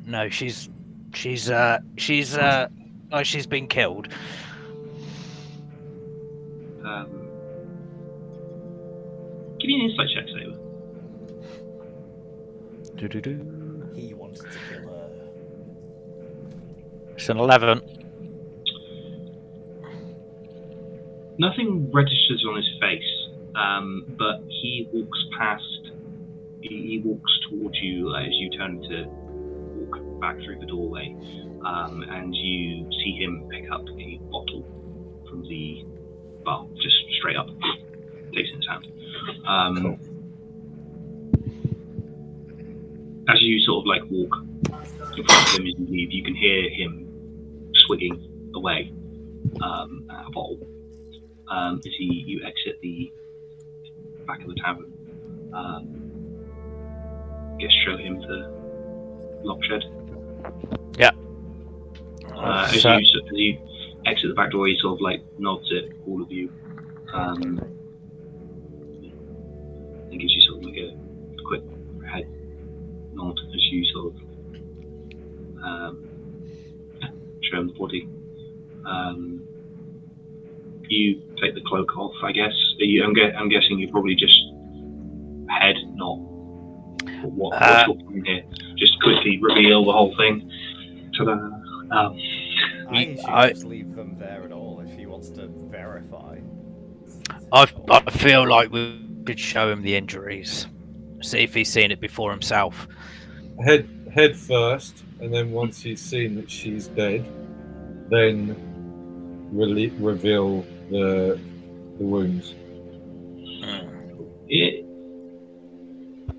S1: no, she's been killed.
S2: Give me an insight check, Saber.
S7: He wanted to kill her.
S1: It's an 11.
S2: Nothing registers on his face, but he walks past. He walks towards you as you turn to walk back through the doorway, and you see him pick up a bottle from the bar, just straight up, takes it in his hand.
S3: Cool.
S2: As you sort of like walk in front of him as you leave, you can hear him swigging away at a bottle. As you exit the back of the tavern, show him the lock shed.
S1: Yeah.
S2: As you exit the back door, he sort of like nods at all of you. And gives you sort of like a quick head nod as you sort of show him the body. You take the cloak off, I guess. I'm guessing you probably just head, not what's your plan here. Just quickly reveal the whole thing to the.
S7: I should just leave them there at all if he wants to verify.
S1: I feel like we should show him the injuries, see if he's seen it before himself.
S3: Head first, and then once he's seen that she's dead, then reveal the wounds.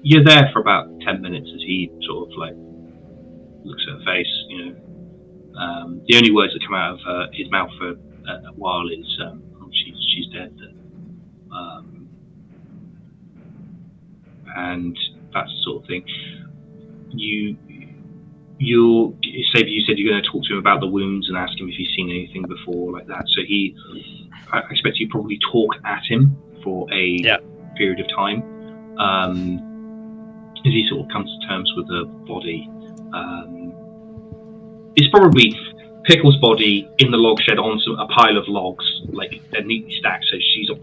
S2: You're there for about 10 minutes as he sort of like looks at her face. The only words that come out of his mouth for a while is she's dead. And that's the sort of thing. You said you're going to talk to him about the wounds and ask him if he's seen anything before like that. So I expect you probably talk at him for a period of time as he sort of comes to terms with the body. It's probably Pickle's body in the log shed on a pile of logs, like they're neatly stacked. So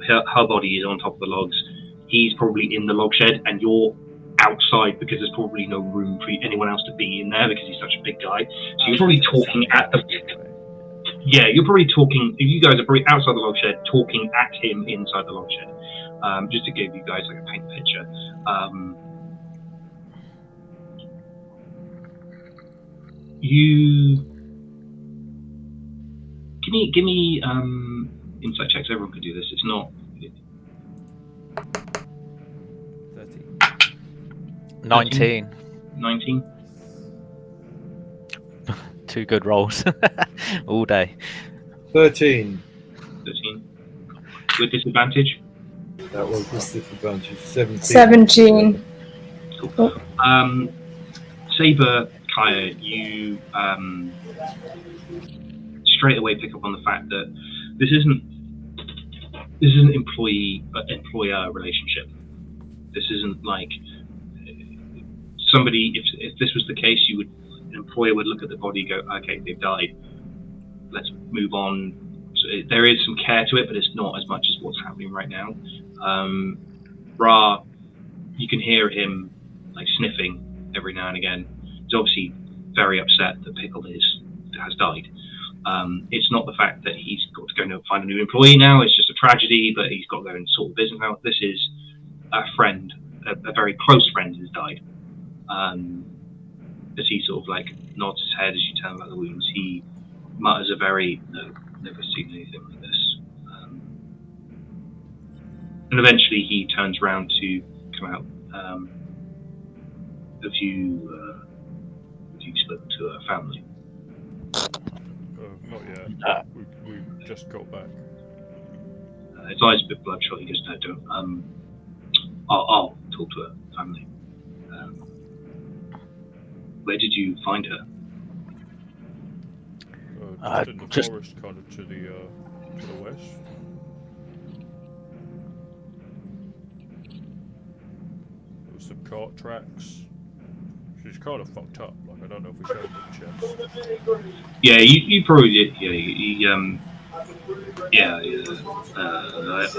S2: her body is on top of the logs. He's probably in the log shed, and you're outside because there's probably no room for anyone else to be in there because he's such a big guy. So you're probably talking at the. Yeah, you're probably talking. You guys are probably outside the log shed, talking at him inside the log shed. Just to give you guys like a paint picture. You give me insight checks. Everyone can do this. It's not
S7: 13.
S1: 19.
S2: 19.
S1: Two good rolls all day.
S3: 13.
S2: 13. With disadvantage.
S3: That was with disadvantage. 17.
S6: 17.
S2: Cool. Saber, Kaya, you straight away pick up on the fact that this isn't employer relationship. This isn't like somebody. If this was the case, an employer would look at the body, go, okay, they've died. Let's move on. So there is some care to it, but it's not as much as what's happening right now. Ra, you can hear him like sniffing every now and again. He's obviously very upset that Pickle has died. It's not the fact that he's got to go and find a new employee now. It's just a tragedy, but he's got to go and sort the business out. This is a friend, a very close friend who's died. As he sort of like nods his head as you tell him about the wounds, he mutters a very, no, never seen anything like this. And eventually he turns around to come out. Have you spoken to a family?
S4: Not yet. We just got back.
S2: His eyes a bit bloodshot. He goes, no, don't. I'll talk to her family. Where did you find her?
S4: Just in the forest, kind of to the west. There was some cart tracks. She's kind of fucked up. Like, I don't know if we showed her the chest.
S2: Yeah, you probably did.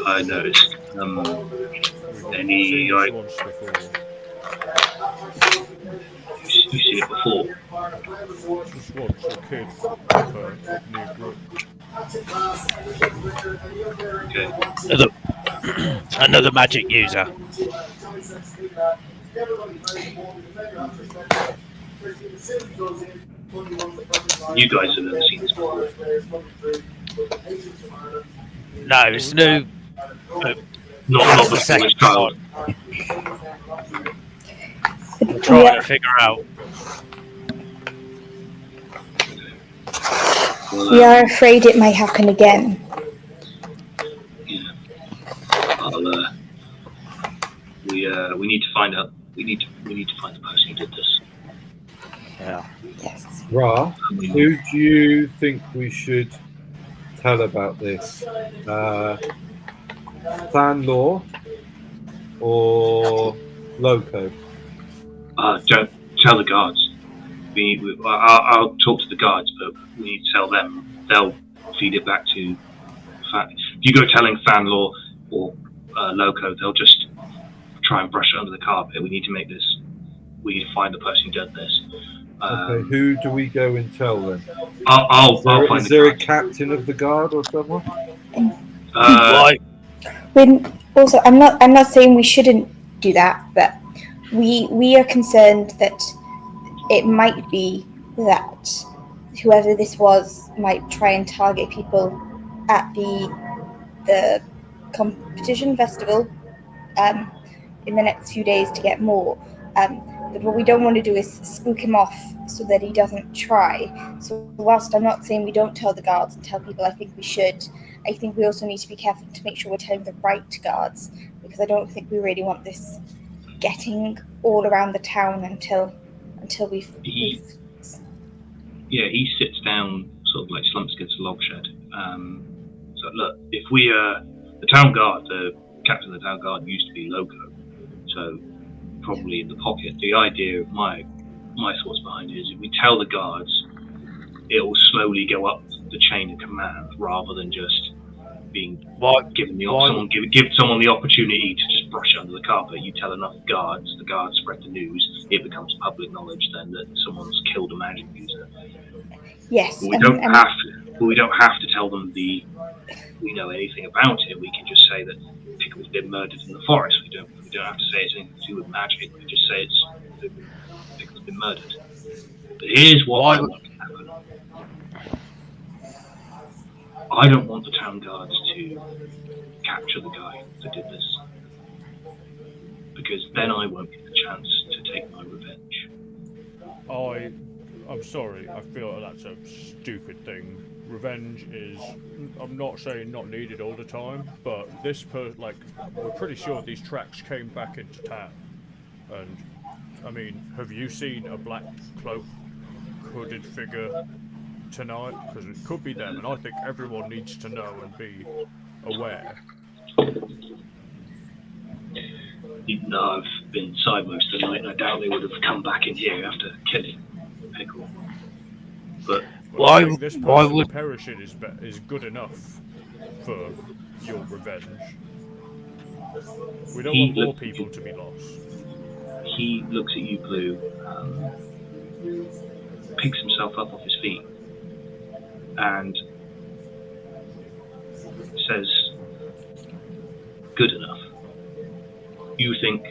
S2: I noticed. Any like
S4: once before.
S2: you've seen it before?
S4: Just once, a kid with her near Brook.
S2: Okay.
S1: Another magic user.
S2: You guys have never seen this before.
S1: No, it's new.
S2: Not
S1: the
S2: the
S1: second
S2: second child.
S1: I'm trying to figure out.
S6: We are afraid it may happen again.
S2: Yeah. We need to find out. We need to find the person who did this.
S1: Yeah.
S6: Yes.
S3: Ra, who do you think we should tell about this? Thanlaw or Loco?
S2: Don't tell the guards. I'll talk to the guards, but we need to tell them. They'll feed it back to. If you go telling Thanlaw or Loco, they'll just try and brush it under the carpet. We need to make this. We need to find the person who did this.
S3: Okay, who do we go and tell then?
S2: I'll find
S3: Is there a
S2: guard.
S3: captain of the guard or someone?
S6: Also, I'm not saying we shouldn't do that, but we are concerned that it might be that whoever this was might try and target people at the competition festival in the next few days to get more. But what we don't want to do is spook him off so that he doesn't try. So whilst I'm not saying we don't tell the guards and tell people, I think we should. I think we also need to be careful to make sure we're telling the right guards, because I don't think we really want this getting all around the town until we've
S2: Yeah, he sits down, sort of like slumps against a log shed. So look, if we the town guard, the captain of the town guard used to be loco, so probably in the pocket. The idea of my thoughts behind it is if we tell the guards, it will slowly go up the chain of command rather than just being given give someone the opportunity to just brush it under the carpet. You tell enough guards, the guards spread the news, it becomes public knowledge then that someone's killed a magic user.
S6: Yes.
S2: But we don't have to tell them we know anything about it. We can just say that Pickle's been murdered in the forest. We don't have to say it's anything to do with magic. We just say Pickle's been murdered. But here's what I want to happen. I don't want the town guards to capture the guy that did this, because then I won't get the chance to take my revenge.
S4: I'm sorry, I feel that's a stupid thing. Revenge is, I'm not saying not needed all the time, but we're pretty sure these tracks came back into town. And, I mean, have you seen a black cloak hooded figure tonight? Because it could be them, and I think everyone needs to know and be aware.
S2: Even though I've been inside most of the night, I doubt they would have come back in here after killing Pickle. But
S4: I think this person perishing is good enough for your revenge. We don't want more people to be lost.
S2: He looks at you, Blue, picks himself up off his feet, and says, "Good enough. You think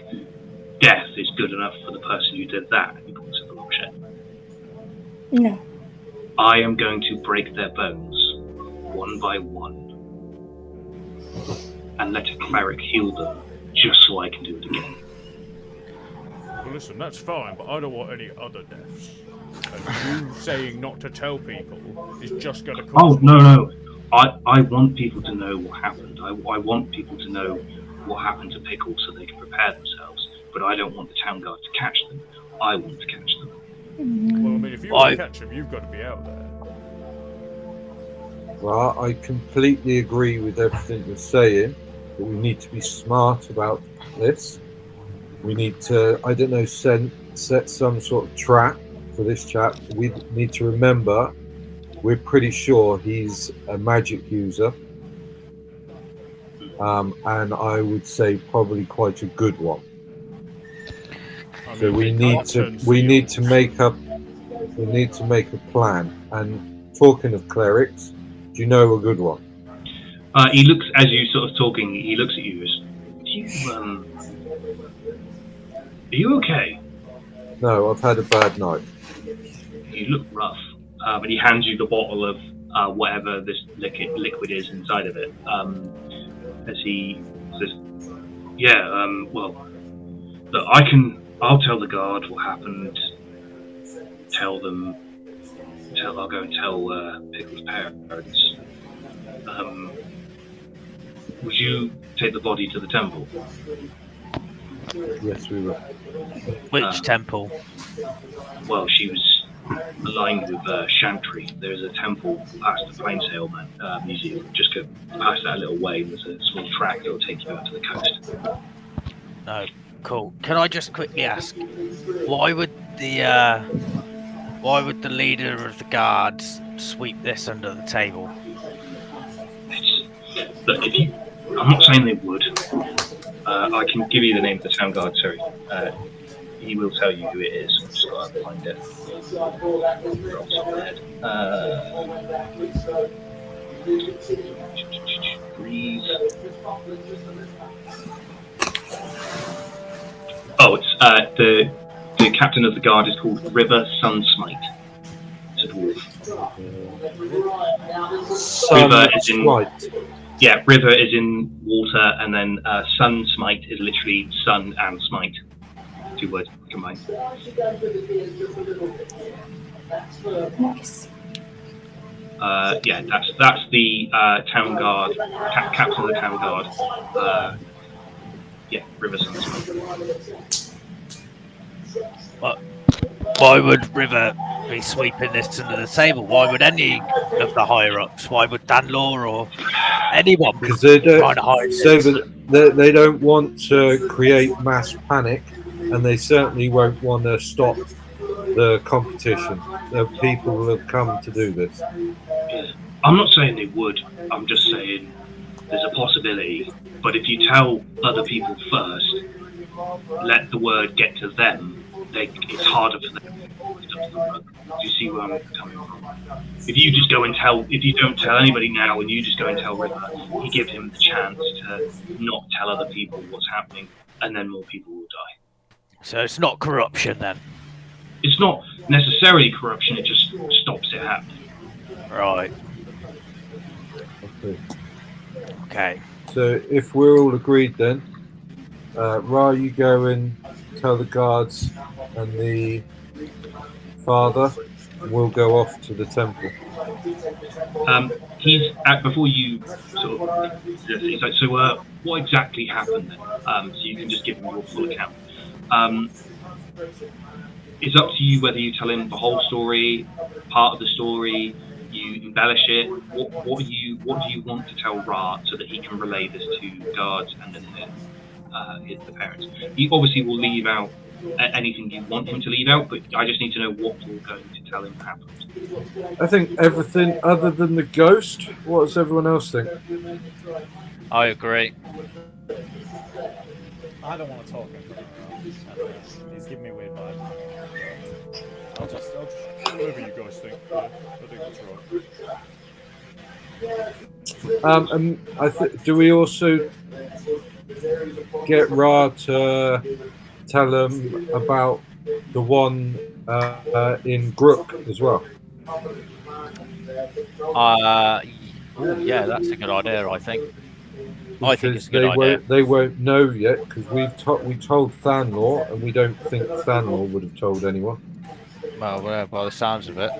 S2: death is good enough for the person who did that?" He points at the log shed.
S6: No.
S2: I am going to break their bones, one by one, and let a cleric heal them, just so I can do it again.
S4: Well, listen, that's fine, but I don't want any other deaths. And you saying not to tell people is just going to cause...
S2: Oh, no. I want people to know what happened. I want people to know what happened to Pickle so they can prepare themselves. But I don't want the town guard to catch them. I want to catch them.
S4: Well, I mean, if you want to catch them, you've got to be out there.
S3: Well, I completely agree with everything you're saying, but we need to be smart about this. We need to, I don't know, set some sort of trap for this chap. We need to remember, we're pretty sure he's a magic user. And I would say probably quite a good one. So we need to make a plan. And talking of clerics, do you know a good one?
S2: He looks, as you sort of talking, he looks at you as, are you okay?
S3: No, I've had a bad night.
S2: You look rough. But he hands you the bottle of whatever this liquid is inside of it. As he says, well, look, I'll tell the guard what happened. I'll go and tell Pickle's parents. Would you take the body to the temple?
S3: Yes, we will.
S1: Which temple?
S2: Well, she was aligned with Chantry. There's a temple past the Plainsail Museum. Just go past that a little way. There's a small track that will take you out to the coast.
S1: No, cool. Can I just quickly ask, why would the leader of the guards sweep this under the table?
S2: Look, I'm not saying they would. I can give you the name of the town guard. Sorry, he will tell you who it is. I've just got to find it. Off the top of my head. Breeze. Oh, it's the captain of the guard is called River Sunsmite. It's a dwarf. River is in river is in water, and then Sunsmite is literally sun and smite. 2 words combined.
S5: Nice.
S2: That's the town guard, captain of the town guard. River Sunsmite.
S1: Why would River be sweeping this under the table? Why would any of the higher ups? Why would Dan Law or anyone be
S3: Because they
S1: trying to hide this?
S3: they don't want to create mass panic, and they certainly won't want to stop the competition. The people will have come to do this.
S2: I'm not saying they would. I'm just saying there's a possibility. But if you tell other people first, let the word get to them, it's harder for them. Do you see where I'm coming from? If you don't tell anybody now, and you just go and tell River, you give him the chance to not tell other people what's happening, and then more people will die.
S1: So it's not corruption then?
S2: It's not necessarily corruption, it just stops it happening.
S1: Right. Okay.
S3: So if we're all agreed then, Ra, you go and tell the guards, and the father will go off to the temple.
S2: He's before you sort of. He's like, so what exactly happened then? So you can just give him your full account. It's up to you whether you tell him the whole story, part of the story, you embellish it. What do you want to tell Ra so that he can relay this to guards and then the parents? He obviously will leave out anything you want him to leave out, but I just need to know what you're going to tell him happened.
S3: I think everything other than the ghost. What does everyone else think?
S1: I agree.
S7: I don't want to talk in front of him. He's giving me weird vibes.
S4: I'll just whatever you guys think. Yeah, I think that's right.
S3: Do we also get Ra to tell them about the one in Brook as well?
S1: Yeah, that's a good idea, I think. I think it's a good idea.
S3: They won't know yet, because we told Thanlaw, and we don't think Thanlaw would have told anyone.
S1: Well, by the sounds of it,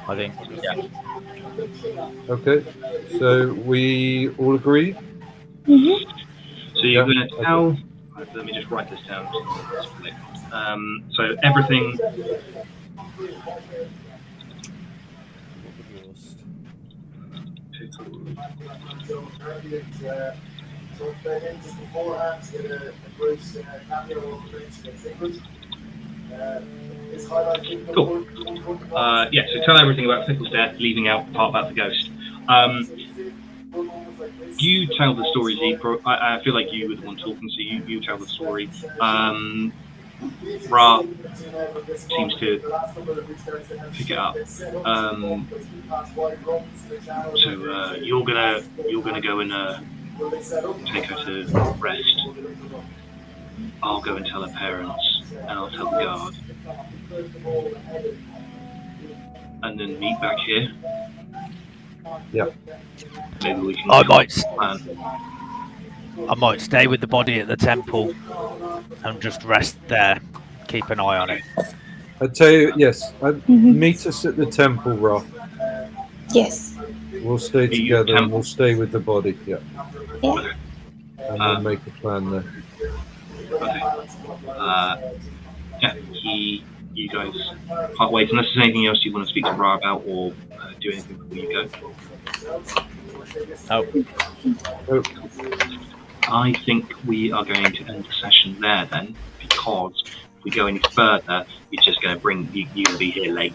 S1: I think, yeah.
S3: Okay, so we all agree?
S5: Mm-hmm.
S2: So you're going to tell... Okay. Let me just write this down. So everything... Cool. So tell everything about Pickle's death, leaving out the part about the ghost. You tell the story, Zeke. I feel like you were the one talking, so you tell the story. Ra seems to pick it up. So you're gonna go and take her to rest. I'll go and tell her parents, and I'll tell the guard, and then meet back here.
S3: Yep.
S2: Maybe we can.
S1: I might stay with the body at the temple and just rest there. Keep an eye on it.
S3: I tell you, yes. Meet us at the temple, Ra.
S5: Yes.
S3: We'll stay together and we'll stay with the body. Yeah.
S5: Yeah.
S3: And we'll make a plan there.
S2: Okay. You guys part ways. Unless there's anything else you want to speak to Ra about or do anything before you go.
S1: Oh.
S2: I think we are going to end the session there then, because if we go any further, it's just going to bring you to be here late.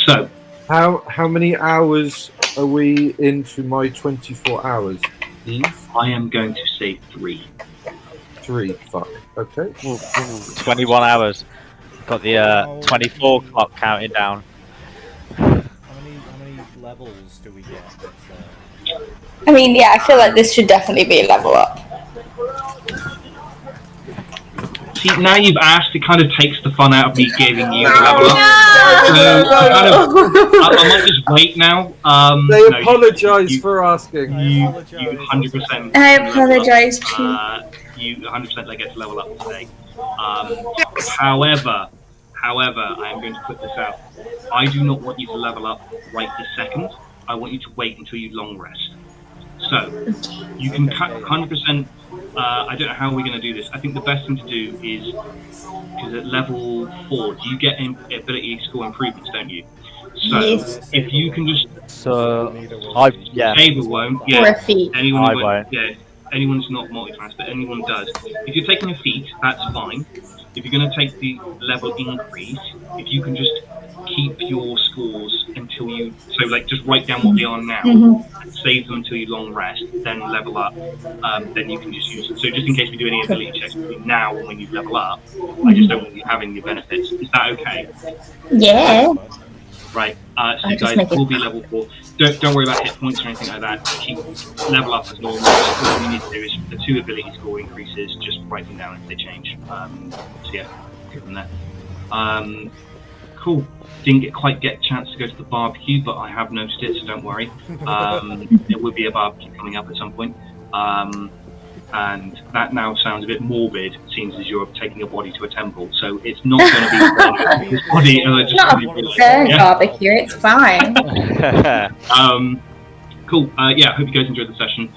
S2: So
S3: how many hours are we into my 24 hours? Eve?
S2: I am going to say 3.
S3: 3. Fuck. Okay.
S1: Ooh, 21 hours. Got the 24 clock counting down.
S7: How many levels do we get with
S6: I mean, yeah, I feel like this should definitely be a level up.
S2: See, now you've asked, it kind of takes the fun out of me giving you the level up. I might just wait now.
S3: They apologise for asking.
S2: You 100%.
S6: I apologise too.
S2: You 100% get to level up today. However, I am going to put this out. I do not want you to level up right this second. I want you to wait until you long rest. So, you can 100%. I don't know how we're going to do this. I think the best thing to do is, because at level 4, you get ability score improvements, don't you? So,
S6: Yes.
S2: if you can just...
S1: Saber
S2: won't.
S6: Or
S2: Yeah.
S6: a feat.
S2: Anyone
S1: I
S2: won't.
S1: won't.
S2: Yeah. Anyone's not multi-class, but anyone does. If you're taking a feat, that's fine. If you're going to take the level increase, if you can just keep your scores until you... So, just write down what they are now, and save them until you long rest, then level up, then you can just use it. So just in case we do any ability checks between now and when you level up, I just don't want you having the benefits. Is that okay?
S6: Yeah.
S2: Right. So you guys will be level 4. Don't worry about hit points or anything like that. Keep level up as normal. All you need to do is the 2 ability score increases. Just write them down if they change. So yeah, go from there. Cool. Didn't quite get a chance to go to the barbecue, but I have noticed it, so don't worry. There will be a barbecue coming up at some point. And that now sounds a bit morbid, seems as you're taking a body to a temple. So it's not going to be this body.
S6: It's not a barbecue, it's fine.
S2: Cool. Yeah, I hope you guys enjoyed the session.